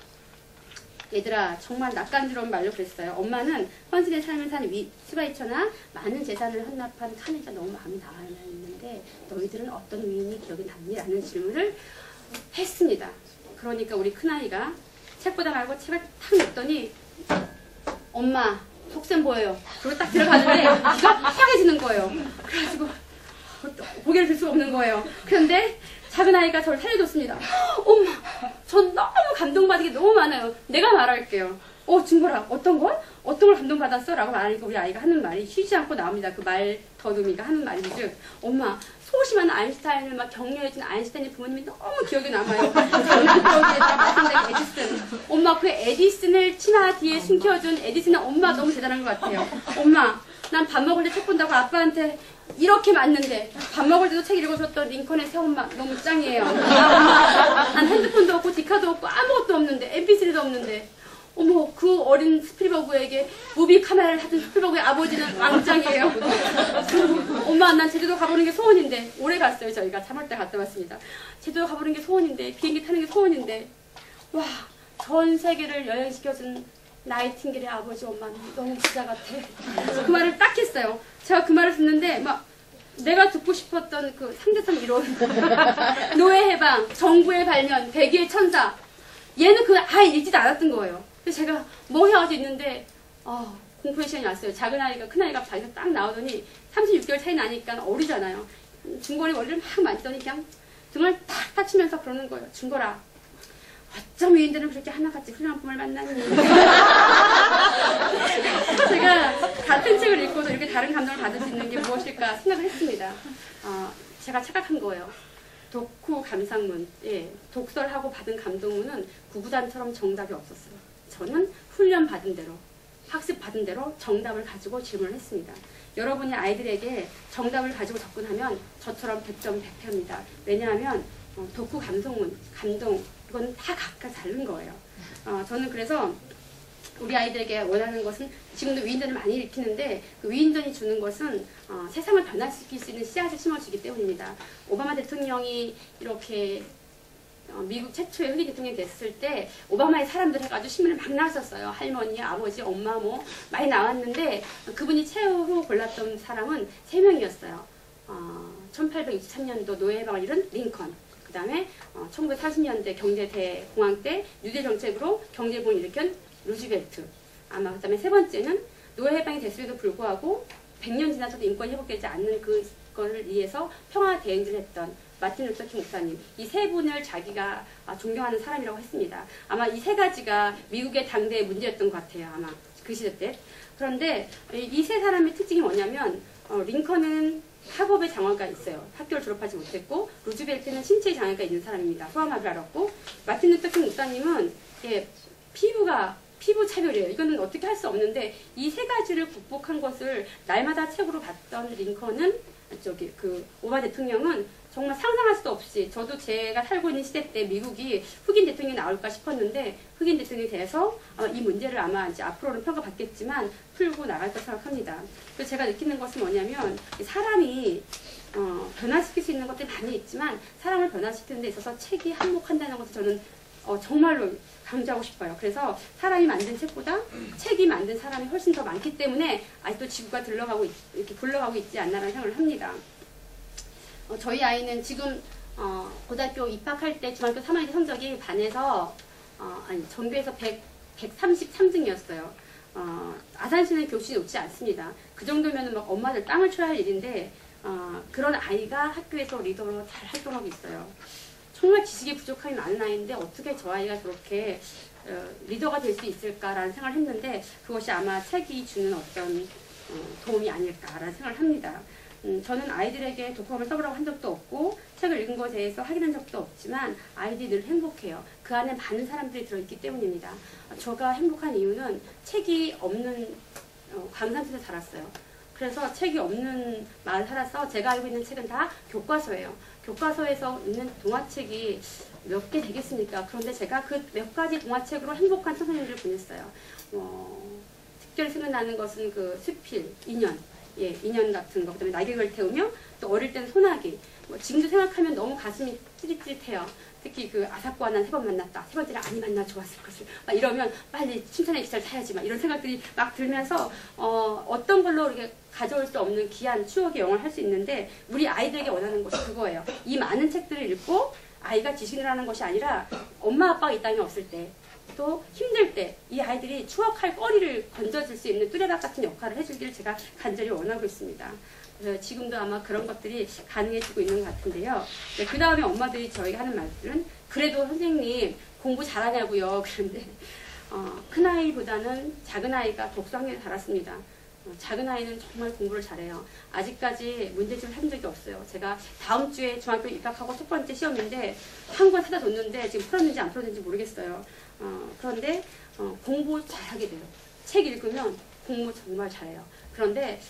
얘들아 정말 낯간지러운 말로 그랬어요. 엄마는 헌신의 삶을 산 스바이처나 많은 재산을 헌납한 카네가 너무 마음이 나왔는데 너희들은 어떤 위인이 기억이 남니? 라는 질문을 했습니다. 그러니까 우리 큰아이가 책보다 말고 책을 탁 냈더니 엄마 속셈 보여요. 그리고 딱 들어가는데 귀가 하얘지는 거예요. 그래가지고 고개를 들 수가 없는 거예요. 그런데 작은 아이가 저를 살려줬습니다. 엄마, 전 너무 감동받은 게 너무 많아요. 내가 말할게요. 증거라. 어떤 걸? 어떤 걸 감동받았어? 라고 말하니까 우리 아이가 하는 말이 쉬지 않고 나옵니다. 그 말 더듬이가 하는 말이 즉 엄마, 소심한 아인슈타인을 막 격려해준 아인슈타인의 부모님이 너무 기억에 남아요. 저기에다 말씀드린 에디슨. 엄마, 그 에디슨을 치마 뒤에 숨겨준 에디슨의 엄마 너무 대단한 것 같아요. 엄마, 난 밥 먹을 때 책 본다고 아빠한테 이렇게 맞는데 밥 먹을 때도 책 읽어줬던 링컨의 새엄마 너무 짱이에요. 난 핸드폰도 없고 디카도 없고 아무것도 없는데 mp3도 없는데 어머 그 어린 스필버그에게 무비 카메라를 사준 스필버그의 아버지는 왕짱이에요. 엄마 난 제주도 가보는 게 소원인데 올해 갔어요. 저희가 3월달 갔다 왔습니다. 제주도 가보는 게 소원인데 비행기 타는 게 소원인데 와 전 세계를 여행시켜준 나이팅게일의 아버지 엄마는 너무 부자 같아. 그 말을 딱 했어요. 제가 그 말을 듣는데 막 내가 듣고 싶었던 그 상대성 이론 노예 해방, 정부의 발면, 백의의 천사 얘는 그걸 아예 읽지도 않았던 거예요. 그래서 제가 뭐 해가지고 있는데 공포의 시간이 왔어요. 작은 아이가 큰 아이가 자기가 딱 나오더니 36개월 차이 나니까 어리잖아요. 중거리 머리를 막 만지더니 그냥 등을 탁탁 치면서 그러는 거예요. 중거라. 어쩜 위인들은 그렇게 하나같이 훌륭한 품을 만났니? 제가 같은 책을 읽고도 이렇게 다른 감동을 받을 수 있는 게 무엇일까 생각을 했습니다. 제가 착각한 거예요. 독후 감상문, 독서를 하고 받은 감동문은 구구단처럼 정답이 없었어요. 저는 훈련 받은 대로, 학습 받은 대로 정답을 가지고 질문을 했습니다. 여러분이 아이들에게 정답을 가지고 접근하면 저처럼 100점 100패입니다. 왜냐하면 덕후 감성문, 감동, 이건 다 각각 다른 거예요. 저는 그래서 우리 아이들에게 원하는 것은 지금도 위인전을 많이 일으키는데 그 위인전이 주는 것은 세상을 변화시킬 수 있는 씨앗을 심어주기 때문입니다. 오바마 대통령이 이렇게 미국 최초의 흑인 대통령이 됐을 때 오바마의 사람들 해가지고 신문에 막 나왔었어요. 할머니, 아버지, 엄마 뭐 많이 나왔는데 그분이 최후로 골랐던 사람은 3명이었어요. 1863년도 노예해방을 이룬 링컨, 그 다음에 1940년대 경제 대공황 때 뉴딜 정책으로 경제보복을 일으킨 루즈벨트, 아마 그 다음에 3번째는 노예해방이 됐음에도 불구하고 100년 지나서도 인권이 회복되지 않는 그거를 위해서 평화대행진을 했던 마틴 루터 킹 목사님, 이 3분을 자기가 존경하는 사람이라고 했습니다. 아마 이 3가지가 미국의 당대의 문제였던 것 같아요. 아마 그 시대 때. 그런데 이 3사람의 특징이 뭐냐면 링컨은 학업의 장애가 있어요. 학교를 졸업하지 못했고, 루즈벨트는 신체의 장애가 있는 사람입니다. 소아마비를 앓았고, 마틴 루터 킹 목사님은 피부 차별이에요. 이거는 어떻게 할 수 없는데 이 3가지를 극복한 것을 날마다 책으로 봤던 링컨은 오바마 대통령은 정말 상상할 수도 없이, 저도 제가 살고 있는 시대 때 미국이 흑인 대통령이 나올까 싶었는데 흑인 대통령이 돼서 이 문제를 아마 이제 앞으로는 평가받겠지만 풀고 나갈 거 생각합니다. 그래서 제가 느끼는 것은 뭐냐면 사람이 변화시킬 수 있는 것들이 많이 있지만 사람을 변화시키는 데 있어서 책이 한몫한다는 것을 저는 정말로 강조하고 싶어요. 그래서 사람이 만든 책보다 책이 만든 사람이 훨씬 더 많기 때문에 아직도 지구가 이렇게 굴러가고 있지 않나라는 생각을 합니다. 저희 아이는 지금 고등학교 입학할 때 중학교 3학년 성적이 반에서 전교에서 133등이었어요. 아산시는 교실이 높지 않습니다. 그 정도면 막 엄마들 땅을 쳐야 할 일인데 그런 아이가 학교에서 리더로 잘 활동하고 있어요. 정말 지식이 부족함이 많은 아이인데 어떻게 저 아이가 그렇게 리더가 될 수 있을까라는 생각을 했는데 그것이 아마 책이 주는 어떤 도움이 아닐까라는 생각을 합니다. 저는 아이들에게 독후감을 써보라고 한 적도 없고 책을 읽은 것에 대해서 확인한 적도 없지만 아이들이 늘 행복해요. 그 안에 많은 사람들이 들어있기 때문입니다. 제가 행복한 이유는 책이 없는 광산에서 자랐어요. 그래서 책이 없는 마을 살아서 제가 알고 있는 책은 다 교과서예요. 교과서에서 있는 동화책이 몇 개 되겠습니까? 그런데 제가 그 몇 가지 동화책으로 행복한 청소년들을 보냈어요. 특별히 생각나는 것은 그 수필, 인연, 인연 같은 거, 그 다음에 낙엽을 태우며, 또 어릴 때는 소나기. 지금도 생각하면 너무 가슴이 찌릿찌릿해요. 특히 그 아사코와 난 3번 만났다. 3번째는 아니 만나 좋았을 것을. 막 이러면 빨리 칭찬의 기차를 타야지. 막 이런 생각들이 막 들면서 어떤 걸로 이렇게 가져올 수 없는 귀한 추억의 영화를 할 수 있는데 우리 아이들에게 원하는 것이 그거예요. 이 많은 책들을 읽고 아이가 지식을 하는 것이 아니라 엄마 아빠가 이 땅에 없을 때 또 힘들 때 이 아이들이 추억할 거리를 건져줄 수 있는 뚜레박 같은 역할을 해주기를 제가 간절히 원하고 있습니다. 그래서 지금도 아마 그런 것들이 가능해지고 있는 것 같은데요. 그 다음에 엄마들이 저에게 하는 말들은 그래도 선생님 공부 잘하냐고요. 그런데 큰아이보다는 작은아이가 독서 학년에 달았습니다. 작은아이는 정말 공부를 잘해요. 아직까지 문제집을 한 적이 없어요. 제가 다음 주에 중학교 입학하고 첫 번째 시험인데 한 권 사다 뒀는데 지금 풀었는지 안 풀었는지 모르겠어요. 그런데 공부 잘하게 돼요. 책 읽으면 공부 정말 잘해요. 그런데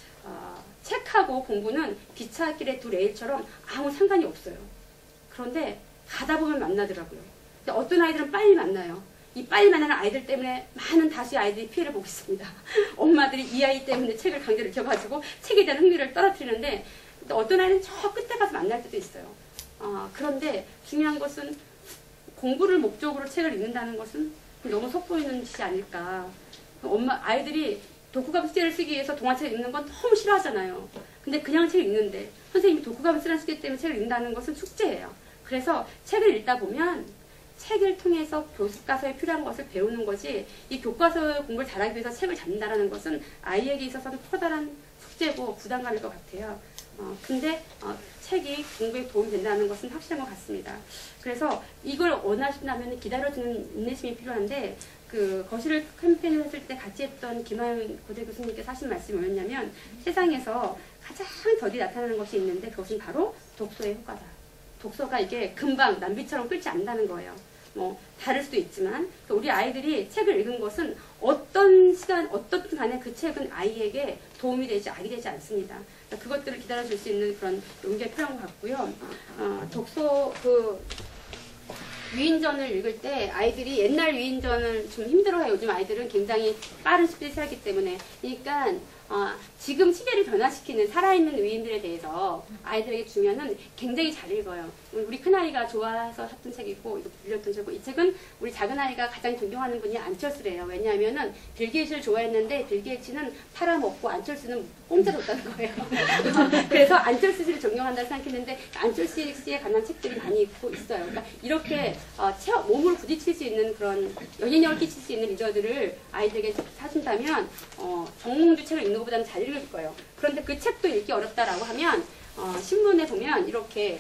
책하고 공부는 기찻길의 두 레일처럼 아무 상관이 없어요. 그런데 가다 보면 만나더라고요. 근데 어떤 아이들은 빨리 만나요. 이 빨리 만나는 아이들 때문에 많은 다수의 아이들이 피해를 보고 있습니다. 엄마들이 이 아이 때문에 책을 강제로 읽혀가지고 책에 대한 흥미를 떨어뜨리는데 어떤 아이는 저 끝에 가서 만날 때도 있어요. 그런데 중요한 것은 공부를 목적으로 책을 읽는다는 것은 너무 속보이는 짓이 아닐까. 아이들이 독후감 숙제를 쓰기 위해서 동화책을 읽는 건 너무 싫어하잖아요. 근데 그냥 책을 읽는데 선생님이 독후감 쓰라는 숙제 때문에 책을 읽는다는 것은 숙제예요. 그래서 책을 읽다 보면 책을 통해서 교과서에 필요한 것을 배우는 것이 이 교과서 공부를 잘하기 위해서 책을 잡는다는 것은 아이에게 있어서는 커다란 숙제고 부담감일 것 같아요. 근데 책이 공부에 도움이 된다는 것은 확실한 것 같습니다. 그래서 이걸 원하신다면 기다려주는 인내심이 필요한데 그 거실 캠페인을 했을 때 같이 했던 김하영 고대 교수님께서 하신 말씀이 뭐였냐면 세상에서 가장 더디 나타나는 것이 있는데 그것은 바로 독서의 효과다. 독서가 이게 금방 남비처럼 끓지 않는다는 거예요. 뭐 다를 수도 있지만 우리 아이들이 책을 읽은 것은 어떤 시간 어떻든 간에 그 책은 아이에게 도움이 되지 악이 되지 않습니다. 그것들을 기다려줄 수 있는 그런 용기가 필요한 것 같고요. 독서 위인전을 읽을 때 아이들이 옛날 위인전을 좀 힘들어해요. 요즘 아이들은 굉장히 빠른 스피드를 하기 때문에. 그러니까 지금 시대를 변화시키는 살아있는 위인들에 대해서 아이들에게 주면은 굉장히 잘 읽어요. 우리 큰아이가 좋아해서 샀던 책이고 이거 빌렸던 책이고 이 책은 우리 작은아이가 가장 존경하는 분이 안철수래요. 왜냐하면은 빌 게이츠를 좋아했는데 빌 게이츠는 팔아먹고 안철수는 공짜로 줬다는 거예요. 그래서 안철수 씨를 존경한다고 생각했는데 안철수 씨에 관한 책들이 많이 있고 있어요. 그러니까 이렇게 몸을 부딪힐 수 있는 그런 영향력을 끼칠 수 있는 리더들을 아이들에게 사준다면 정몽주 책을 읽는 것보다는 잘 읽을 거예요. 그런데 그 책도 읽기 어렵다라고 하면 신문에 보면 이렇게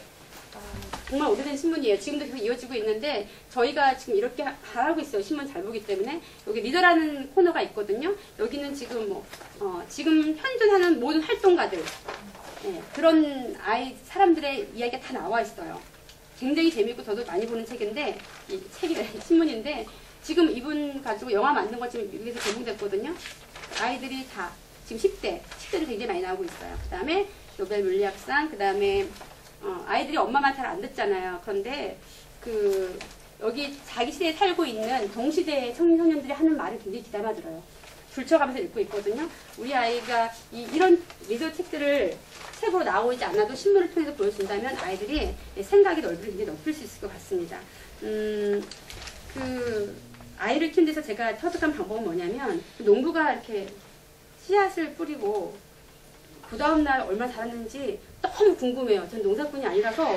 정말 오래된 신문이에요. 지금도 계속 이어지고 있는데 저희가 지금 이렇게 하고 있어요. 신문 잘 보기 때문에. 여기 리더라는 코너가 있거든요. 여기는 지금 지금 현존하는 모든 활동가들 그런 사람들의 이야기가 다 나와 있어요. 굉장히 재밌고 저도 많이 보는 책인데 이 책이 신문인데 지금 이분 가지고 영화 만든 것 지금 미국에서 개봉됐거든요. 아이들이 다 지금 10대도 굉장히 많이 나오고 있어요. 그 다음에 노벨 물리학상, 그 다음에 아이들이 엄마 말 잘 안 듣잖아요. 그런데 여기 자기 시대에 살고 있는 동시대의 청소년들이 하는 말을 굉장히 귀담아 들어요. 줄쳐가면서 읽고 있거든요. 우리 아이가 이런 리더 책들을 책으로 나오지 않아도 신문을 통해서 보여준다면 아이들이 생각의 넓이를 굉장히 넓힐 수 있을 것 같습니다. 아이를 키우는 데서 제가 터득한 방법은 뭐냐면 농부가 이렇게 씨앗을 뿌리고 그 다음날 얼마나 자랐는지 너무 궁금해요. 전 농사꾼이 아니라서.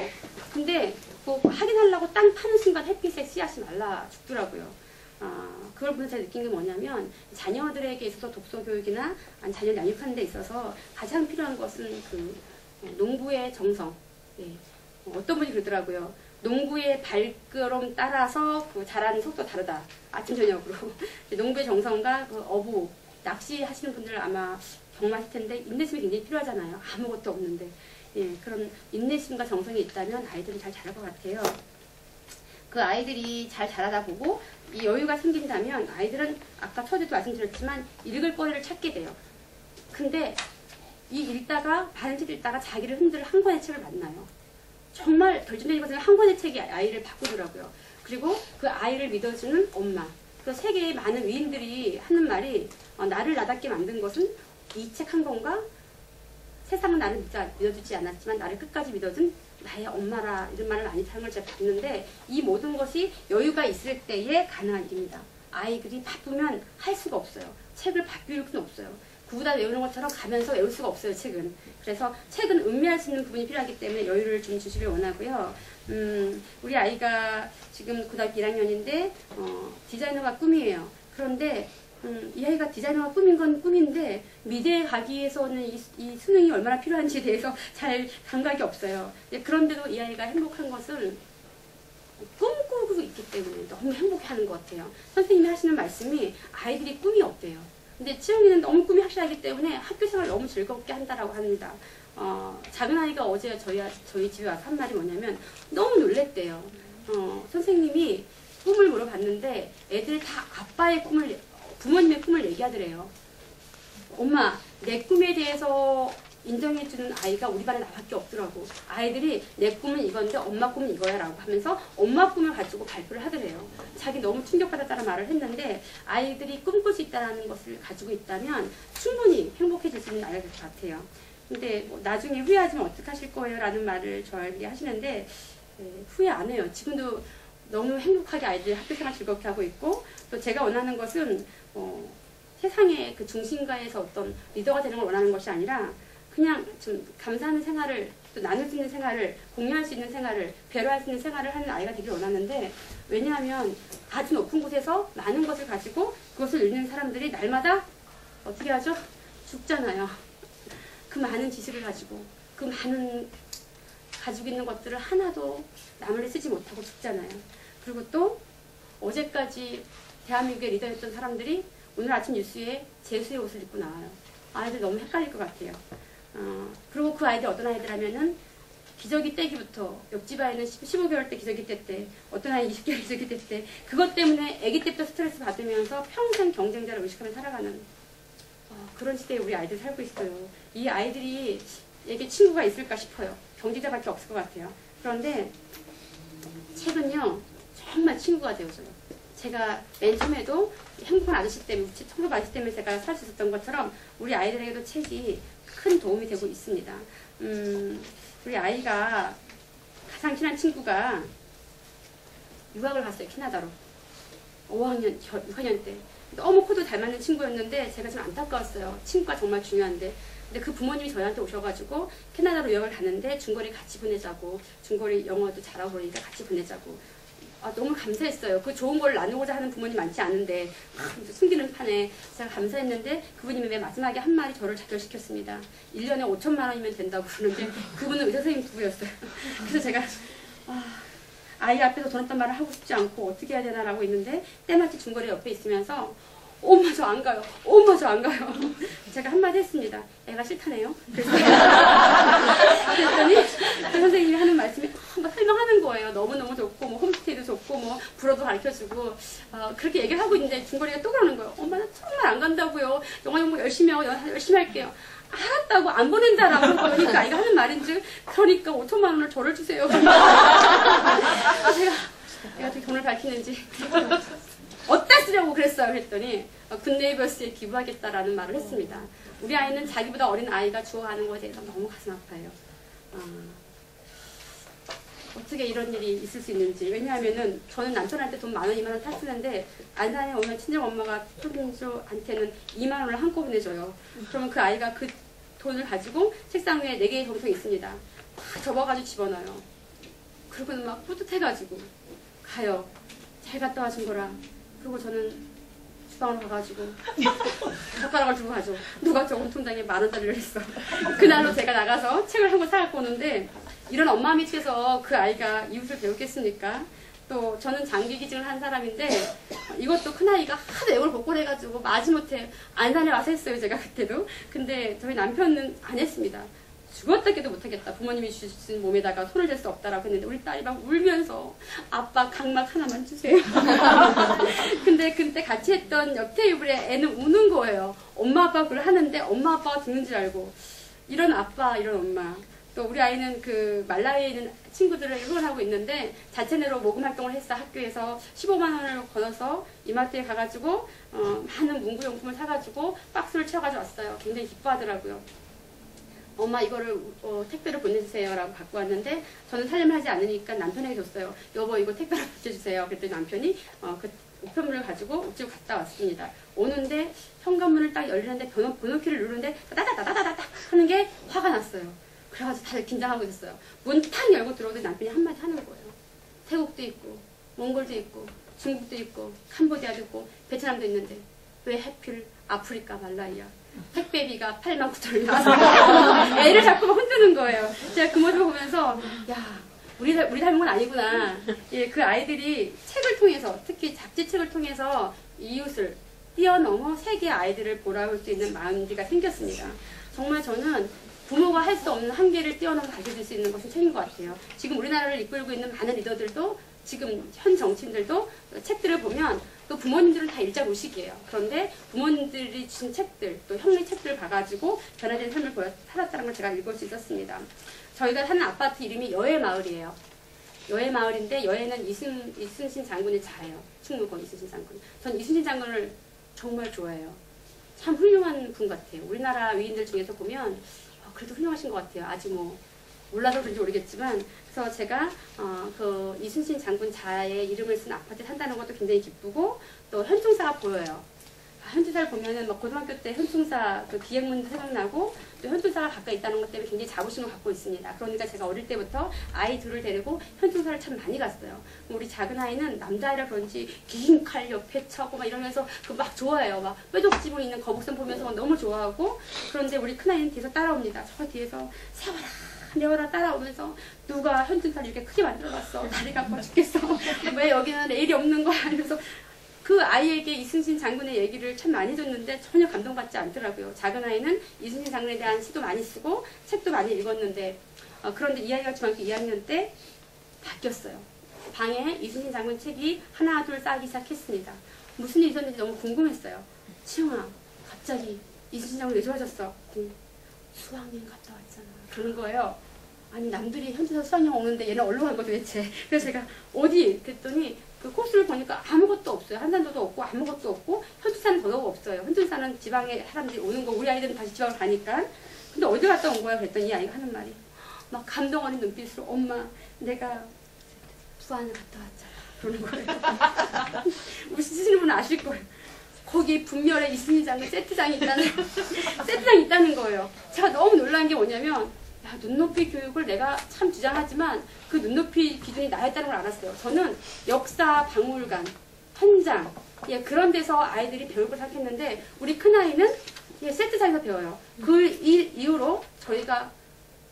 근데 확인하려고 땅 파는 순간 햇빛에 씨앗이 말라 죽더라고요. 그걸 보면서 제가 느낀 게 뭐냐면 자녀들에게 있어서 독서 교육이나 자녀를 양육하는 데 있어서 가장 필요한 것은 농부의 정성. 어떤 분이 그러더라고요. 농부의 발걸음 따라서 자라는 속도 다르다. 아침 저녁으로. 농부의 정성과 어부, 낚시하시는 분들 아마 경험하실 텐데 인내심이 굉장히 필요하잖아요. 아무것도 없는데. 그런 인내심과 정성이 있다면 아이들은 잘 자랄 것 같아요. 그 아이들이 잘 자라다 보고 이 여유가 생긴다면 아이들은 아까 처제도 말씀드렸지만 읽을 거리를 찾게 돼요. 근데 많은 책을 읽다가 자기를 흔들 한 권의 책을 만나요. 정말 결정적인 것은 한 권의 책이 아이를 바꾸더라고요. 그리고 그 아이를 믿어주는 엄마. 그 세계의 많은 위인들이 하는 말이 나를 나답게 만든 것은 이 책 한 권과 세상은 나를 믿어주지 않았지만 나를 끝까지 믿어준 나의 엄마라 이런 말을 많이 하는 걸 제가 봤는데 이 모든 것이 여유가 있을 때에 가능한 일입니다. 아이들이 바쁘면 할 수가 없어요. 책을 바뀔 수는 없어요. 구구단 외우는 것처럼 가면서 외울 수가 없어요. 책은. 그래서 책은 음미할 수 있는 부분이 필요하기 때문에 여유를 좀 주시길 원하고요. 우리 아이가 지금 고등학교 1학년인데 디자이너가 꿈이에요. 그런데 이 아이가 디자이너가 꿈인 건 꿈인데 미대에 가기 위해서는 이 수능이 얼마나 필요한지에 대해서 잘 감각이 없어요. 그런데도 이 아이가 행복한 것은 꿈꾸고 있기 때문에 너무 행복해하는 것 같아요. 선생님이 하시는 말씀이 아이들이 꿈이 없대요. 근데 치영이는 너무 꿈이 확실하기 때문에 학교생활을 너무 즐겁게 한다라고 합니다. 작은 아이가 어제 저희 집에 와서 한 말이 뭐냐면 너무 놀랬대요. 선생님이 꿈을 물어봤는데 애들이 다 부모님의 꿈을 얘기하더래요. 엄마, 내 꿈에 대해서 인정해주는 아이가 우리 반에 나밖에 없더라고. 아이들이 내 꿈은 이건데 엄마 꿈은 이거야 라고 하면서 엄마 꿈을 가지고 발표를 하더래요. 자기 너무 충격받았다는 말을 했는데 아이들이 꿈꿀 수 있다는 것을 가지고 있다면 충분히 행복해질 수 있는 아이가 될 것 같아요. 근데 나중에 후회하시면 어떡하실 거예요? 라는 말을 저에게 하시는데 후회 안 해요. 지금도 너무 행복하게 아이들이 학교생활 즐겁게 하고 있고 또 제가 원하는 것은 세상의 그 중심가에서 어떤 리더가 되는 걸 원하는 것이 아니라 그냥 좀 감사하는 생활을 또 나눌 수 있는 생활을 공유할 수 있는 생활을 배려할 수 있는 생활을 하는 아이가 되길 원하는데 왜냐하면 아주 높은 곳에서 많은 것을 가지고 그것을 읽는 사람들이 날마다 어떻게 하죠? 죽잖아요. 그 많은 지식을 가지고 그 많은 가지고 있는 것들을 하나도 남을 쓰지 못하고 죽잖아요. 그리고 또 어제까지 대한민국의 리더였던 사람들이 오늘 아침 뉴스에 재수의 옷을 입고 나와요. 아이들 너무 헷갈릴 것 같아요. 그리고 그 아이들 어떤 아이들 하면은 기저귀 떼기부터 옆집 아이는 15개월 때 기저귀 뗐대. 어떤 아이는 20개월 기저귀 뗐대. 그것 때문에 아기 때부터 스트레스 받으면서 평생 경쟁자를 의식하며 살아가는 그런 시대에 우리 아이들이 살고 있어요. 이 아이들이 에게 친구가 있을까 싶어요. 경쟁자밖에 없을 것 같아요. 그런데 책은요 정말 친구가 되어줘요. 제가 맨 처음에도 행복한 아저씨 때문에, 청소부 아저씨 때문에 제가 살 수 있었던 것처럼 우리 아이들에게도 책이 큰 도움이 되고 있습니다. 우리 아이가 가장 친한 친구가 유학을 갔어요. 캐나다로. 5학년, 6학년 때. 너무 코도 잘 맞는 친구였는데 제가 좀 안타까웠어요. 친구가 정말 중요한데. 근데 그 부모님이 저희한테 오셔가지고 캐나다로 유학을 가는데 중거리 같이 보내자고, 중거리 영어도 잘하고 그러니까 같이 보내자고. 너무 감사했어요. 그 좋은 걸 나누고자 하는 부모님 많지 않은데 숨기는 판에 제가 감사했는데 그분이 맨 마지막에 한 말이 저를 좌절시켰습니다. 1년에 5천만 원이면 된다고 그러는데 그분은 의사 선생님 부부였어요. 그래서 제가 아이 앞에서 돈 없단 말을 하고 싶지 않고 어떻게 해야 되나라고 있는데 때마침 중거리 옆에 있으면서 엄마 저 안 가요. 엄마 저 안 가요. 제가 한마디 했습니다. 애가 싫다네요. 그랬더니 그 선생님이 하는 말씀이 막 설명하는 거예요. 너무너무 좋고 뭐 홈스테이도 좋고 뭐 불어도 가르쳐주고 그렇게 얘기를 하고 있는데 중거리가 또 그러는 거예요. 엄마 나 정말 안 간다고요. 영어 공부 열심히 하고 열심히 할게요. 알았다고 안 보낸다라고 그러니까 아이가 하는 말인지 그러니까 5천만 원을 저를 주세요. 제가 어떻게 돈을 밝히는지 어디다 쓰려고 그랬어요. 그랬더니 굿네이버스에 기부하겠다라는 말을 했습니다. 우리 아이는 자기보다 어린 아이가 주워가는 것에 대해서 너무 가슴 아파요. 어떻게 이런 일이 있을 수 있는지. 왜냐하면은 저는 남편한테 돈 10,000원, 20,000원 다 쓰는데 안산에 오면 친정 엄마가 손주한테는 2만 원을 한꺼번에 줘요. 그러면 그 아이가 그 돈을 가지고 책상 위에 4개의 정통이 있습니다. 다 접어가지고 집어넣어요. 그러고는 막 뿌듯해가지고 가요. 잘 갔다 와준 거라. 그리고 저는 주방으로 가가지고 젓가락을 주고 가죠. 누가 저건 통장에 10,000원짜리를 했어. 그날로 제가 나가서 책을 한 권 사갖고 오는데 이런 엄마 밑에서 그 아이가 이웃을 배우겠습니까? 또 저는 장기 기증을 한 사람인데 이것도 큰아이가 하도 애걸 복골해가지고 마지못해 안산에 와서 했어요. 제가 그때도. 근데 저희 남편은 안 했습니다. 죽었다 깨도 못하겠다. 부모님이 주신 몸에다가 손을 댈 수 없다라고 했는데 우리 딸이 막 울면서 아빠 각막 하나만 주세요. 근데 그때 같이 했던 옆 테이블에 애는 우는 거예요. 엄마 아빠 그걸 하는데 엄마 아빠가 듣는 줄 알고. 이런 아빠 이런 엄마. 또 우리 아이는 그 말라위에 있는 친구들을 응원하고 있는데 자체내로 모금 활동을 했어. 학교에서 15만 원을 걸어서 이마트에 가가지고 많은 문구용품을 사가지고 박스를 채워가지고 왔어요. 굉장히 기뻐하더라고요. 엄마 이거를 택배로 보내주세요 라고 갖고 왔는데 저는 살림을 하지 않으니까 남편에게 줬어요. 여보 이거 택배로 보내주세요. 그랬더니 남편이 그 우편물을 가지고 옥지로 갔다 왔습니다. 오는데 현관문을 딱 열리는데 번호키를 누르는데 따다다다다다다 하는 게 화가 났어요. 그래가지고 다들 긴장하고 있었어요. 문 탁 열고 들어오더니 남편이 한마디 하는 거예요. 태국도 있고 몽골도 있고 중국도 있고 캄보디아도 있고 베트남도 있는데 왜 하필 아프리카 말라이아 택배비가 89,000원이 나왔어요. 애를 자꾸 흔드는 거예요. 제가 그 모습을 보면서 야 우리 닮은 건 아니구나. 예, 그 아이들이 책을 통해서 특히 잡지책을 통해서 이웃을 뛰어넘어 세계 아이들을 보라볼 수 있는 마음기가 생겼습니다. 정말 저는 부모가 할 수 없는 한계를 뛰어넘어 가르칠 수 있는 것은 책인 것 같아요. 지금 우리나라를 이끌고 있는 많은 리더들도 지금 현 정치인들도 책들을 보면 또 부모님들은 다 일자 무식이에요. 그런데 부모님들이 주신 책들 또 형의 책들을 봐가지고 변화된 삶을 살았다는 걸 제가 읽을 수 있었습니다. 저희가 사는 아파트 이름이 여해마을이에요. 여해마을인데 여해는 이순신 장군의 자예요. 충무공 이순신 장군. 전 이순신 장군을 정말 좋아해요. 참 훌륭한 분 같아요. 우리나라 위인들 중에서 보면 그래도 훌륭하신 것 같아요. 아직 뭐 몰라서 그런지 모르겠지만 그래서 제가 그 이순신 장군 자의 이름을 쓴 아파트에 산다는 것도 굉장히 기쁘고 또 현충사가 보여요. 현충사를 보면은 막 고등학교 때 현충사 그 기행문도 생각나고 또 현충사가 가까이 있다는 것 때문에 굉장히 자부심을 갖고 있습니다. 그러니까 제가 어릴 때부터 아이 둘을 데리고 현충사를 참 많이 갔어요. 우리 작은 아이는 남자아이라 그런지 긴 칼 옆에 차고 막 이러면서 그 막 좋아해요. 막 뾰족지붕 있는 거북선 보면서 너무 좋아하고 그런데 우리 큰아이는 뒤에서 따라옵니다. 저 뒤에서 세워라 내워라 따라오면서 누가 현충사를 이렇게 크게 만들어놨어. 다리가 아파 죽겠어. 왜 여기는 레일이 없는 거야. 이러면서 그 아이에게 이순신 장군의 얘기를 참 많이 해줬는데 전혀 감동받지 않더라고요. 작은 아이는 이순신 장군에 대한 시도 많이 쓰고 책도 많이 읽었는데 그런데 이야기가 중학교 2학년 때 바뀌었어요. 방에 이순신 장군 책이 하나 둘 쌓이기 시작했습니다. 무슨 일이 있었는지 너무 궁금했어요. 치영아, 갑자기 이순신 장군 왜 좋아졌어? 수학여행 갔다 왔잖아. 그런 거예요. 아니 남들이 현지에서 수학여행 오는데 얘는 어디로 간 거 도대체. 그래서 제가 어디? 그랬더니 그 코스를 보니까 아무것도 없어요. 한산도도 없고 아무것도 없고 현지사는 더더욱 없어요. 현지사는 지방에 사람들이 오는 거 우리 아이들은 다시 지방을 가니까. 근데 어디 갔다 온 거야? 그랬더니 이 아이가 하는 말이 막 감동 어린 눈빛으로 엄마 내가 부안을 갔다 왔잖아. 그러는 거예요. 우시는 분은 아실 거예요. 거기 분멸에 이순신 장군 세트장이 있다는 거예요. 제가 너무 놀란 게 뭐냐면 야, 눈높이 교육을 내가 참 주장하지만 그 눈높이 기준이 나였다는 걸 알았어요. 저는 역사 박물관, 현장 그런 데서 아이들이 배울 걸 생각했는데 우리 큰아이는 세트장에서 배워요. 그 이후로 저희가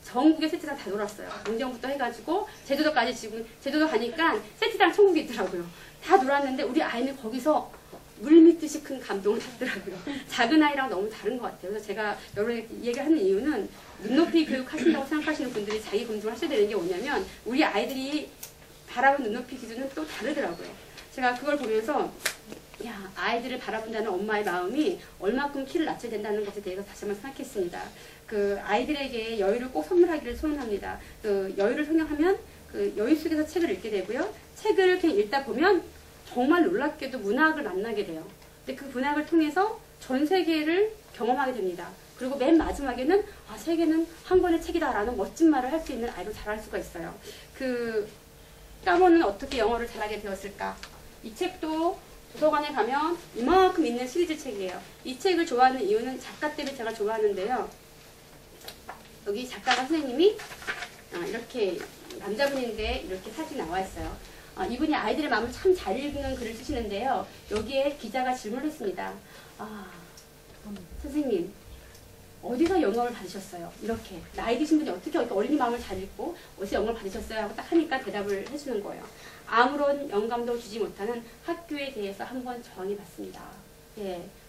전국의 세트장 다 돌았어요. 농정부터 해가지고 제주도까지 지금 제주도 가니까 세트장 천국이 있더라고요. 다 돌았는데 우리 아이는 거기서 물밀듯이 큰 감동을 받더라고요. 작은 아이랑 너무 다른 것 같아요. 그래서 제가 여러 얘기를 하는 이유는 눈높이 교육하신다고 생각하시는 분들이 자기 검증을 하셔야 되는 게 뭐냐면 우리 아이들이 바라보는 눈높이 기준은 또 다르더라고요. 제가 그걸 보면서 야, 아이들을 바라본다는 엄마의 마음이 얼마큼 키를 낮춰야 된다는 것에 대해서 다시 한번 생각했습니다. 그 아이들에게 여유를 꼭 선물하기를 소원합니다. 그 여유를 선물하면 그 여유 속에서 책을 읽게 되고요. 책을 그냥 읽다 보면 정말 놀랍게도 문학을 만나게 돼요. 근데 그 문학을 통해서 전 세계를 경험하게 됩니다. 그리고 맨 마지막에는 아, 세계는 한 권의 책이다라는 멋진 말을 할 수 있는 아이로 자랄 수가 있어요. 그 까모는 어떻게 영어를 잘하게 되었을까? 이 책도 도서관에 가면 이만큼 있는 시리즈 책이에요. 이 책을 좋아하는 이유는 작가 때문에 제가 좋아하는데요. 여기 작가가 선생님이 이렇게 남자분인데 이렇게 사진이 나와 있어요. 이분이 아이들의 마음을 참 잘 읽는 글을 쓰시는데요. 여기에 기자가 질문을 했습니다. 선생님, 어디서 영감을 받으셨어요? 이렇게. 나이 드신 분이 어떻게 어린이 마음을 잘 읽고 어디서 영감을 받으셨어요? 하고 딱 하니까 대답을 해주는 거예요. 아무런 영감도 주지 못하는 학교에 대해서 한번 정해봤습니다.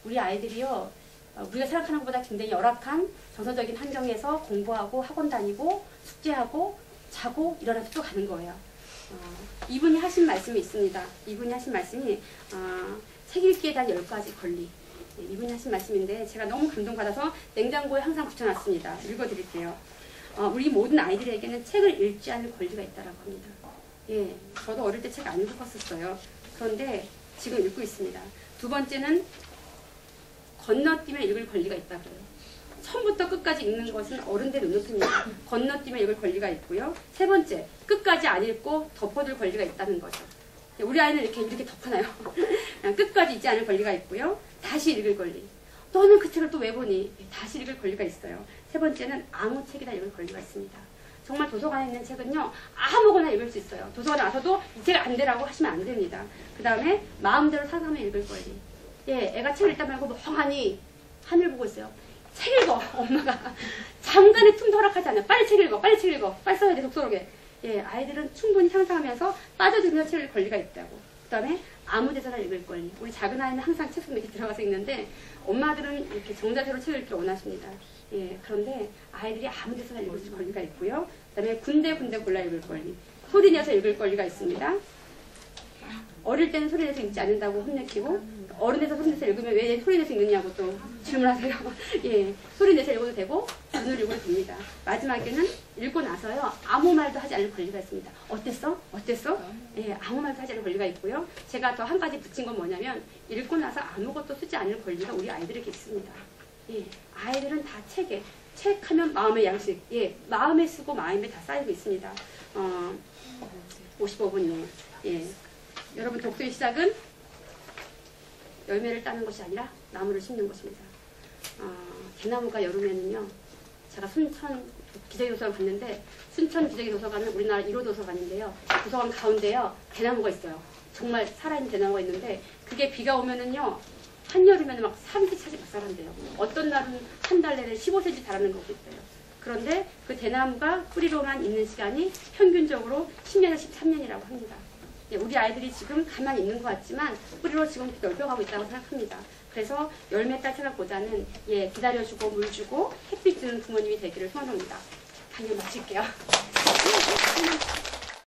우리 아이들이요. 우리가 생각하는 것보다 굉장히 열악한 정서적인 환경에서 공부하고 학원 다니고 숙제하고 자고 일어나서 또 가는 거예요. 이분이 하신 말씀이 있습니다. 이분이 하신 말씀이 책 읽기에 대한 10가지 권리. 이분이 하신 말씀인데 제가 너무 감동받아서 냉장고에 항상 붙여놨습니다. 읽어드릴게요. 우리 모든 아이들에게는 책을 읽지 않을 권리가 있다고 합니다. 저도 어릴 때 책 안 읽었었어요. 그런데 지금 읽고 있습니다. 두 번째는 건너뛰며 읽을 권리가 있다고 해요. 처음부터 끝까지 읽는 것은 어른들의 눈높이입니다. 건너뛰며 읽을 권리가 있고요. 세 번째, 끝까지 안 읽고 덮어둘 권리가 있다는 거죠. 우리 아이는 이렇게 덮어놔요. 끝까지 읽지 않을 권리가 있고요. 다시 읽을 권리. 너는 그 책을 또 왜 보니? 다시 읽을 권리가 있어요. 세 번째는 아무 책이나 읽을 권리가 있습니다. 정말 도서관에 있는 책은요. 아무거나 읽을 수 있어요. 도서관에 와서도 이 책 안 되라고 하시면 안 됩니다. 그 다음에 마음대로 상상하며 읽을 권리. 애가 책을 읽다 말고 멍하니 하늘 보고 있어요. 책 읽어. 엄마가 잠깐의 틈도 허락하지 않아요. 빨리 책 읽어. 빨리 책 읽어. 빨리 써야 돼. 독서록에. 아이들은 충분히 상상하면서 빠져들면서 책 읽을 권리가 있다고. 그 다음에 아무 데서나 읽을 권리. 우리 작은 아이는 항상 책속 밑에 들어가서 읽는데 엄마들은 이렇게 정자세로 책을 읽기를 원하십니다. 그런데 아이들이 아무 데서나 읽을 권리가 있고요. 그 다음에 군데 골라 읽을 권리. 소리 내서 읽을 권리가 있습니다. 어릴 때는 소리 내서 읽지 않는다고 혼내키고 어른에서 소리 내서 읽으면 왜 소리 내서 읽느냐고 또 질문하세요. 소리 내서 읽어도 되고 눈을 읽어도 됩니다. 마지막에는 읽고 나서요. 아무 말도 하지 않을 권리가 있습니다. 어땠어? 어땠어? 아무 말도 하지 않을 권리가 있고요. 제가 더 한 가지 붙인 건 뭐냐면 읽고 나서 아무것도 쓰지 않을 권리가 우리 아이들에게 있습니다. 아이들은 다 책에 책하면 마음의 양식. 마음에 쓰고 마음에 다 쌓이고 있습니다. 55분이에요. 여러분 독서의 시작은 열매를 따는 것이 아니라 나무를 심는 것입니다. 대나무가 여름에는요. 제가 순천 기저귀도서관 갔는데 순천 기저귀도서관은 우리나라 1호 도서관인데요. 도서관 가운데요. 대나무가 있어요. 정말 살아있는 대나무가 있는데 그게 비가 오면은요. 한여름에는 막 3cm씩 막 자란대요. 어떤 날은 한 달 내내 15cm 자라는 것도 있어요. 그런데 그 대나무가 뿌리로만 있는 시간이 평균적으로 10년에서 13년이라고 합니다. 우리 아이들이 지금 가만히 있는 것 같지만 뿌리로 지금 넓혀가고 있다고 생각합니다. 그래서 열매 딸 생각보다는 기다려주고 물 주고 햇빛 주는 부모님이 되기를 소원합니다. 강연 마칠게요.